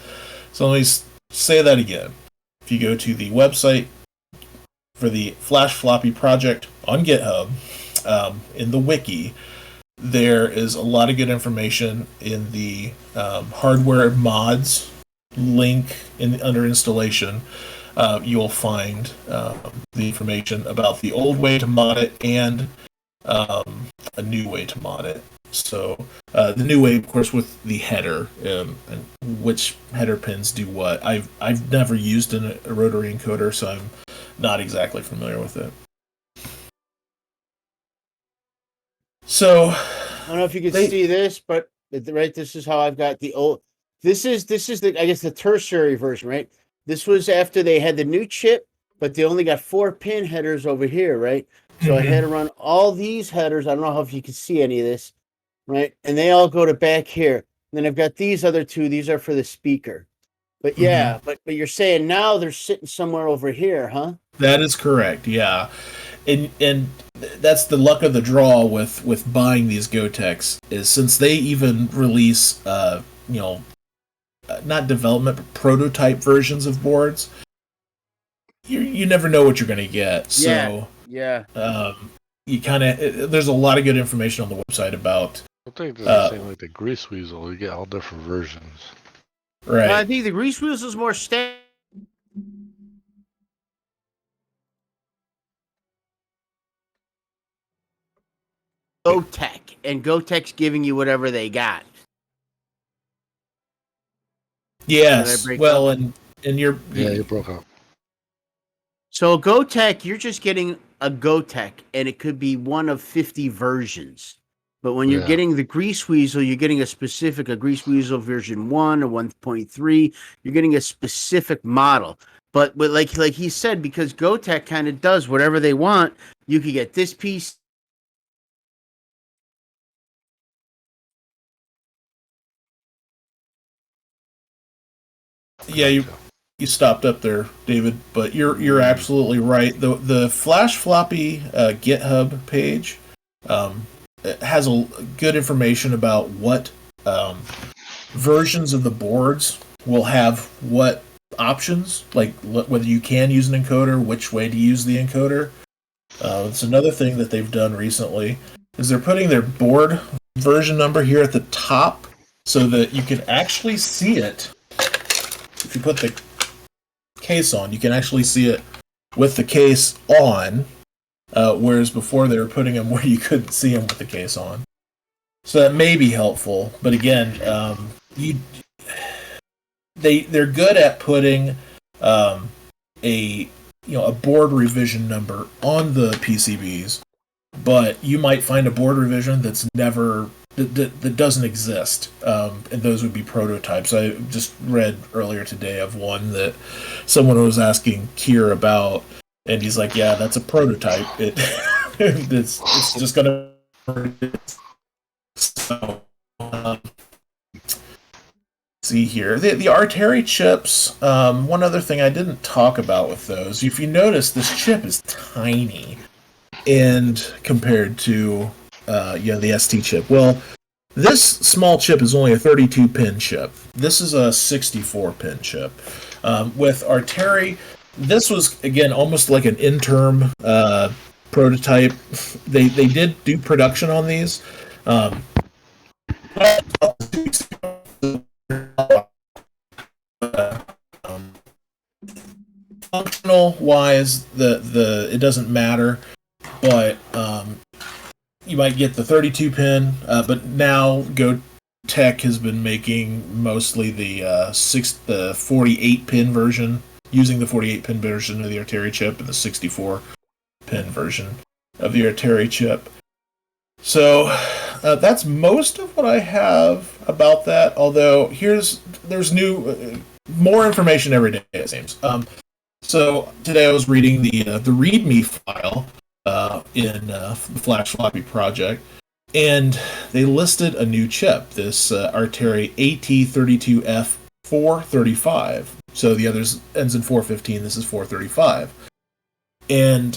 So let me say that again. If you go to the website for the Flash floppy project on GitHub, in the wiki, there is a lot of good information in the hardware mods link under installation. You'll find the information about the old way to mod it and a new way to mod it. So the new way, of course, with the header and which header pins do what. I've never used a rotary encoder, so I'm not exactly familiar with it. So
I don't know if you can see this, but right, this is how I've got the old. This is the, I guess, the tertiary version, right? This was after they had the new chip, but they only got 4 pin headers over here, right? So I had to run all these headers. I don't know if you can see any of this, right? And they all go to back here. And then I've got these other 2. These are for the speaker. But yeah, but you're saying now they're sitting somewhere over here, huh?
That is correct. Yeah, and that's the luck of the draw with buying these GoTechs is since they even release not development but prototype versions of boards, you never know what you're going to get. So
yeah.
You kind of there's a lot of good information on the website about.
I think it's the same like the Grease Weasel. You get all different versions.
Right.
I think the Grease Wheels is more standard. GoTech, and GoTech's giving you whatever they got.
Yes. Well, and you
broke up.
So GoTech, you're just getting a GoTech, and it could be one of 50 versions. But when you're getting the Grease Weasel, you're getting a Grease Weasel version 1 or 1.3. You're getting a specific model. But like he said, because GoTech kind of does whatever they want, you could get this piece.
Yeah, you stopped up there, David, but you're absolutely right. The Flash floppy GitHub page has good information about what versions of the boards will have what options, like whether you can use an encoder, which way to use the encoder. It's another thing that they've done recently is they're putting their board version number here at the top so that you can actually see it. If you put the case on, you can actually see it with the case on, whereas before they were putting them where you couldn't see them with the case on. So that may be helpful, but again, they're good at putting a board revision number on the PCBs, but you might find a board revision that's never that doesn't exist, and those would be prototypes. I just read earlier today of one that someone was asking Kier about, and he's like, "Yeah, that's a prototype. It's just gonna." So, see here, the Arteri chips. One other thing I didn't talk about with those, if you notice, this chip is tiny, and compared to the ST chip. Well, this small chip is only a 32-pin chip. This is a 64-pin chip. With Arteri, this was again almost like an interim prototype. They did do production on these. Functional wise, it doesn't matter, but you might get the 32-pin, but now GoTech has been making mostly the 48-pin version using the 48-pin version of the Artery chip and the 64-pin version of the Artery chip. So that's most of what I have about that. Although there's more information every day, it seems. So today I was reading the README file in the Flash Floppy project, and they listed a new chip, this Artery AT32F435. So the others ends in 415. This is 435. And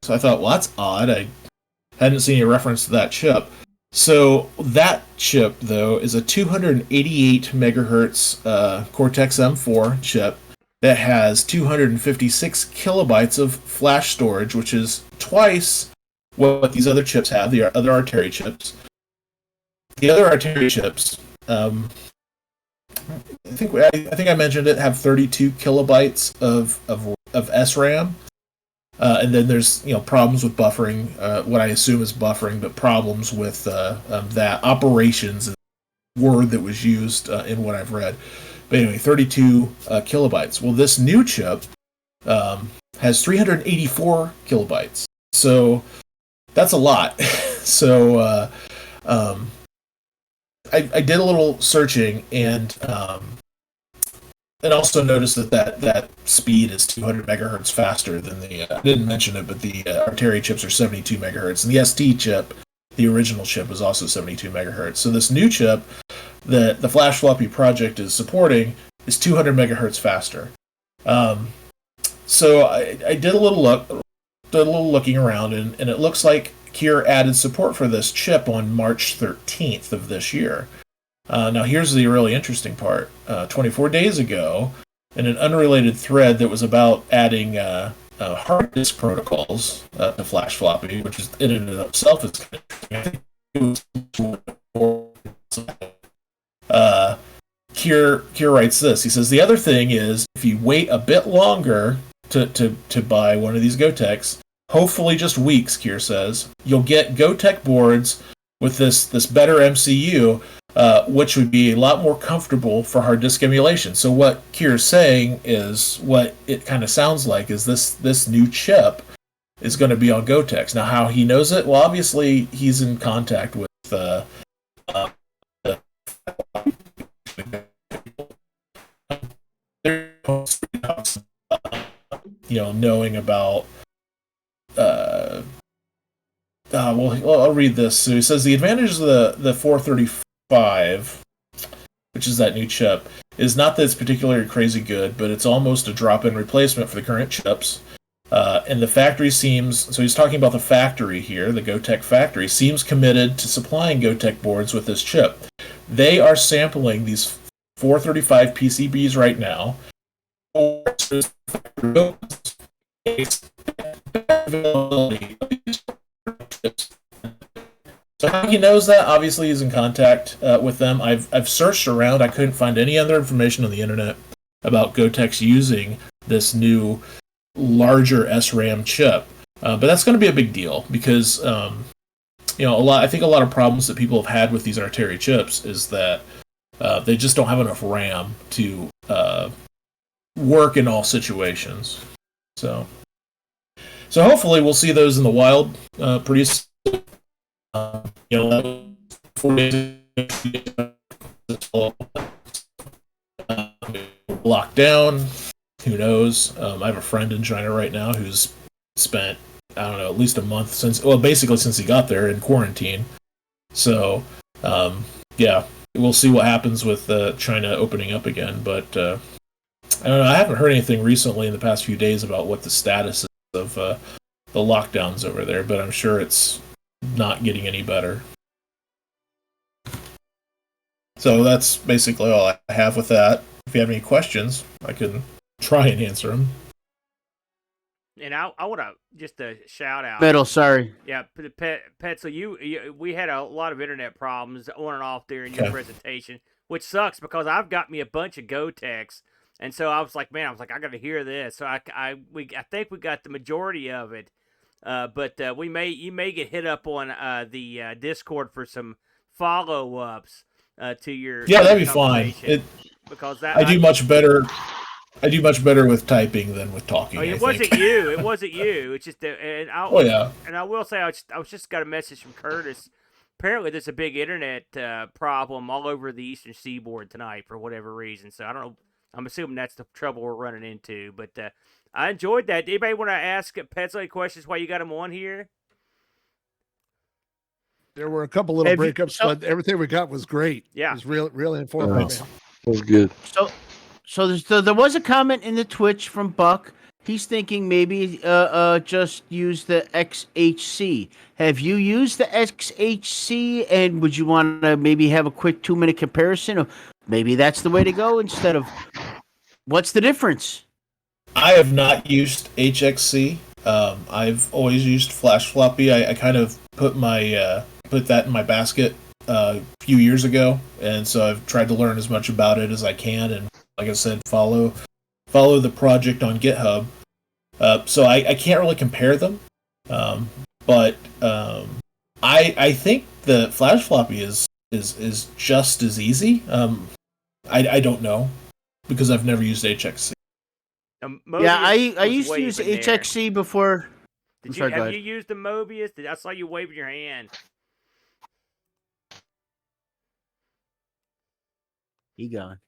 so I thought, well, that's odd. I hadn't seen a reference to that chip. So that chip, though, is a 288 megahertz Cortex M4 chip that has 256 kilobytes of flash storage, which is twice what these other chips have, the other Artery chips. The other Artery chips, I think I mentioned it, have 32 kilobytes of SRAM. And then there's problems with buffering, what I assume is buffering, but problems with that operations word that was used in what I've read. But anyway, 32 kilobytes. Well, this new chip has 384 kilobytes. So that's a lot. So I did a little searching and also noticed that speed is 200 megahertz faster than the. I didn't mention it, but the Artery chips are 72 megahertz, and the ST chip, the original chip, is also 72 megahertz. So this new chip that the Flash Floppy project is supporting is 200 megahertz faster. So I did a little looking around, and it looks like Cure added support for this chip on March 13th of this year. Now, here's the really interesting part. 24 days ago, in an unrelated thread that was about adding hard disk protocols to Flash Floppy, which is in and of itself is kind of Kier writes this. He says, the other thing is, if you wait a bit longer to buy one of these GoTechs, hopefully just weeks, Kier says, you'll get GoTech boards with this better MCU, which would be a lot more comfortable for hard disk emulation. So what Kier's saying is, what it kind of sounds like is this new chip is going to be on GoTechs. Now, how he knows it? Well, obviously he's in contact with knowing about. Well, I'll read this. So he says the advantage of the 435, which is that new chip, is not that it's particularly crazy good, but it's almost a drop-in replacement for the current chips. And the factory seems, so he's talking about the factory here, the GoTech factory, seems committed to supplying GoTech boards with this chip. They are sampling these 435 PCBs right now. So how he knows that? Obviously, he's in contact with them. I've searched around. I couldn't find any other information on the internet about GoTechs using this new larger SRAM chip. But that's going to be a big deal because I think a lot of problems that people have had with these Artery chips is that they just don't have enough RAM to work in all situations. So hopefully we'll see those in the wild pretty soon. 4 days locked down. Who knows? I have a friend in China right now who's spent, I don't know, at least a month since he got there in quarantine. So, yeah, we'll see what happens with China opening up again. But I don't know. I haven't heard anything recently in the past few days about what the status is of the lockdowns over there, but I'm sure it's not getting any better. So that's basically all I have with that. If you have any questions, I can try and answer them.
And I want to just a shout out.
Metal, sorry.
Yeah, Pet. So we had a lot of internet problems on and off during your presentation, which sucks because I've got me a bunch of GoTechs, and so I was like, I got to hear this. So I think we got the majority of it, but you may get hit up on the Discord for some follow-ups to your
that'd be fine.
Because
I do much better I do much better with typing than with talking.
Oh, it
I
wasn't
think.
you. It wasn't you. It's just that, and I.
Oh, yeah.
And I will say, I was just got a message from Curtis. Apparently, there's a big internet problem all over the Eastern Seaboard tonight for whatever reason. So I don't know. I'm assuming that's the trouble we're running into. But I enjoyed that. Anybody want to ask Petzl any questions while you got him on here?
There were a couple little
Have you-
breakups,
so-
but everything we got was great.
Yeah.
It was really informative.
That was good.
So there was a comment in the Twitch from Buck. He's thinking maybe just use the XHC. Have you used the XHC, and would you want to maybe have a quick 2-minute comparison of maybe that's the way to go instead of what's the difference?
I have not used HXC. I've always used flash floppy. I kind of put that in my basket a few years ago, and so I've tried to learn as much about it as I can, and like I said, follow the project on GitHub. So I can't really compare them, but I think the flash floppy is just as easy. I don't know because I've never used HXC.
Yeah, I used to use HXC before.
Have you used the Mobius? I saw you waving your hand.
He gone.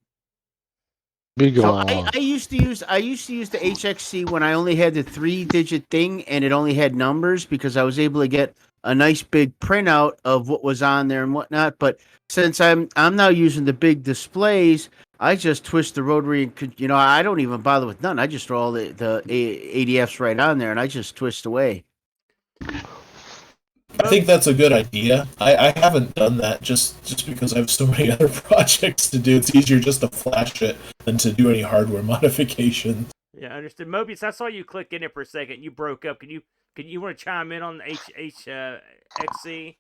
Beagle.
So I used to use the HXC when I only had the 3-digit thing and it only had numbers because I was able to get a nice big printout of what was on there and whatnot. But since I'm now using the big displays, I just twist the rotary and I don't even bother with none. I just throw all the ADFs right on there and I just twist away.
I think that's a good idea. I haven't done that just because I have so many other projects to do. It's easier just to flash it than to do any hardware modifications.
Yeah, understood. Mobius, I saw you click in it for a second. You broke up. Can you want to chime in on the XC?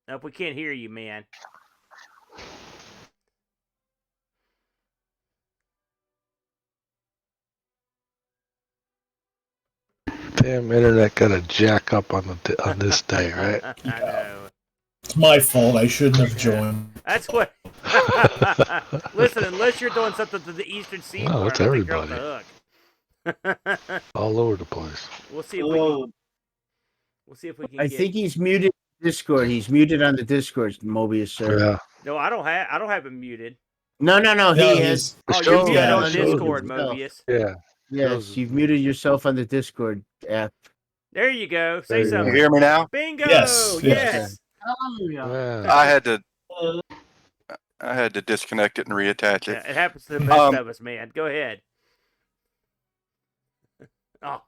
Nope, we can't hear you, man.
Damn internet got a jack up on this day, right?
I know.
It's my fault. I shouldn't have joined.
That's what. Listen, unless you're doing something to the Eastern Seaboard,
Oh, that's
I don't think you're off
everybody.
the hook.
All over the place.
We'll see if we can. We'll see if we can.
I think he's muted Discord. He's muted on the Discord, Mobius, sir.
Yeah.
No, I don't have him muted.
No.
No,
He has.
Oh, you're muted on Discord, Mobius.
Yeah.
Yes, you've muted yourself on the Discord app.
There you go. Say
There you
something.
go.
You hear me now?
Bingo.
Yes.
Yes.
Yeah.
I had to disconnect it and reattach it.
Yeah, it happens to the best of us, man. Go ahead. Oh.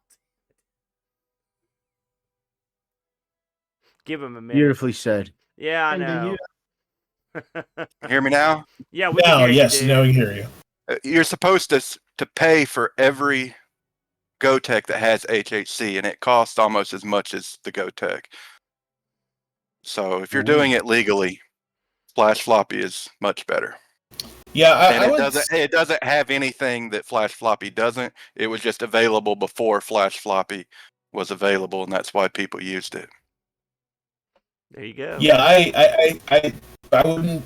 Give him a minute.
Beautifully said.
Yeah, I know.
Hear me now?
Yeah, we can hear
yes,
you,
now
dude.
we hear you.
You're supposed to pay for every GoTech that has HHC, and it costs almost as much as the GoTech. So if you're doing it legally, Flash Floppy is much better.
Yeah,
And it doesn't have anything that Flash Floppy doesn't. It was just available before Flash Floppy was available, and that's why people used it.
There you go.
Yeah, I wouldn't.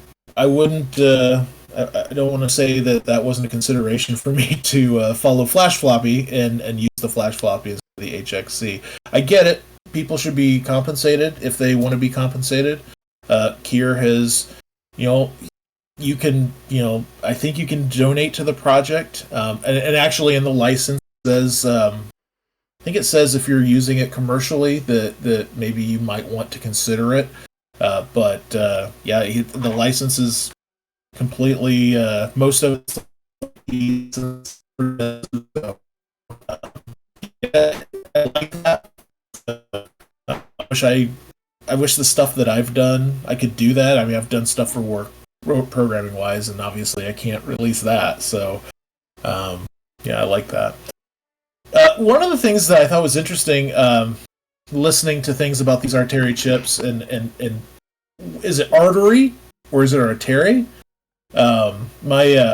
I don't want to say that wasn't a consideration for me to follow Flash Floppy and use the Flash Floppy as the HXC. I get it. People should be compensated if they want to be compensated. Kier has, you can, I think you can donate to the project. And actually in the license says, I think it says if you're using it commercially that maybe you might want to consider it. But the license is completely, most of it's I like that. I wish the stuff that I've done, I could do that. I mean, I've done stuff for work, programming wise, and obviously I can't release that. So, I like that. One of the things that I thought was interesting, listening to things about these Artery chips, and is it artery or is it Artery? I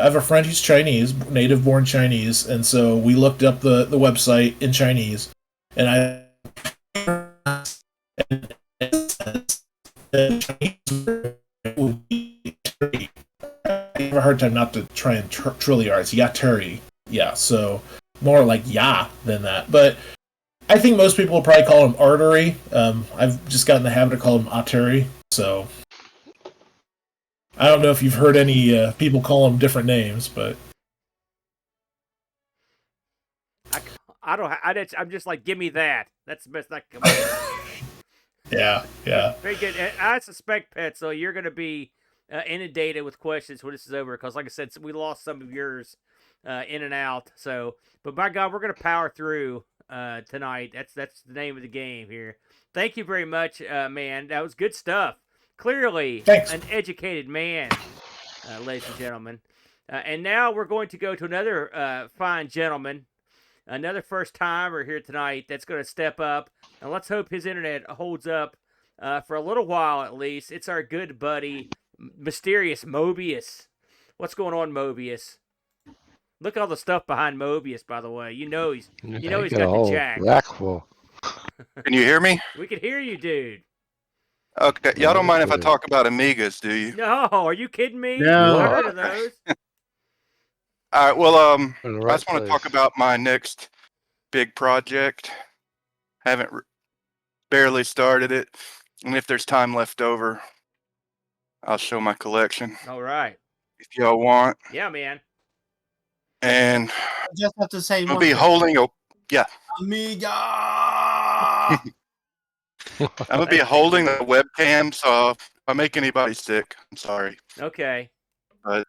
have a friend who's Chinese, native born Chinese, and so we looked up the website in Chinese, and I never hard time not to try and Trilliar. It's Yateri. Yeah, so more like Ya than that. But I think most people will probably call him Artery. I've just gotten the habit of calling him Ateri. So I don't know if you've heard any people call him different names, but
I'm just like, give me that. That's the best I can come up with.
yeah.
Very good. And I suspect, Pet, so you're going to be inundated with questions when this is over, because, like I said, we lost some of yours in and out. So, but by God, we're going to power through tonight. That's the name of the game here. Thank you very much, man. That was good stuff. Clearly, an educated man, ladies and gentlemen. And now we're going to go to another fine gentleman. Another first timer here tonight that's going to step up. And let's hope his internet holds up for a little while at least. It's our good buddy, Mysterious Mobius. What's going on, Mobius? Look at all the stuff behind Mobius, by the way. You know he's got the jack.
Rack full.
Can you hear me?
We can hear you, dude.
Okay, y'all don't mind if I talk about Amigas, do you?
No, are you kidding me?
No.
I've heard of those.
All right, well, I
right
just want to talk about my next big project. Haven't barely started it, and if there's time left over, I'll show my collection.
All right.
If y'all want.
Yeah, man.
And
I just have to say,
I'll be holding a
Amiga.
I'm gonna be holding the webcam, so if I make anybody sick, I'm sorry.
Okay.
But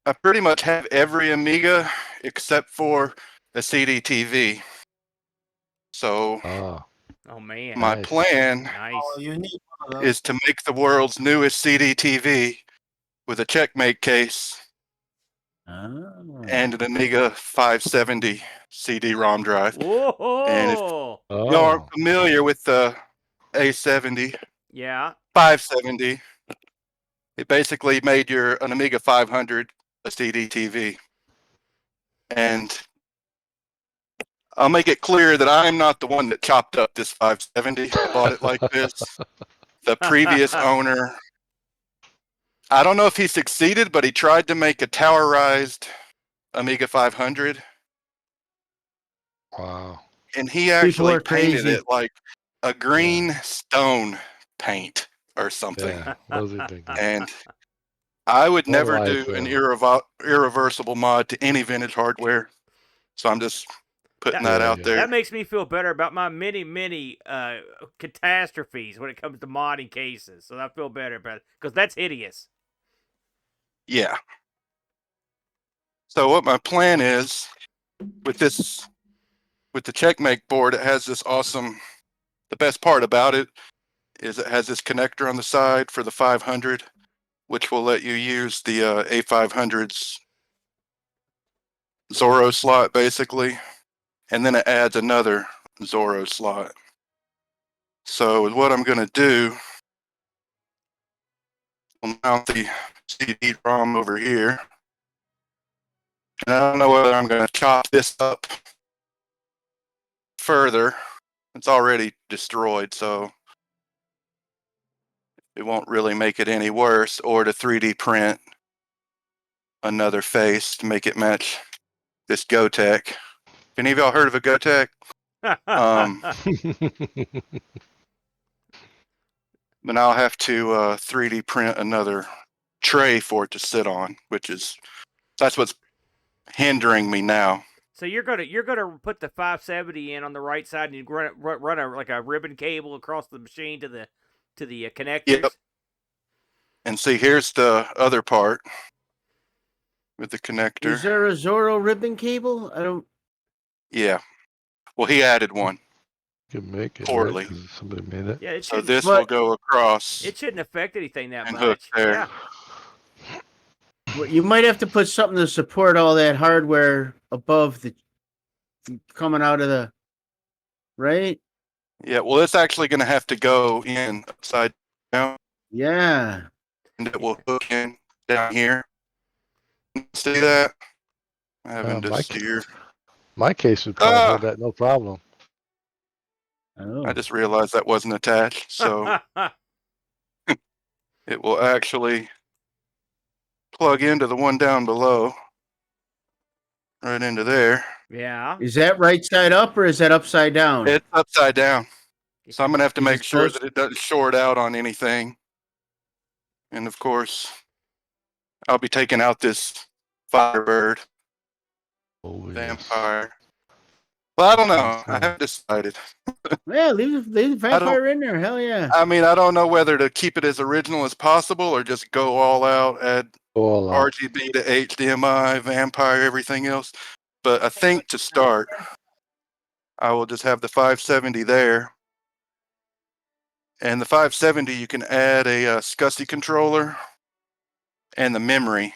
I pretty much have every Amiga except for the CD TV. So
oh man,
my plan is to make the world's newest CD TV with a Checkmate case and an Amiga 570 CD-ROM drive.
Whoa!
And if you aren't familiar with the A70,
yeah,
570, it basically made an Amiga 500 a CD TV. And I'll make it clear that I'm not the one that chopped up this 570, bought it like this. The previous owner, I don't know if he succeeded, but he tried to make a towerized Amiga 500.
Wow.
And he actually painted
crazy.
it like a green stone paint or something.
Yeah, what was he thinking?
And I would
What
never
life,
do an
though.
irreversible mod to any vintage hardware. So I'm just putting that out there.
That makes me feel better about my many catastrophes when it comes to modding cases. So I feel better about it, because that's hideous.
Yeah. So what my plan is with the Checkmate board, it has this awesome. The best part about it is it has this connector on the side for the 500, which will let you use the A500's Zorro slot basically, and then it adds another Zorro slot. So what I'm going to do, I'll mount the CD-ROM over here. And I don't know whether I'm going to chop this up further. It's already destroyed, so it won't really make it any worse, or to 3D print another face to make it match this Gotek. Any of y'all heard of a Gotek? But I'll have to 3D print another tray for it to sit on, that's what's hindering me now.
So you're gonna put the 570 in on the right side, and you run a ribbon cable across the machine to the connectors.
Yep. And see, here's the other part with the connector.
Is there a Zorro ribbon cable? I don't.
Yeah. Well, he added one.
You can make it
poorly.
right, 'cause somebody made it.
Yeah,
So this will go across.
It shouldn't affect anything that
and
much.
hook there.
Yeah.
Well, you might have to put something to support all that hardware above the coming out of the right.
Yeah, well, it's actually going to have to go in upside down.
Yeah.
And it will hook in down here. See that? Having to steer.
My case would probably hold that no problem.
Oh.
I just realized that wasn't attached, so it will actually plug into the one down below. Right into there.
Yeah.
Is that right side up or is that upside down?
It's upside down. So I'm going to have to
Is it
make sure
supposed-
that it doesn't short out on anything. And of course, I'll be taking out this Firebird vampire. Well, I don't know. I haven't decided.
Yeah, leave the vampire in there. Hell yeah.
I mean, I don't know whether to keep it as original as possible or just go all out, add RGB to HDMI, vampire, everything else. But I think to start, I will just have the 570 there. And the 570, you can add a SCSI controller and the memory.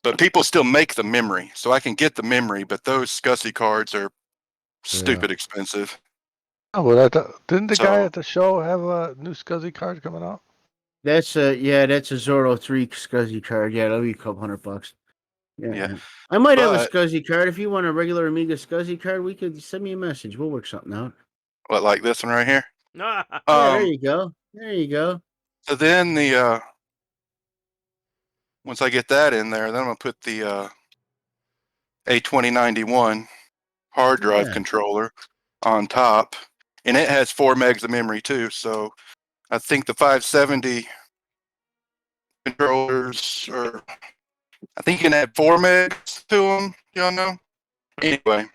But people still make the memory, so I can get the memory, but those SCSI cards are stupid expensive.
Oh, well, didn't the guy
So-
at the show have a new SCSI card coming out?
That's a Zorro 3 SCSI card. Yeah, that'll be a couple $100. Yeah. I might have a
But-
SCSI card. If you want a regular Amiga SCSI card, we could send me a message. We'll work something out.
What, like this one right here?
Yeah, there you go. There you go.
So then the once I get that in there, then I'm gonna put the A2091 hard drive
Yeah.
controller on top, and it has 4 megs of memory too. So I think the 570 controllers are, I think you can add 4 megs to them. Y'all know. Anyway,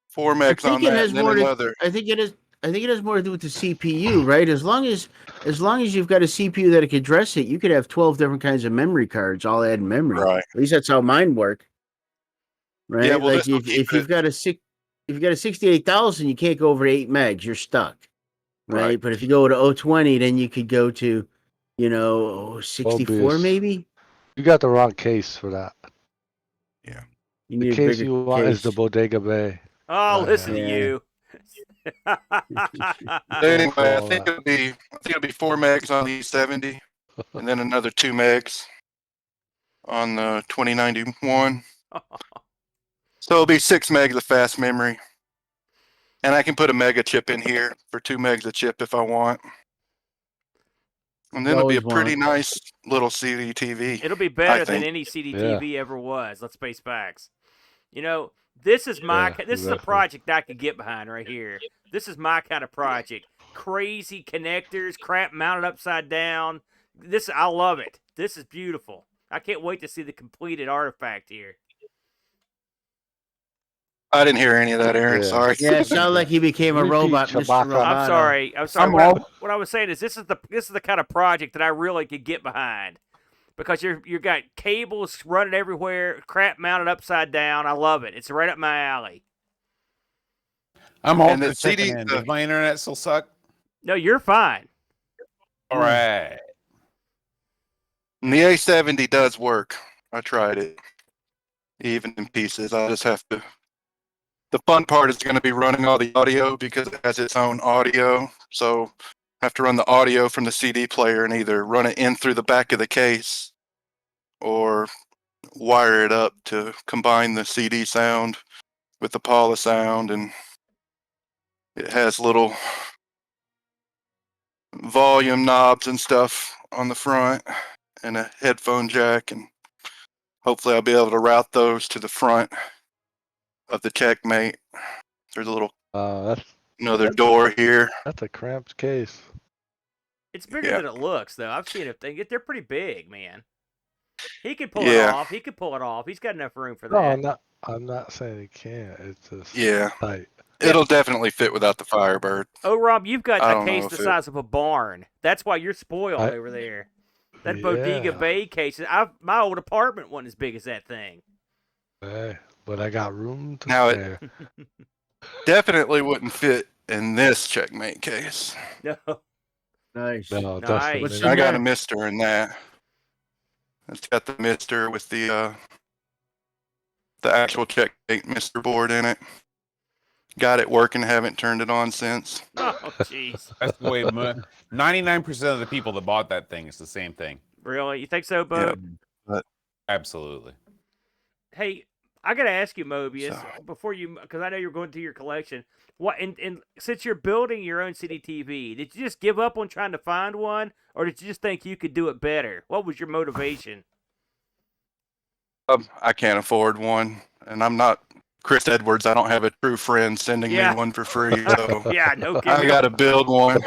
4
I
megs on
think it
that,
has
and then
more to.
another.
I think it has more to do with the CPU, right? As long as you've got a CPU that can address it, you could have 12 different kinds of memory cards, all add memory.
Right.
At least that's how mine work. Right.
Yeah, well,
like
this will
if you've got a 68,000, you can't go over 8 megs. You're stuck. Right. But if you go to 020, then you could go to, 64
Mobius.
maybe.
You got the wrong case for that.
Yeah.
You
The
need a
case
bigger
you want is the
case.
Bodega Bay.
Oh, listen to
Yeah.
you.
Anyway, I think it'll be 4 megs on the 70, and then another 2 megs on the 2091. So it'll be 6 megs of fast memory, and I can put a mega chip in here for 2 megs of chip if I want. And then it'll be a
Always
pretty
want.
nice little CD TV.
It'll be
I
better than
think.
any CDTV ever was. Let's face facts. This is this is a project I could get behind right here. This is my kind of project. Crazy connectors, crap mounted upside down. I love it. This is beautiful. I can't wait to see the completed artifact here.
I didn't hear any of that, Aaron.
Yeah.
Sorry.
Yeah, it sounded like he became a
Repeat,
robot, Mr.
Chewbacca.
Roboto.
I'm sorry.
I'm
What,
on.
what I was saying is this is the kind of project that I really could get behind. Because you got cables running everywhere, crap mounted upside down. I love it. It's right up my alley.
I'm all
And the
for checking
CD
in. Does my internet still suck?
No, you're fine.
All right.
And the A70 does work. I tried it, even in pieces. I just have to. The fun part is going to be running all the audio because it has its own audio. So I have to run the audio from the CD player and either run it in through the back of the case or wire it up to combine the CD sound with the Paula sound. And it has little volume knobs and stuff on the front and a headphone jack, and hopefully I'll be able to route those to the front of the Checkmate. There's a little another door here.
That's a cramped case.
It's bigger
Yeah.
than it looks, though. I've seen it. They're pretty big, man. He can pull
Yeah.
it off. He can pull it off. He's got enough room for that.
No, I'm not saying it can't. It's just
Yeah.
tight.
It'll definitely fit without the Firebird.
Oh, Rob, you've got
I
a
don't know
case
if
the
it-
size of a barn. That's why you're spoiled over there. That Bodega
Yeah.
Bay case. My old apartment wasn't as big as that thing.
Hey, but I got room to
Now
spare.
it definitely wouldn't fit in this Checkmate case.
No.
Nice.
No,
Nice.
definitely.
What's
I
in
got
there?
a Mister in that. It's got the Mister with the actual Checkmate Mister board in it. Got it working. Haven't turned it on since.
Oh, jeez.
That's the way 99% of the people that bought that thing is the same thing.
Really? You think so, Bo?
But
Absolutely.
Hey, I gotta ask you, Mobius, before you, because I know you're going through your collection. What, and since you're building your own CDTV, did you just give up on trying to find one, or did you just think you could do it better? What was your motivation?
I can't afford one, and I'm not Chris Edwards. I don't have a true friend sending
Yeah.
me one for free. So
Yeah, no
I
kidding.
got to build one.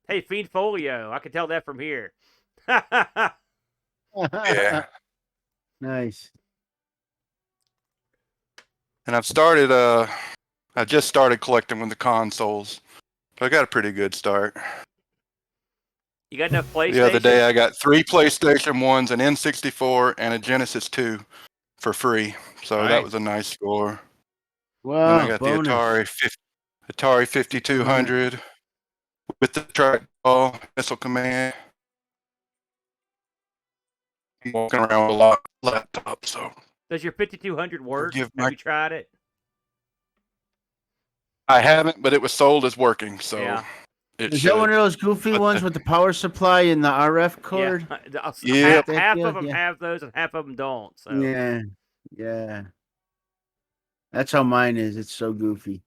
Hey, feed folio. I can tell that from here.
Yeah.
Nice.
And I just started collecting with the consoles. So I got a pretty good start.
You got enough PlayStation?
The other day I got 3 PlayStation 1s, an N64, and a Genesis 2 for free. So that
Nice.
was a nice score.
Wow,
Then I got
bonus.
the Atari 5200 with the trackball, missile command. I'm walking around with a lot of laptop, so
Does your 5200 work?
Forgive
Have
my-
you tried it?
I haven't, but it was sold as working, so
Yeah.
it
Is
should.
that one of those goofy ones with the power supply and the RF cord?
Yeah.
Yep.
Half
deal?
of them
Yeah.
have those and half of them don't. So
Yeah, yeah. That's how mine is. It's so goofy.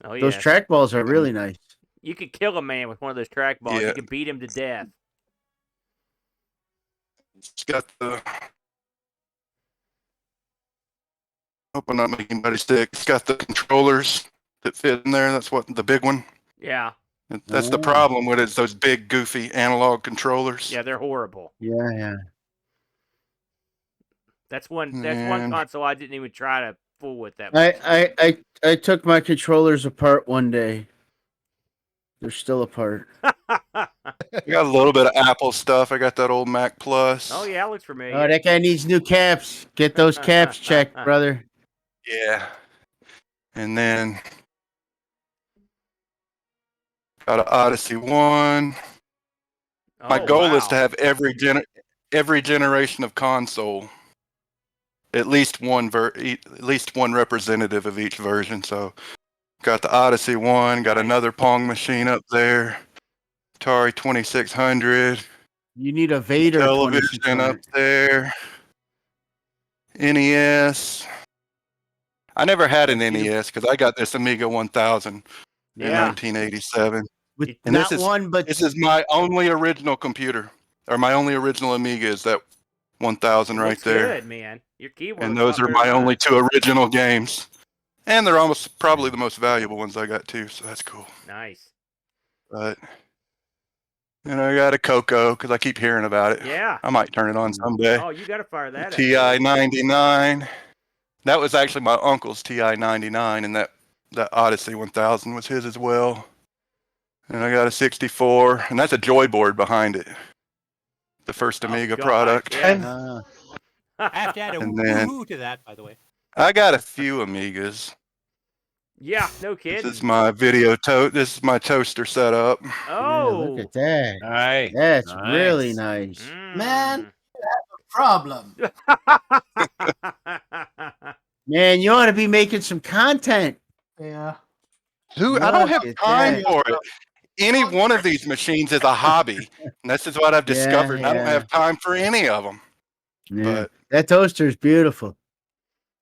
Oh yeah.
Those trackballs are really nice.
You could kill a man with one of those trackballs.
Yeah.
You could beat him to death.
It's got the. Hope I'm not making anybody sick. It's got the controllers that fit in there. That's what the big one.
Yeah.
That's the
Oh.
problem with it. Is those big goofy analog controllers.
Yeah, they're horrible.
Yeah, yeah.
That's one
And-
console I didn't even try to fool with that much.
I took my controllers apart one day. They're still apart.
I got a little bit of Apple stuff. I got that old Mac Plus.
Oh yeah, it looks familiar.
Oh, that guy needs new caps. Get those caps checked, brother.
Yeah. And then got an Odyssey 1. My
Oh,
goal is to
wow.
have every generation of console, at least one representative of each version. So got the Odyssey 1, got another Pong machine up there, Atari 2600.
You need a Vader
television up
2600.
there, NES. I never had an NES because I got this Amiga 1000 in
Yeah.
1987.
With
And
not one, but
this is my only original computer, or my only original Amiga is that 1000 right
Looks
there.
good, man. Your keyboard.
And
looks
those
a
are
lot better
my
than
only
mine.
2 original games. And they're almost probably the most valuable ones I got too, so that's cool.
Nice.
But and I got a Coco because I keep hearing about it.
Yeah.
I might turn it on someday.
Oh, you got to fire that up.
TI 99. That was actually my uncle's TI 99, and that Odyssey 1000 was his as well. And I got a 64, and that's a Joyboard behind it. The first Amiga
gosh,
product.
yeah.
I have to add a
And then-
woohoo to that, by the way.
I got a few Amigas.
Yeah, no
This
kidding.
is my This is my toaster setup.
Oh,
look at that.
Nice.
That's
Nice.
really nice.
Man, you have a problem.
Man, you ought to be making some content.
Yeah.
Who? I don't
Look
have
at
time
that.
for it. Any one of these machines is a hobby. And this is what I've
Yeah,
discovered. I don't
yeah.
have time for any of them.
Yeah.
But
That toaster is beautiful.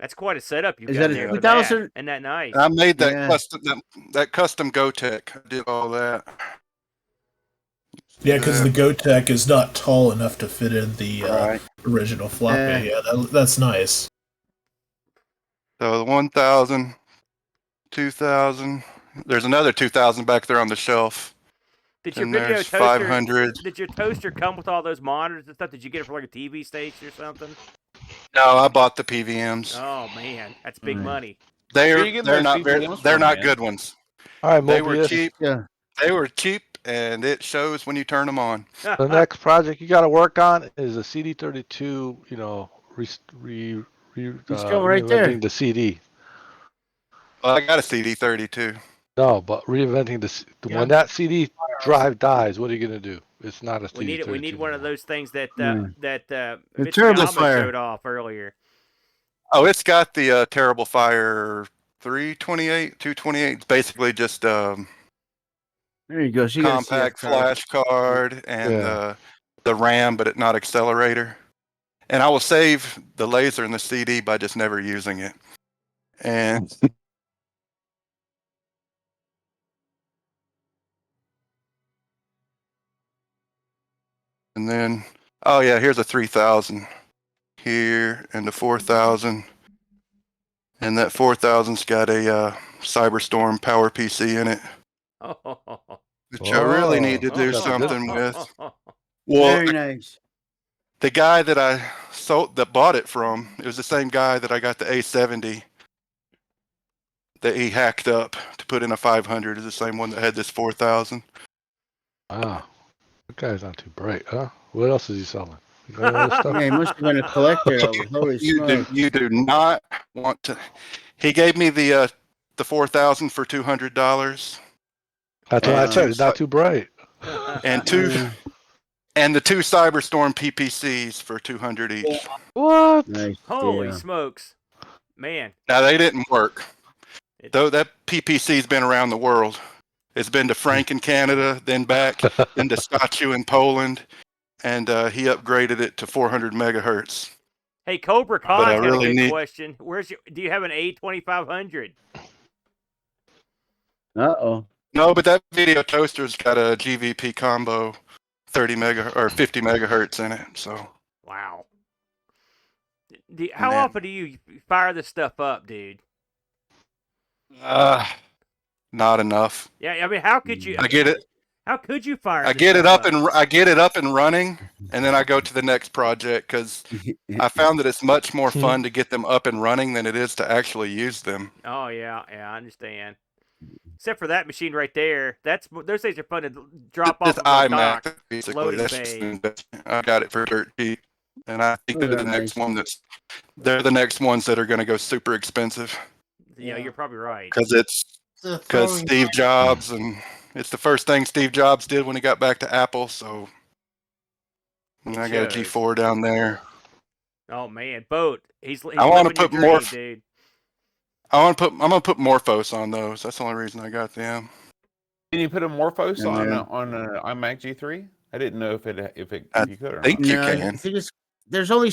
That's quite a setup you
Is
got
that a
there for that.
2000?
Isn't that nice?
I made that
Yeah.
custom GoTech. I did all that.
Yeah, because the GoTech is not tall enough to fit in the
Right.
original floppy. Yeah, that's nice.
So the 1000, 2000. There's another 2000 back there on the shelf.
Did your
And
video
there's
toaster?
500.
Did your toaster come with all those monitors and stuff? Did you get it for like a TV station or something?
No, I bought the PVMs.
Oh man, that's big money.
They're
Where you getting
they're
those
not very
PVMs
they're
from,
not
man?
good ones.
All right,
They were
Mobius.
cheap.
Yeah.
They were cheap, and it shows when you turn them on.
The next project you got to work on is a CD32. You know,
It's going right there.
reinventing the CD.
Well, I got a CD32.
No, but reinventing when that CD drive dies, what are you gonna do? It's not a CD32.
We need it. We need one of those things that
Yeah.
that
The
Mr.
Terrible
Alma
Fire.
showed off earlier.
Oh, it's got the Terrible Fire 328, 228. It's basically just
There you go. So you gotta see that
compact
color.
flash card and
Yeah.
the RAM, but not accelerator. And I will save the laser in the CD by just never using it. And and then Oh yeah, here's a 3000 here and the 4000, and that 4000's got a Cyberstorm Power PC in it, which I really need to do something with. Well,
Very nice.
the guy that I bought it from, it was the same guy that I got the A70 that he hacked up to put in a 500. Is the same one that had this 4000.
Wow, that guy's not too bright, huh? What else is he selling? You got any other stuff?
Yeah, he must have been a collector. Holy smokes.
You do not want to. He gave me the 4000 for $200.
That's what I said. It's not too bright.
And the two Cyberstorm PPCs for 200 each.
What?
Nice.
Holy smokes, man!
Now they didn't work. Though that PPC's been around the world. It's been to Frank in Canada, then back, then to Staczu in Poland, and he upgraded it to 400 megahertz.
Hey, Cobra
But I
Khan's got
really
a good
need-
question. Do you have an A2500?
Uh-oh.
No, but that video toaster's got a GVP combo, 50 megahertz in it. So
Wow. How often do you fire this stuff up, dude?
not enough.
Yeah, I mean, how could you?
I get it.
How could you fire?
I
this
get it
stuff
up and I get it up and running, and then I go to the next project because I found that it's much more fun to get them up and running than it is to actually use them.
Oh yeah, I understand. Except for that machine right there. Those things are fun to drop off
This
of a
iMac,
dock.
basically.
Loading
That's just
bay.
an investment. I got it for dirt cheap, and I think
Oh,
they're the next one they're the next ones that are going to go super expensive
Yeah, you're probably right.
because Steve Jobs, and it's the first thing Steve Jobs did when he got back to Apple. So and I got a
shows.
G4 down there.
Oh man, Boat. He's
I want to
living your
put more.
dream, dude.
I'm gonna put Morphos on those. That's the only reason I got them.
Can you put a Morphos
Yeah.
on an iMac G3? I didn't know if you could or
think
not.
you
No,
can.
I think there's only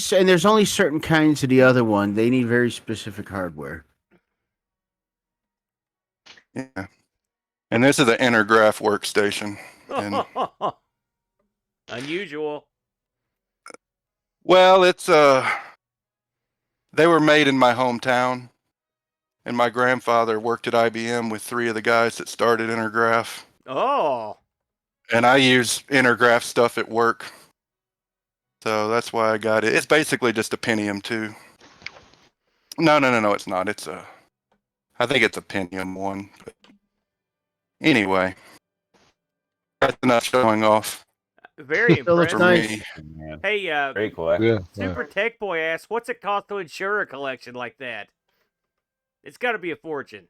certain kinds of the other one. They need very specific hardware.
Yeah. And this is the Intergraph workstation. And
Unusual.
well, it's they were made in my hometown, and my grandfather worked at IBM with 3 of the guys that started Intergraph.
Oh.
And I use Intergraph stuff at work. So that's why I got it. It's basically just a Pentium 2. No, it's not. I think it's a Pentium 1. But anyway, that's enough showing off.
Very
Still looks
impressive.
nice.
Hey,
Very cool.
Super Tech Boy asks, what's it cost to insure a collection like that? It's got to be a fortune.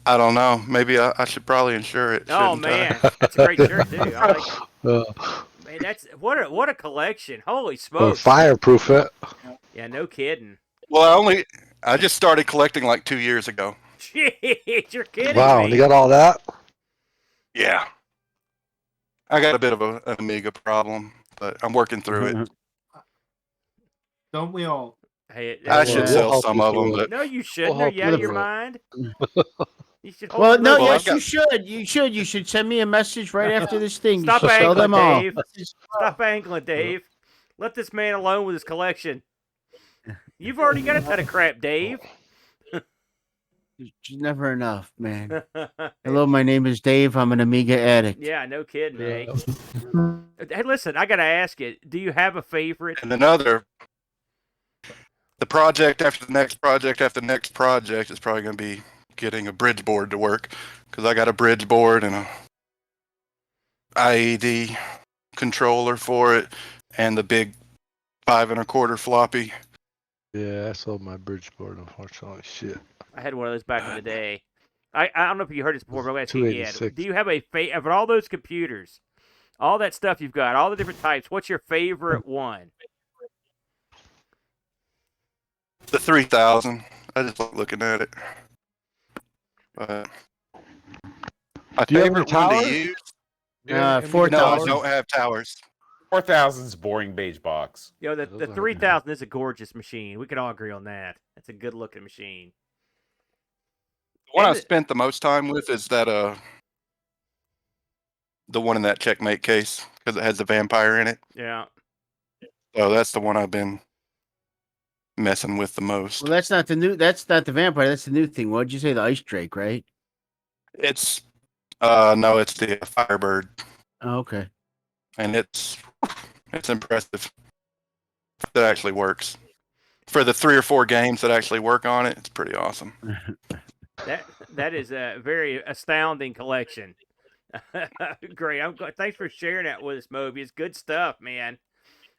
I don't know. Maybe I should probably insure it.
Oh
shouldn't I?
man, that's a great shirt too. I like it. Man, that's what a collection. Holy smokes.
Fireproof it.
Yeah, no kidding.
Well, I just started collecting like 2 years ago.
Jeez, you're kidding
Wow,
me.
and you got all that?
Yeah. I got a bit of an Amiga problem, but I'm working through it.
Don't we all?
Hey,
I should sell some of them, but
no, you shouldn't. Are you out of your mind? You should hold
Well,
the
no,
little-
yes, you should. You should send me a message right after this thing.
Stop
you should sell
angling,
them all.
Dave. Stop angling, Dave. Let this man alone with his collection. You've already got a ton of crap, Dave.
It's never enough, man. Hello, my name is Dave. I'm an Amiga addict.
Yeah, no kidding, eh? Hey, listen, I gotta ask you: do you have a favorite?
and the project after the next project after the next project is probably going to be getting a bridge board to work because I got a bridge board and a IED controller for it and the big 5 1/4 floppy.
Yeah, I sold my Bridgeport, unfortunately. Shit.
I had one of those back in the day. I don't know if you heard this before, but I'm gonna ask you again.
286.
Do you have of all those computers, all that stuff you've got, all the different types? What's your favorite one?
The 3000. I just like looking at it. But my
Do you have any
favorite one to
towers?
use?
Yeah,
No, I
4000.
don't have towers.
4000's boring beige box.
Yo, the 3000 is a gorgeous machine. We can all agree on that. It's a good looking machine.
The one I spent the most time with is that the one in that checkmate case because it has the vampire in it.
Yeah.
So that's the one I've been messing with the most.
Well, that's not the new. That's not the vampire. That's the new thing. What did you say? The ice drake, right?
It's no, it's the Firebird.
Oh, okay.
And it's impressive. That actually works. For the 3 or 4 games that actually work on it, it's pretty awesome.
That is a very astounding collection. Great. Thanks for sharing that with us, Mobius. Good stuff, man.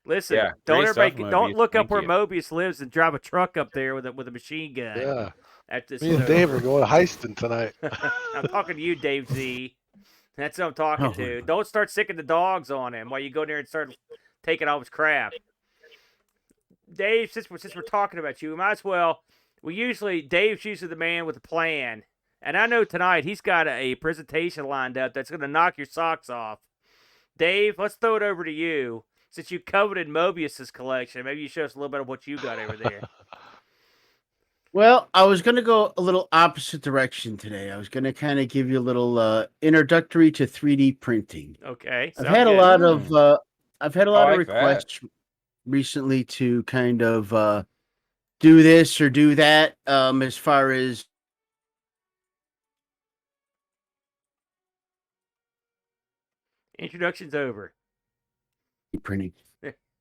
Listen,
Yeah,
don't
great
everybody
stuff,
don't
Mobius.
look up
Thank
where
you.
Mobius lives and drive a truck up there with a machine gun.
Yeah.
After this
Me and
is
Dave
over.
are going heisting tonight.
I'm talking to you, Dave Z. That's what I'm talking
Oh,
to. Don't start sicking the dogs on him while you go there and start taking all his crap. Dave, since we're talking about you, we might as well. Dave's usually the man with a plan, and I know tonight he's got a presentation lined up that's going to knock your socks off. Dave, let's throw it over to you. Since you coveted Mobius's collection, maybe you show us a little bit of what you got over there.
Well, I was going to go a little opposite direction today. I was going to kind of give you a little introductory to 3D printing.
Okay,
I've
sounds
had a
good.
lot of
like
requests recently to kind of do this or do that as far as
Introduction's over.
printing.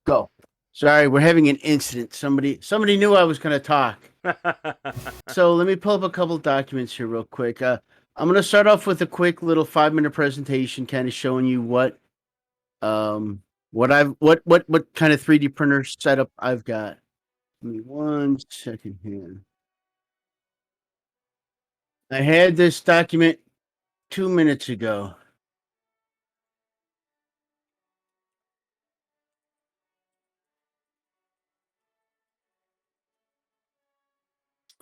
Go. Sorry, we're having an incident. Somebody knew I was going to talk. So let me pull up a couple documents here real quick. I'm going to start off with a quick little 5-minute presentation, kind of showing you what kind of 3D printer setup I've got. Give me 1 second here. I had this document 2 minutes ago.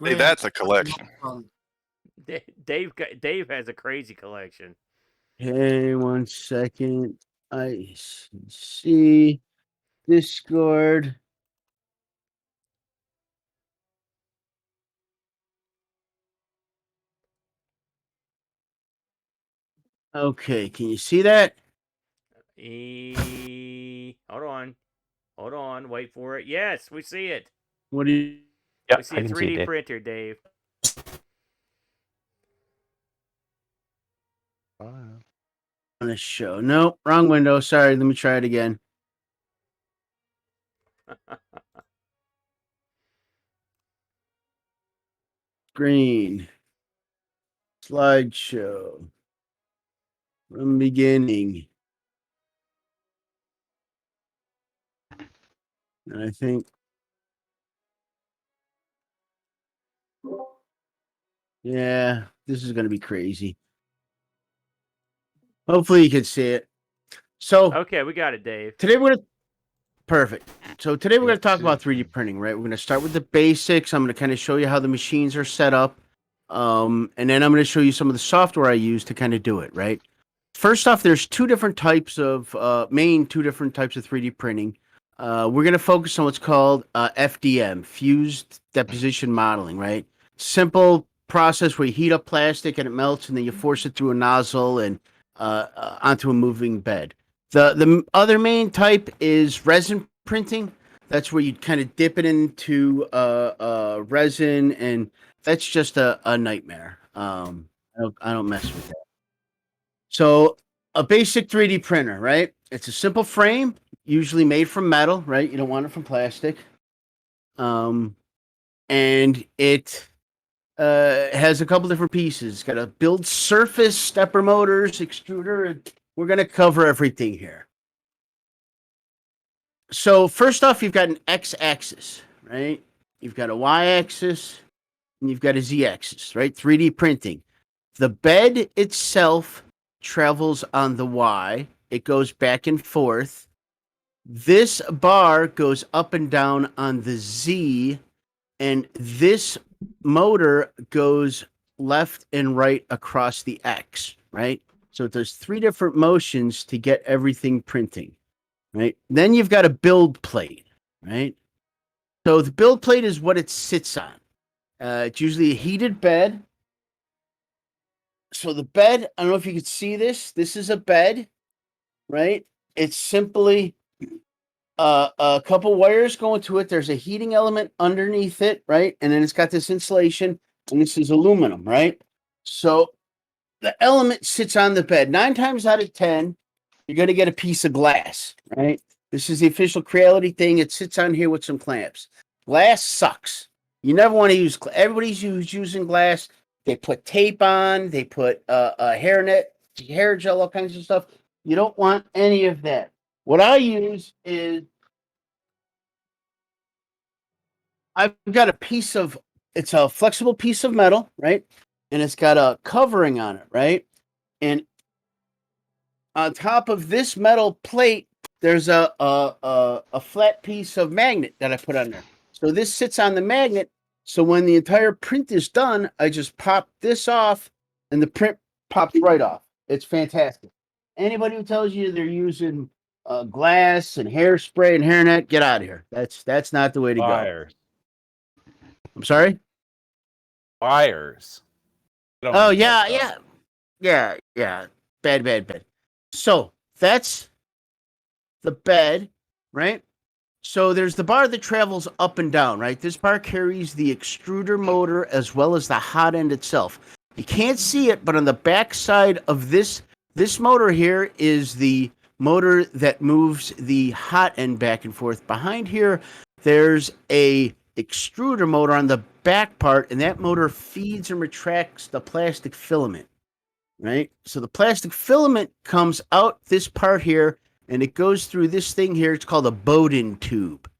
Hey, that's a collection.
Dave has a crazy collection.
Hey, 1 second. I see Discord. Okay, can you see that?
Hold on, wait for it. Yes, we see it.
What do you?
We see a 3D printer, Dave.
On a show. No, wrong window. Sorry, let me try it again. Screen. Slideshow. From beginning. And I think. Yeah, this is going to be crazy. Hopefully you can see it. So
Okay, we got it, Dave.
today we're gonna perfect. So today we're going to talk about 3D printing, right? We're going to start with the basics. I'm going to kind of show you how the machines are set up. And then I'm going to show you some of the software I use to kind of do it, right? First off, there's two different types of 3D printing. We're going to focus on what's called FDM, fused deposition modeling, right? Simple process where you heat up plastic and it melts, and then you force it through a nozzle and onto a moving bed. The other main type is resin printing. That's where you kind of dip it into resin, and that's just a nightmare. I don't mess with that. So a basic 3D printer, right? It's a simple frame, usually made from metal, right? You don't want it from plastic. And it has a couple different pieces. It's got a build surface, stepper motors, extruder, and we're going to cover everything here. So first off, you've got an x-axis, right? You've got a y-axis, and you've got a z-axis, right? 3D printing. The bed itself travels on the y. It goes back and forth. This bar goes up and down on the z, and this motor goes left and right across the x, right? So there's 3 different motions to get everything printing, right? Then you've got a build plate, right? So the build plate is what it sits on. It's usually a heated bed, So the bed, I don't know if you can see this. This is a bed, right? It's simply a couple wires going to it. There's a heating element underneath it, right? And then it's got this insulation, and this is aluminum, right? So the element sits on the bed. 9 times out of 10, you're going to get a piece of glass, right? This is the official Creality thing. It sits on here with some clamps. Glass sucks. You never want to use. Everybody's using glass. They put tape on. They put a hairnet, hair gel, all kinds of stuff. You don't want any of that. What I use is I've got a piece of. It's a flexible piece of metal, right? And it's got a covering on it, right? And on top of this metal plate, there's a flat piece of magnet that I put on there. So this sits on the magnet. So when the entire print is done, I just pop this off, and the print pops right off. It's fantastic. Anybody who tells you they're using glass and hairspray and hairnet, get out of here. That's not the way to
Liars.
go. I'm sorry.
Liars.
Oh yeah. Bad. So that's the bed, right? So there's the bar that travels up and down, right? This bar carries the extruder motor as well as the hot end itself. You can't see it, but on the back side of this motor here is the motor that moves the hot end back and forth. Behind here, there's a extruder motor on the back part, and that motor feeds and retracts the plastic filament, right? So the plastic filament comes out this part here, and it goes through this thing here. It's called a Bowden tube.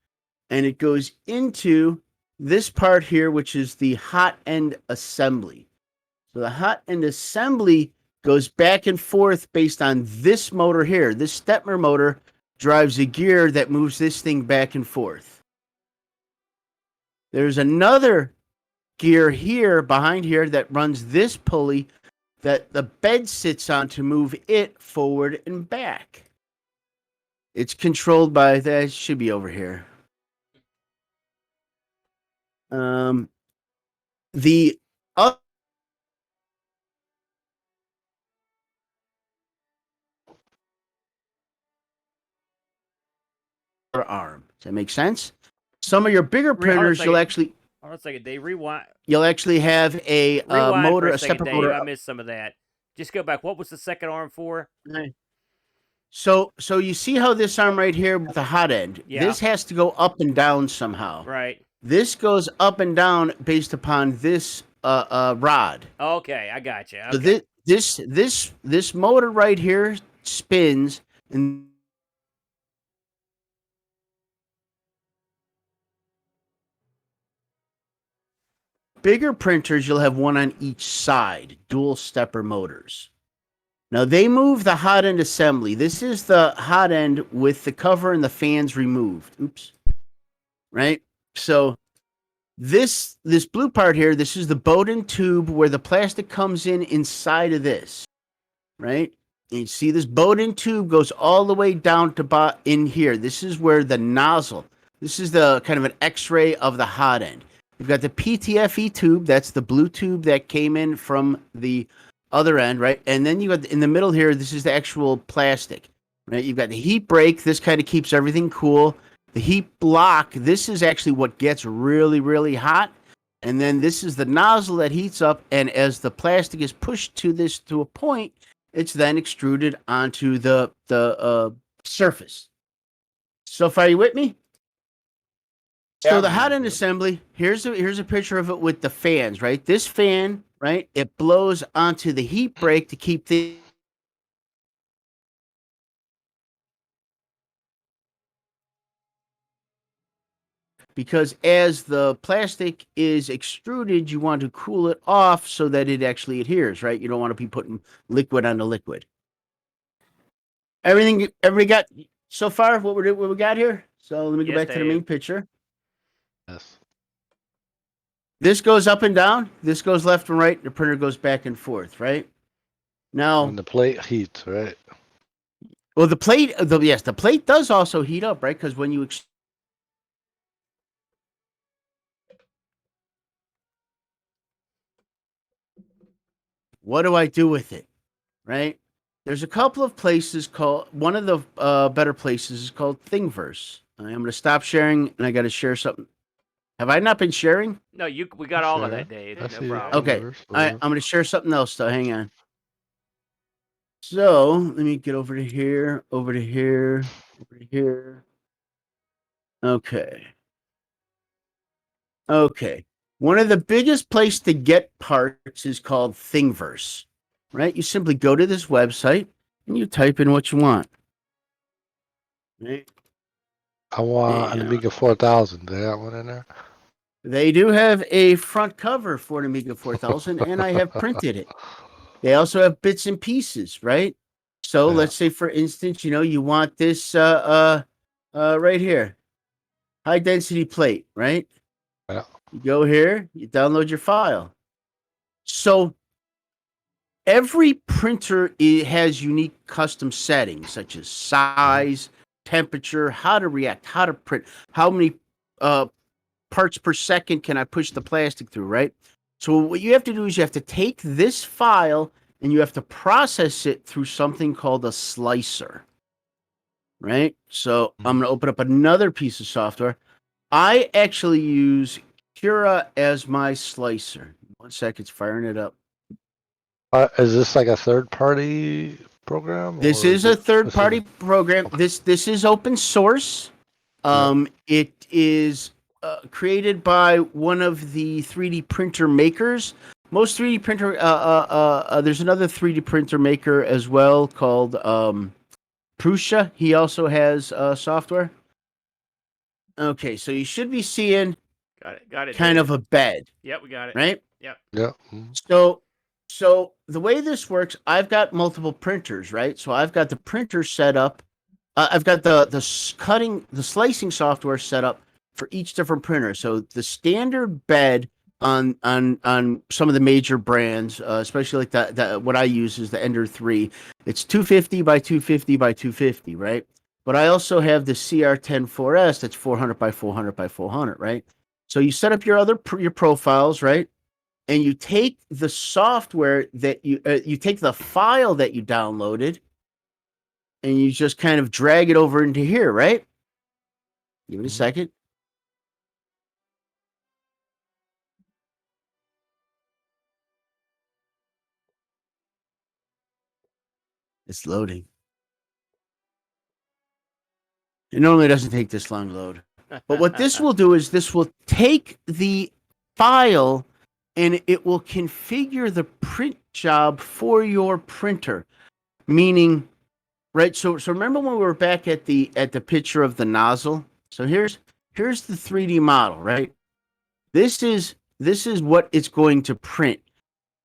And it goes into this part here, which is the hot end assembly. So the hot end assembly goes back and forth based on this motor here. This Stettmer motor drives a gear that moves this thing back and forth. There's another gear here behind here that runs this pulley that the bed sits on to move it forward and back. It's controlled by that. Should be over here. The other arm. Does that make sense? Some of your bigger printers, you'll actually.
Hold on a second, Dave. Rewind.
You'll actually have a motor,
for
a
second,
stepper
Dave.
motor.
I missed some of that. Just go back. What was the second arm for?
So you see how this arm right here with the hot end, this has to go up and down somehow.
Right.
This goes up and down based upon this rod.
Okay, I got you. Okay.
So this motor right here spins, and bigger printers, you'll have one on each side, dual stepper motors. Now they move the hot end assembly. This is the hot end with the cover and the fans removed. Oops. Right? So this blue part here, this is the Bowden tube where the plastic comes in inside of this. Right? And you see this Bowden tube goes all the way down to in here. This is where the nozzle. This is the kind of an X-ray of the hot end. You've got the PTFE tube. That's the blue tube that came in from the other end, right? And then you got in the middle here, this is the actual plastic, right? You've got the heat break. This kind of keeps everything cool. The heat block, this is actually what gets really, really hot. And then this is the nozzle that heats up. And as the plastic is pushed to a point, it's then extruded onto the surface. So far, you with me? So the hot end assembly, here's a picture of it with the fans, right? This fan, right? It blows onto the heat break to keep the because as the plastic is extruded, you want to cool it off so that it actually adheres, right? You don't want to be putting liquid onto liquid. Everybody got so far what we got here? So let me go back to the main picture.
Yes.
This goes up and down. This goes left and right. The printer goes back and forth, right? Now,
when the plate heats, right?
Well, the plate does also heat up, right? Because when you what do I do with it? Right? There's a couple of places called, one of the better places is called Thingiverse. I'm going to stop sharing and I got to share something. Have I not been sharing?
No, we got all of that, Dave. No problem.
Okay. I'm going to share something else though. Hang on. So let me get over to here, over to here, over to here. Okay. Okay. One of the biggest place to get parts is called Thingiverse, right? You simply go to this website and you type in what you want. Right?
I want an Amiga 4000. They got one in there?
They do have a front cover for an Amiga 4000, and I have printed it. They also have bits and pieces, right? So let's say, for instance, you want this right here, high density plate, right?
Yeah.
You go here, you download your file. So every printer has unique custom settings, such as size, temperature, how to react, how to print, how many parts per second can I push the plastic through, right? So what you have to do is you have to take this file and you have to process it through something called a slicer, right? So I'm going to open up another piece of software. I actually use Cura as my slicer. 1 second, it's firing it up.
Is this like a third-party program?
This is a third-party program. This is open source. It is created by one of the 3D printer makers. Most 3D printer, there's another 3D printer maker as well called Prusa. He also has software. Okay, so you should be seeing
got it.
kind of a bed.
Yep, we got it.
Right?
Yep.
Yeah.
So the way this works, I've got multiple printers, right? So I've got the printer set up. I've got the slicing software set up for each different printer. So the standard bed on some of the major brands, especially like that what I use is the Ender 3. It's 250 by 250 by 250, right? But I also have the CR104S that's 400 by 400 by 400, right? So you set up your profiles, right? And you take the software that you take the file that you downloaded, and you just kind of drag it over into here, right? Give it a second. It's loading. It normally doesn't take this long to load. But what this will do is this will take the file and it will configure the print job for your printer. Meaning, right? So remember when we were back at the picture of the nozzle? So here's the 3D model, right? This is what it's going to print.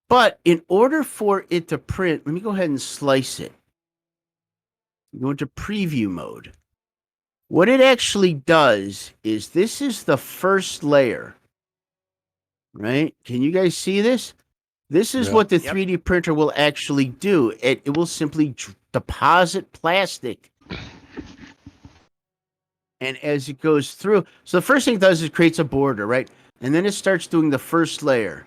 But in order for it to print, let me go ahead and slice it. Go into preview mode. What it actually does is this is the first layer, right? Can you guys see this? This is what the 3D printer will actually do. It will simply deposit plastic. And as it goes through, so the first thing it does is creates a border, right? And then it starts doing the first layer.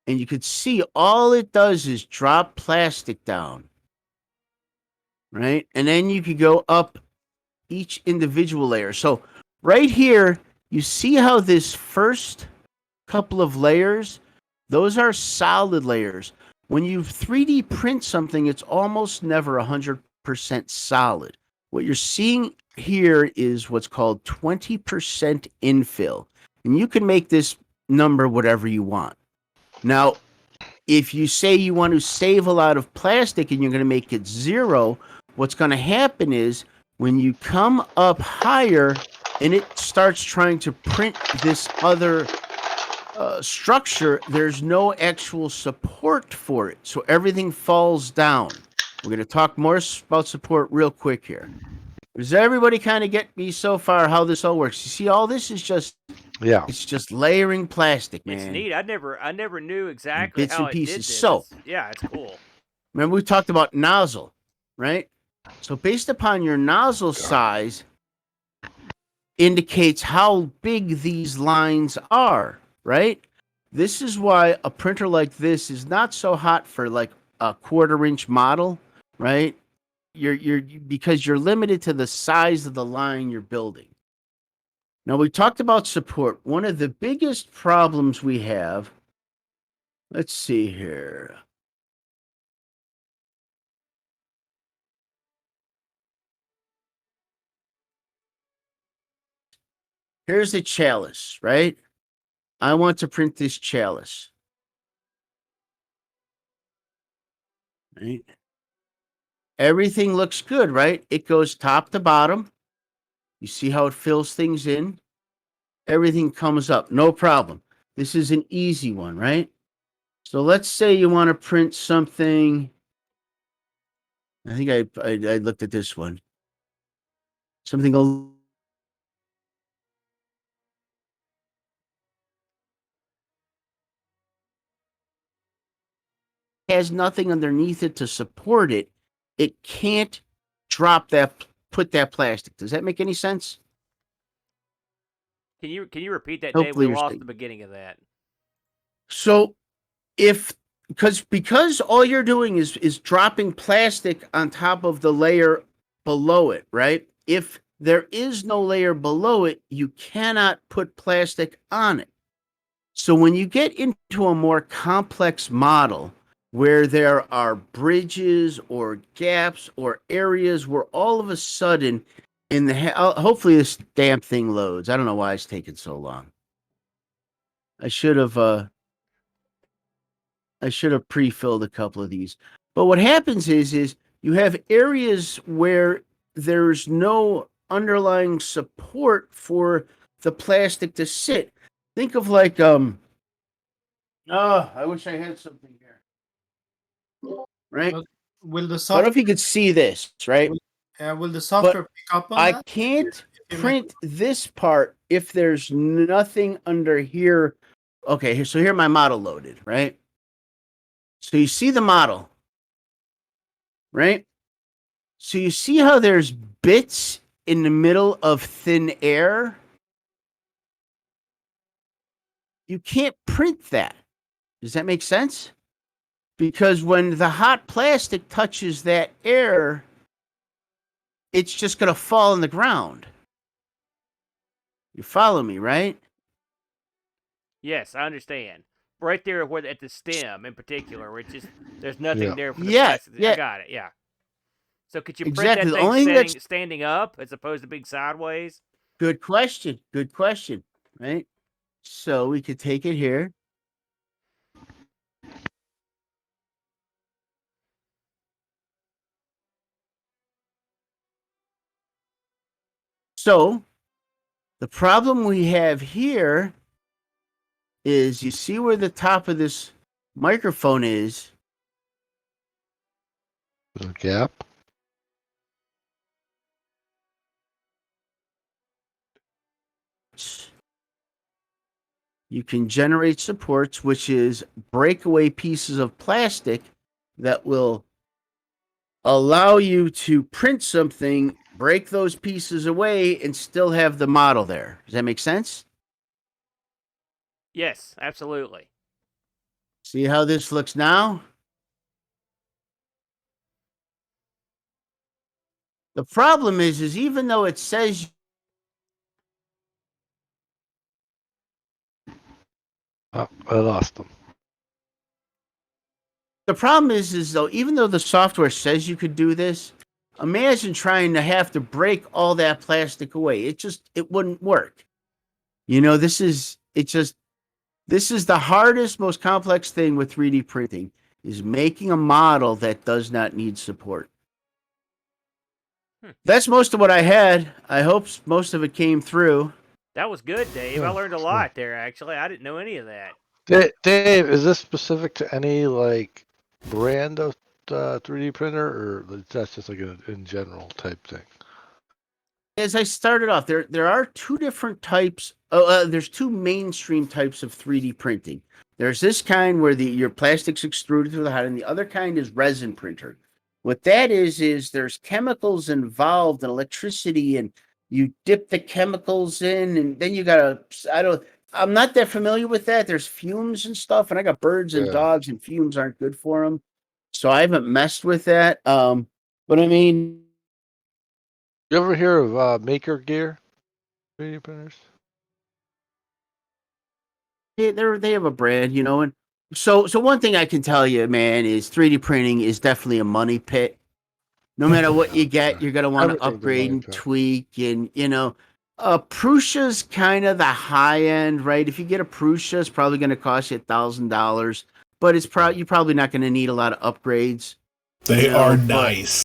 And you could see all it does is drop plastic down. Right? And then you could go up each individual layer. So right here, you see how this first couple of layers, those are solid layers. When you 3D print something, it's almost never 100% solid. What you're seeing here is what's called 20% infill. And you can make this number whatever you want. Now, if you say you want to save a lot of plastic and you're going to make it 0, what's going to happen is when you come up higher and it starts trying to print this other structure, there's no actual support for it. So everything falls down. We're going to talk more about support real quick here. Does everybody kind of get me so far how this all works? You see, all this is just it's just layering plastic, man.
It's neat. I never knew exactly
bits
how
and
it
pieces.
did this.
So
It's cool.
remember we talked about nozzle, right? So based upon your nozzle size indicates how big these lines are, right? This is why a printer like this is not so hot for like a 1/4-inch model, right? Because you're limited to the size of the line you're building. Now, we talked about support. One of the biggest problems we have, let's see here. Here's the chalice, right? I want to print this chalice. Right? Everything looks good, right? It goes top to bottom. You see how it fills things in? Everything comes up, no problem. This is an easy one, right? So let's say you want to print something. I think I looked at this one. Something has nothing underneath it to support it. It can't put that plastic. Does that make any sense?
Can you repeat that, Dave?
Hopefully
We
you're
lost
staying.
the beginning of that.
So because all you're doing is dropping plastic on top of the layer below it, right? If there is no layer below it, you cannot put plastic on it. So when you get into a more complex model where there are bridges or gaps or areas where all of a sudden hopefully this damn thing loads. I don't know why it's taking so long. I should have pre-filled a couple of these. But what happens is you have areas where there's no underlying support for the plastic to sit. Think of like I wish I had something here. Right?
Will the
I don't know
software
if you could see this, right?
will the software pick up on
I
that?
can't print this part if there's nothing under here. Okay, so here my model loaded, right? So you see the model, right? So you see how there's bits in the middle of thin air? You can't print that. Does that make sense? Because when the hot plastic touches that air, it's just going to fall on the ground. You follow me, right?
Yes, I understand. Right there, where at the stem in particular, where it's just there's nothing
Yeah.
there for the
Yeah,
plastic.
yeah.
I got it. Yeah. So could you print
Exactly.
that
The
thing
only thing
standing up as opposed to being sideways?
Good question. Good question. Right? So we could take it here. So the problem we have here is you see where the top of this microphone is?
There's a gap.
You can generate supports, which is breakaway pieces of plastic that will allow you to print something, break those pieces away, and still have the model there. Does that make sense?
Yes, absolutely.
See how this looks now? The problem is even though it says
Oh, I lost them.
the problem is though, even though the software says you could do this, imagine trying to have to break all that plastic away. It wouldn't work. You know, this is the hardest, most complex thing with 3D printing is making a model that does not need support. That's most of what I had. I hope most of it came through.
That was good, Dave. I learned a lot there. Actually, I didn't know any of that.
Dave, is this specific to any like brand of 3D printer, or that's just like an in general type thing?
As I started off, there are two different types. There's two mainstream types of 3D printing. There's this kind where your plastic's extruded through the hot, and the other kind is resin printer. What that is there's chemicals involved and electricity, and you dip the chemicals in, and then you gotta. I'm not that familiar with that. There's fumes and stuff, and I got birds and
Yeah.
dogs, and fumes aren't good for them. So I haven't messed with that. But I mean,
You ever hear of Maker Gear 3D printers?
they have a brand, you know, and so one thing I can tell you, man, is 3D printing is definitely a money pit. No matter what you get, you're gonna want to
Everything's a
upgrade
money
and
pit.
tweak, and you know, Prussia's kind of the high end, right? If you get a Prusia, it's probably going to cost you $1,000, but it's you're probably not going to need a lot of upgrades.
They are nice.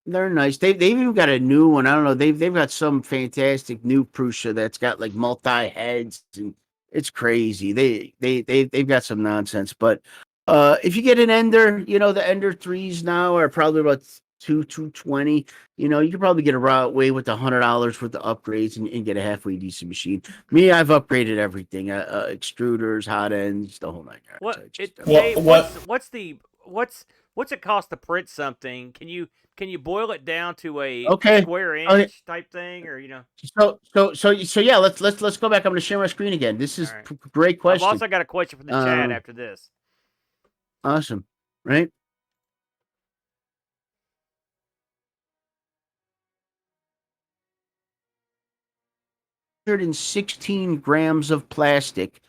They're nice. They've even got a new one. I don't know. They've got some fantastic new Prusia that's got like multi heads, and it's crazy. They've got some nonsense. But if you get an Ender, you know the Ender 3s now are probably about 220. You know, you could probably get away with $100 worth of upgrades and get a halfway decent machine. Me, I've upgraded everything: extruders, hot ends, the whole nine yards.
Dave, what's it cost to print something? Can you boil it down to a square inch type thing, or you know?
So yeah, let's go back. I'm going to share my screen again. This is great question.
I've also got a question from the chat after this.
Awesome, right? And 16 grams of plastic,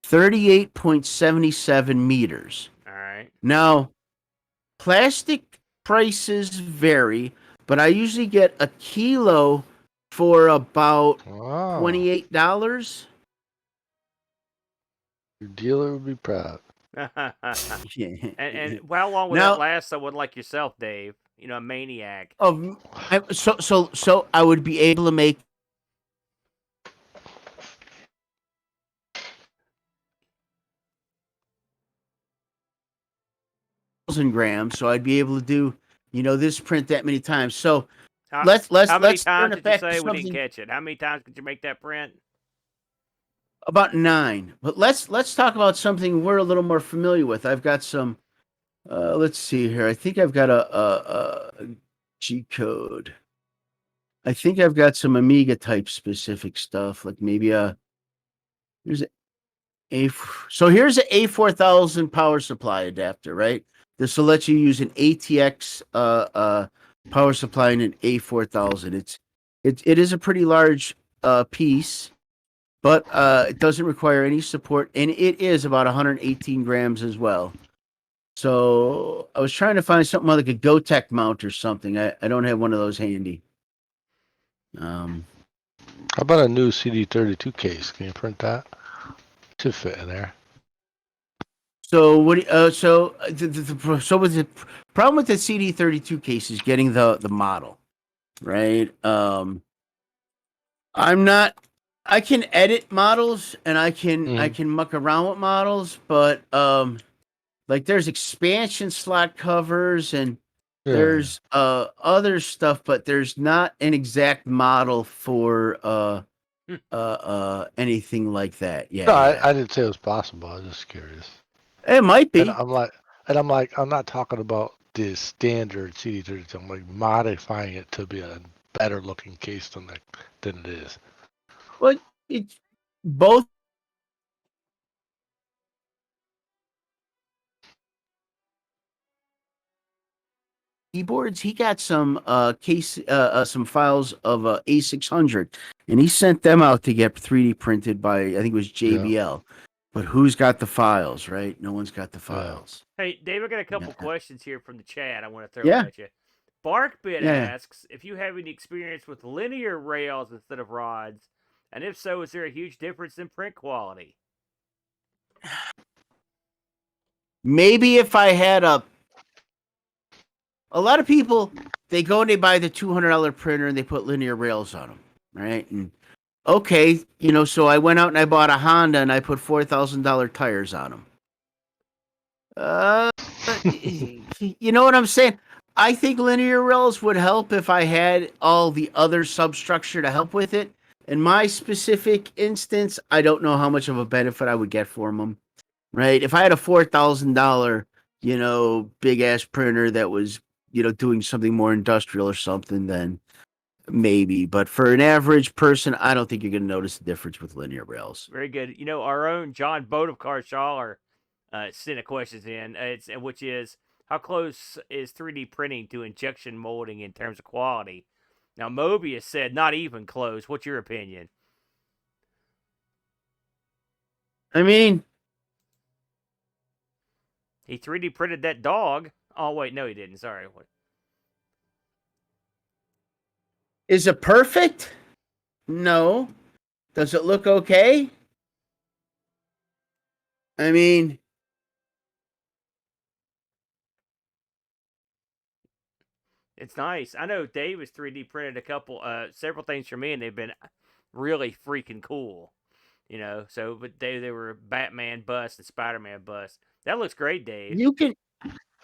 38.77 meters.
All right.
Now, plastic prices vary, but I usually get a kilo for about $28.
Your dealer would be proud.
And how long would that last someone like yourself, Dave? You know, a maniac.
So I would be able to make grams, so I'd be able to do, you know, this print that many times. So let's
how many
turn
times
it
did
back
you
to
say we didn't
something
catch it? How many times could you make that print?
about 9. But let's talk about something we're a little more familiar with. I've got some. Let's see here. I think I've got a G code. I think I've got some Amiga type specific stuff, like maybe here's so here's an A4000 power supply adapter, right? This will let you use an ATX power supply and an A4000. It is a pretty large piece, but it doesn't require any support, and it is about 118 grams as well. So I was trying to find something like a GoTech mount or something. I don't have one of those handy.
How about a new CD32 case? Can you print that? Should fit in there.
So what? So with the problem with the CD32 case is getting the model, right? I'm not. I can edit models and I can muck around with models, but like there's expansion slot covers and there's other stuff, but there's not an exact model for anything like that. Yeah,
No, I didn't say it was possible. I was just curious.
It might be.
And I'm not talking about the standard CD32. I'm like modifying it to be a better looking case than it is.
Well, it's both. Keyboards. He got some some files of A600, and he sent them out to get 3D printed by, I think it was JBL. Yeah. But who's got the files, right? No one's got the files.
Hey, Dave, I got a couple questions here from the chat I want to throw at you. Barkbit asks if you have any experience with linear rails instead of rods, and if so, is there a huge difference in print quality?
Maybe if I had a lot of people, they go and they buy the $200 printer and they put linear rails on them, right? And okay, you know, so I went out and I bought a Honda and I put $4,000 tires on them. You know what I'm saying? I think linear rails would help if I had all the other substructure to help with it. In my specific instance, I don't know how much of a benefit I would get from them, right? If I had a $4,000, you know, big ass printer that was, you know, doing something more industrial or something, then maybe, but for an average person, I don't think you're going to notice the difference with linear rails.
Very good. Our own John Boat of Carshaller sent a question in, which is, how close is 3D printing to injection molding in terms of quality? Now, Mobius said not even close. What's your opinion?
I mean,
he 3D printed that dog. Oh, wait, no, he didn't. Sorry.
Is it perfect? No. Does it look okay? I mean,
it's nice. I know Dave has 3D printed several things for me, and they've been really freaking cool. But they were Batman bust and Spider-Man bust. That looks great, Dave.
You can.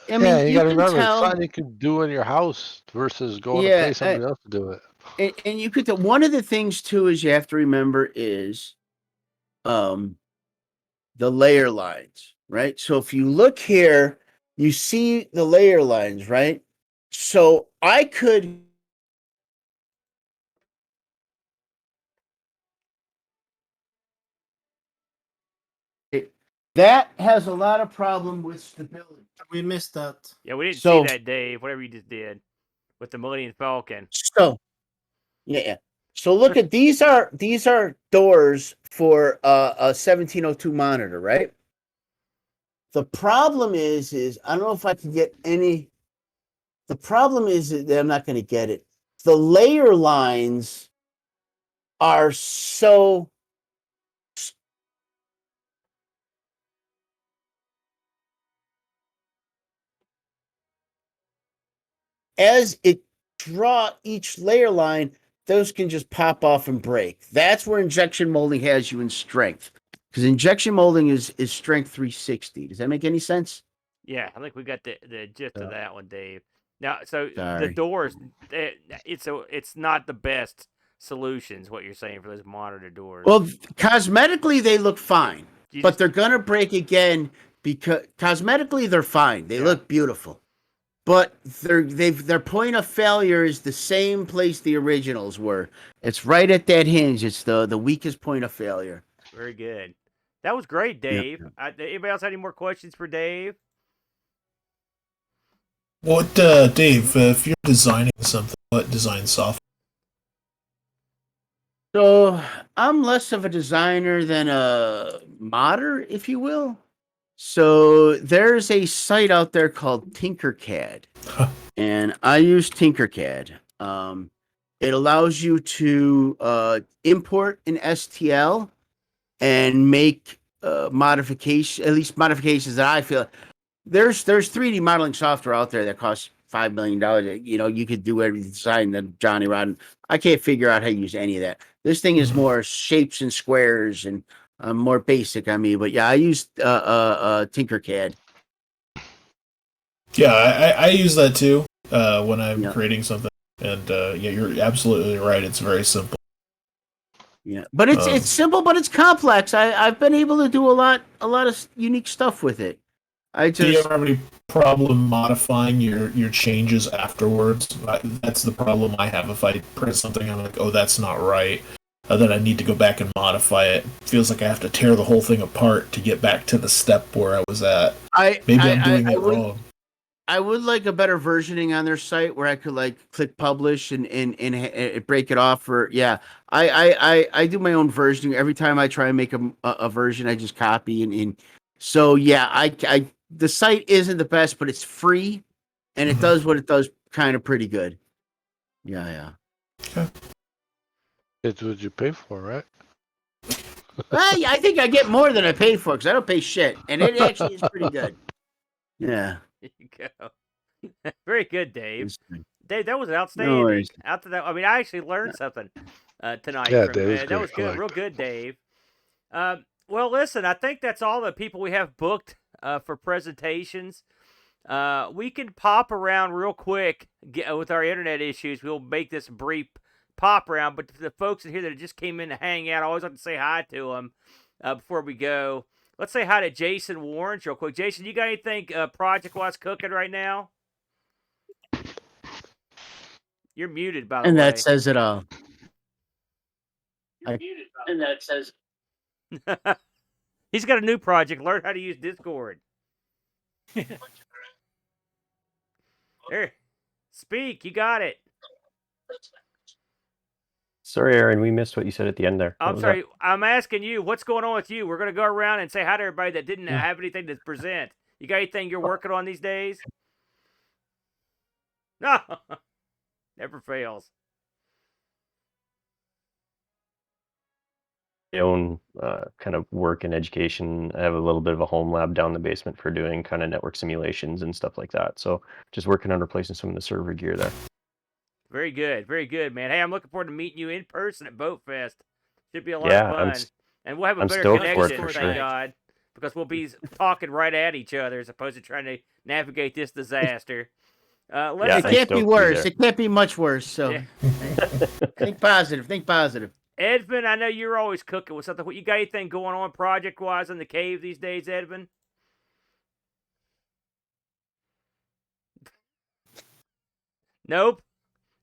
I mean,
yeah, you got to
can
remember,
tell.
it's something you can do in your house versus going to pay somebody else to do it.
And you could. One of the things too is you have to remember is, the layer lines, right? So if you look here, you see the layer lines, right? So I could. That has a lot of problem with stability.
We missed that.
Yeah, we didn't see that, Dave. Whatever you just did with the Millennium Falcon.
So, yeah. So look at these are doors for a 1702 monitor, right? The problem is I don't know if I can get any. The problem is that I'm not going to get it. The layer lines are so. As it draw each layer line, those can just pop off and break. That's where injection molding has you in strength, because injection molding is strength 360. Does that make any sense?
Yeah, I think we got the gist of that one, Dave. Now, so
Sorry.
the doors, it's not the best solutions. What you're saying for those monitor doors?
Well, cosmetically they look fine, but they're gonna break again because cosmetically they're fine. They look beautiful. But their point of failure is the same place the originals were. It's right at that hinge. It's the weakest point of failure.
Very good. That was great, Dave. Anybody else have any more questions for Dave?
What, Dave? If you're designing something, what design software?
So I'm less of a designer than a modder, if you will. So there's a site out there called Tinkercad, and I use Tinkercad. It allows you to import an STL and make modifications, at least modifications that I feel. There's 3D modeling software out there that costs $5 million. You could do every design that Johnny Rodden. I can't figure out how to use any of that. This thing is more shapes and squares and more basic on me, but yeah, I use Tinkercad.
Yeah, I use that too when I'm creating something, and yeah, you're absolutely right. It's very simple.
Yeah, but it's simple, but it's complex. I've been able to do a lot of unique stuff with it.
Do you ever have any problem modifying your changes afterwards? That's the problem I have. If I print something, I'm like, oh, that's not right. Then I need to go back and modify it. Feels like I have to tear the whole thing apart to get back to the step where I was at. Maybe I'm doing it wrong.
I would like a better versioning on their site where I could click publish and break it off. I do my own versioning. Every time I try and make a version, I just copy and so yeah, the site isn't the best, but it's free and it does what it does kind of pretty good. Yeah.
Okay. It's what you pay for, right?
Well, I think I get more than I pay for because I don't pay shit, and it actually is pretty good. Yeah.
There you go. Very good, Dave. Dave, that was outstanding.
No worries.
After that, I actually learned something tonight.
Yeah, Dave,
that was good. Real good, Dave. Well, listen, I think that's all the people we have booked for presentations. We can pop around real quick with our internet issues. We'll make this brief pop round, but to the folks in here that just came in to hang out, I always like to say hi to them before we go. Let's say hi to Jason Warrens real quick. Jason, you got anything project-wise cooking right now? You're muted, by the
And
way.
that says it all.
And that says. He's got a new project. Learn how to use Discord. There. Speak. You got it.
Sorry, Aaron, we missed what you said at the end there. What
I'm
was
sorry.
that?
I'm asking you, what's going on with you? We're going to go around and say hi to everybody that didn't have anything to present. You got anything you're working on these days? No. Never fails.
My own kind of work and education. I have a little bit of a home lab down in the basement for doing kind of network simulations and stuff like that. So just working on replacing some of the server gear there.
Very good, man. Hey, I'm looking forward to meeting you in person at Boat Fest. Should be a lot
Yeah,
of
I'm
fun, and we'll have a
I'm
better
stoked for it,
connection,
for
thank
sure.
God, because we'll be talking right at each other as opposed to trying to navigate this disaster. Let's
It can't be worse. It can't be much worse. So
Yeah.
think positive. Think positive.
Edvin, I know you're always cooking with something. What you got anything going on project-wise in the cave these days, Edvin? Nope.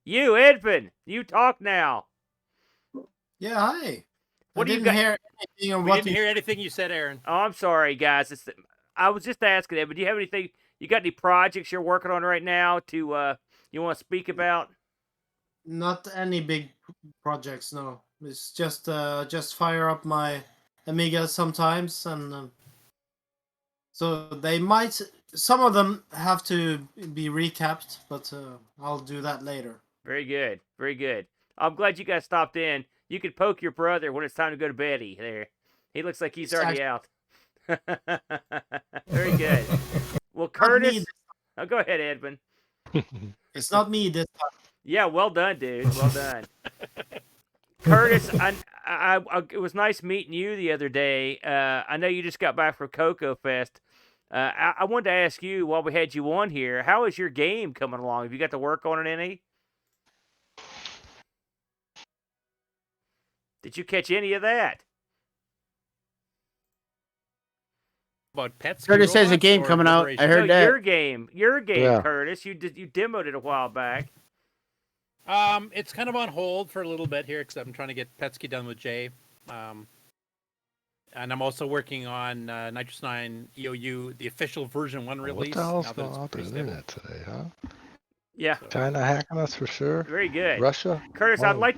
You, Edvin, you talk now.
Yeah, hi.
What
I
do you
didn't
got?
hear anything of
We
what
didn't hear anything you said, Aaron.
Oh, I'm sorry, guys. I was just asking, Edvin, do you have anything? You got any projects you're working on right now to you want to speak about?
Not any big projects, no. It's just fire up my Amiga sometimes, and so they might. Some of them have to be recapped, but I'll do that later.
Very good. Very good. I'm glad you guys stopped in. You could poke your brother when it's time to go to bed. He looks like he's already out. Very good. Well, Curtis. Oh, go ahead, Edvin.
It's not me this time.
Yeah, well done, dude. Well done. Curtis, it was nice meeting you the other day. I know you just got back from Cocoa Fest. I wanted to ask you, while we had you on here, how is your game coming along? Have you got to work on it any? Did you catch any of that?
About pets.
Curtis has a game coming out. I heard that.
Your game,
Yeah.
Curtis. You demoed it a while back.
It's kind of on hold for a little bit here because I'm trying to get Petsky done with Jay. And I'm also working on Nitrous 9 EOU, the official version 1 release.
What the hell's
now that
going
it's
on with the
pre-stable.
internet today, huh?
Yeah.
China hacking us for sure.
Very good.
Russia.
Curtis,
Whoa.
I'd like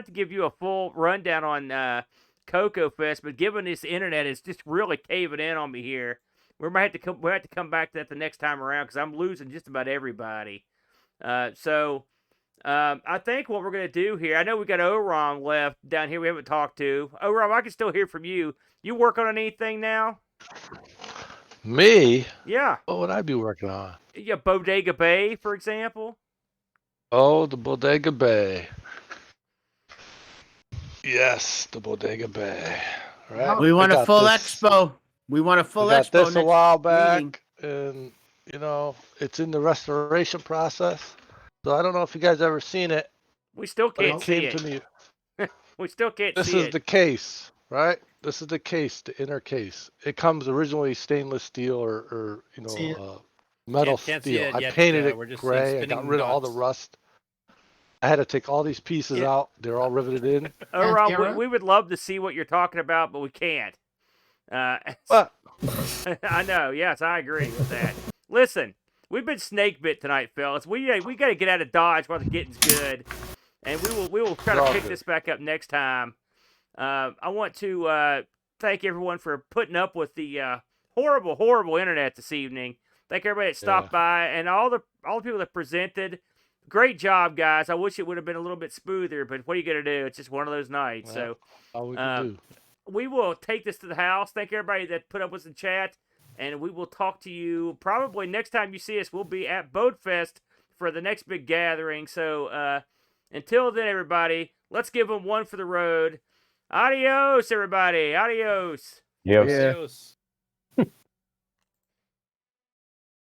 to give you a full rundown on Cocoa Fest, but given this internet is just really caving in on me here, we might have to come back to that the next time around because I'm losing just about everybody. So I think what we're gonna do here, I know we got Oram left down here we haven't talked to. Oram, I can still hear from you. You work on anything now?
Me?
Yeah.
What would I be working on?
Yeah, Bodega Bay, for example.
Oh, the Bodega Bay. Yes, the Bodega Bay. Right.
We want
I
a
got
full
this-
expo. We want a full
we got
expo.
this a
next
while back,
meeting.
and it's in the restoration process. So I don't know if you guys ever seen it.
We still
but
can't see
came
it.
to me.
We still can't
This
see
is
it.
the case, right? This is the case, the inner case. It comes originally stainless steel or
See it?
metal
Can't see
steel.
it
I
yet,
painted
we're
it
just seeing
gray. I got
spinning
rid of all the
dots.
rust. I had to take all these pieces out. They're all riveted in.
Oh, Rob, we would love to see what you're talking about, but we can't.
What?
I know. Yes, I agree with that. Listen, we've been snake bit tonight, fellas. We got to get out of Dodge while the getting's good, and we will try to
All
pick
good.
this back up next time. I want to thank everyone for putting up with the horrible internet this evening. Thank everybody that stopped by and all the people that presented. Great job, guys. I wish it would have been a little bit smoother, but what are you gonna do? It's just one of those nights.
Well,
So
all we can do.
we will take this to the house. Thank everybody that put up with the chat, and we will talk to you probably next time you see us. We'll be at Boat Fest for the next big gathering. So until then, everybody, let's give them one for the road. Adios, everybody. Adios.
Yep.
Adios.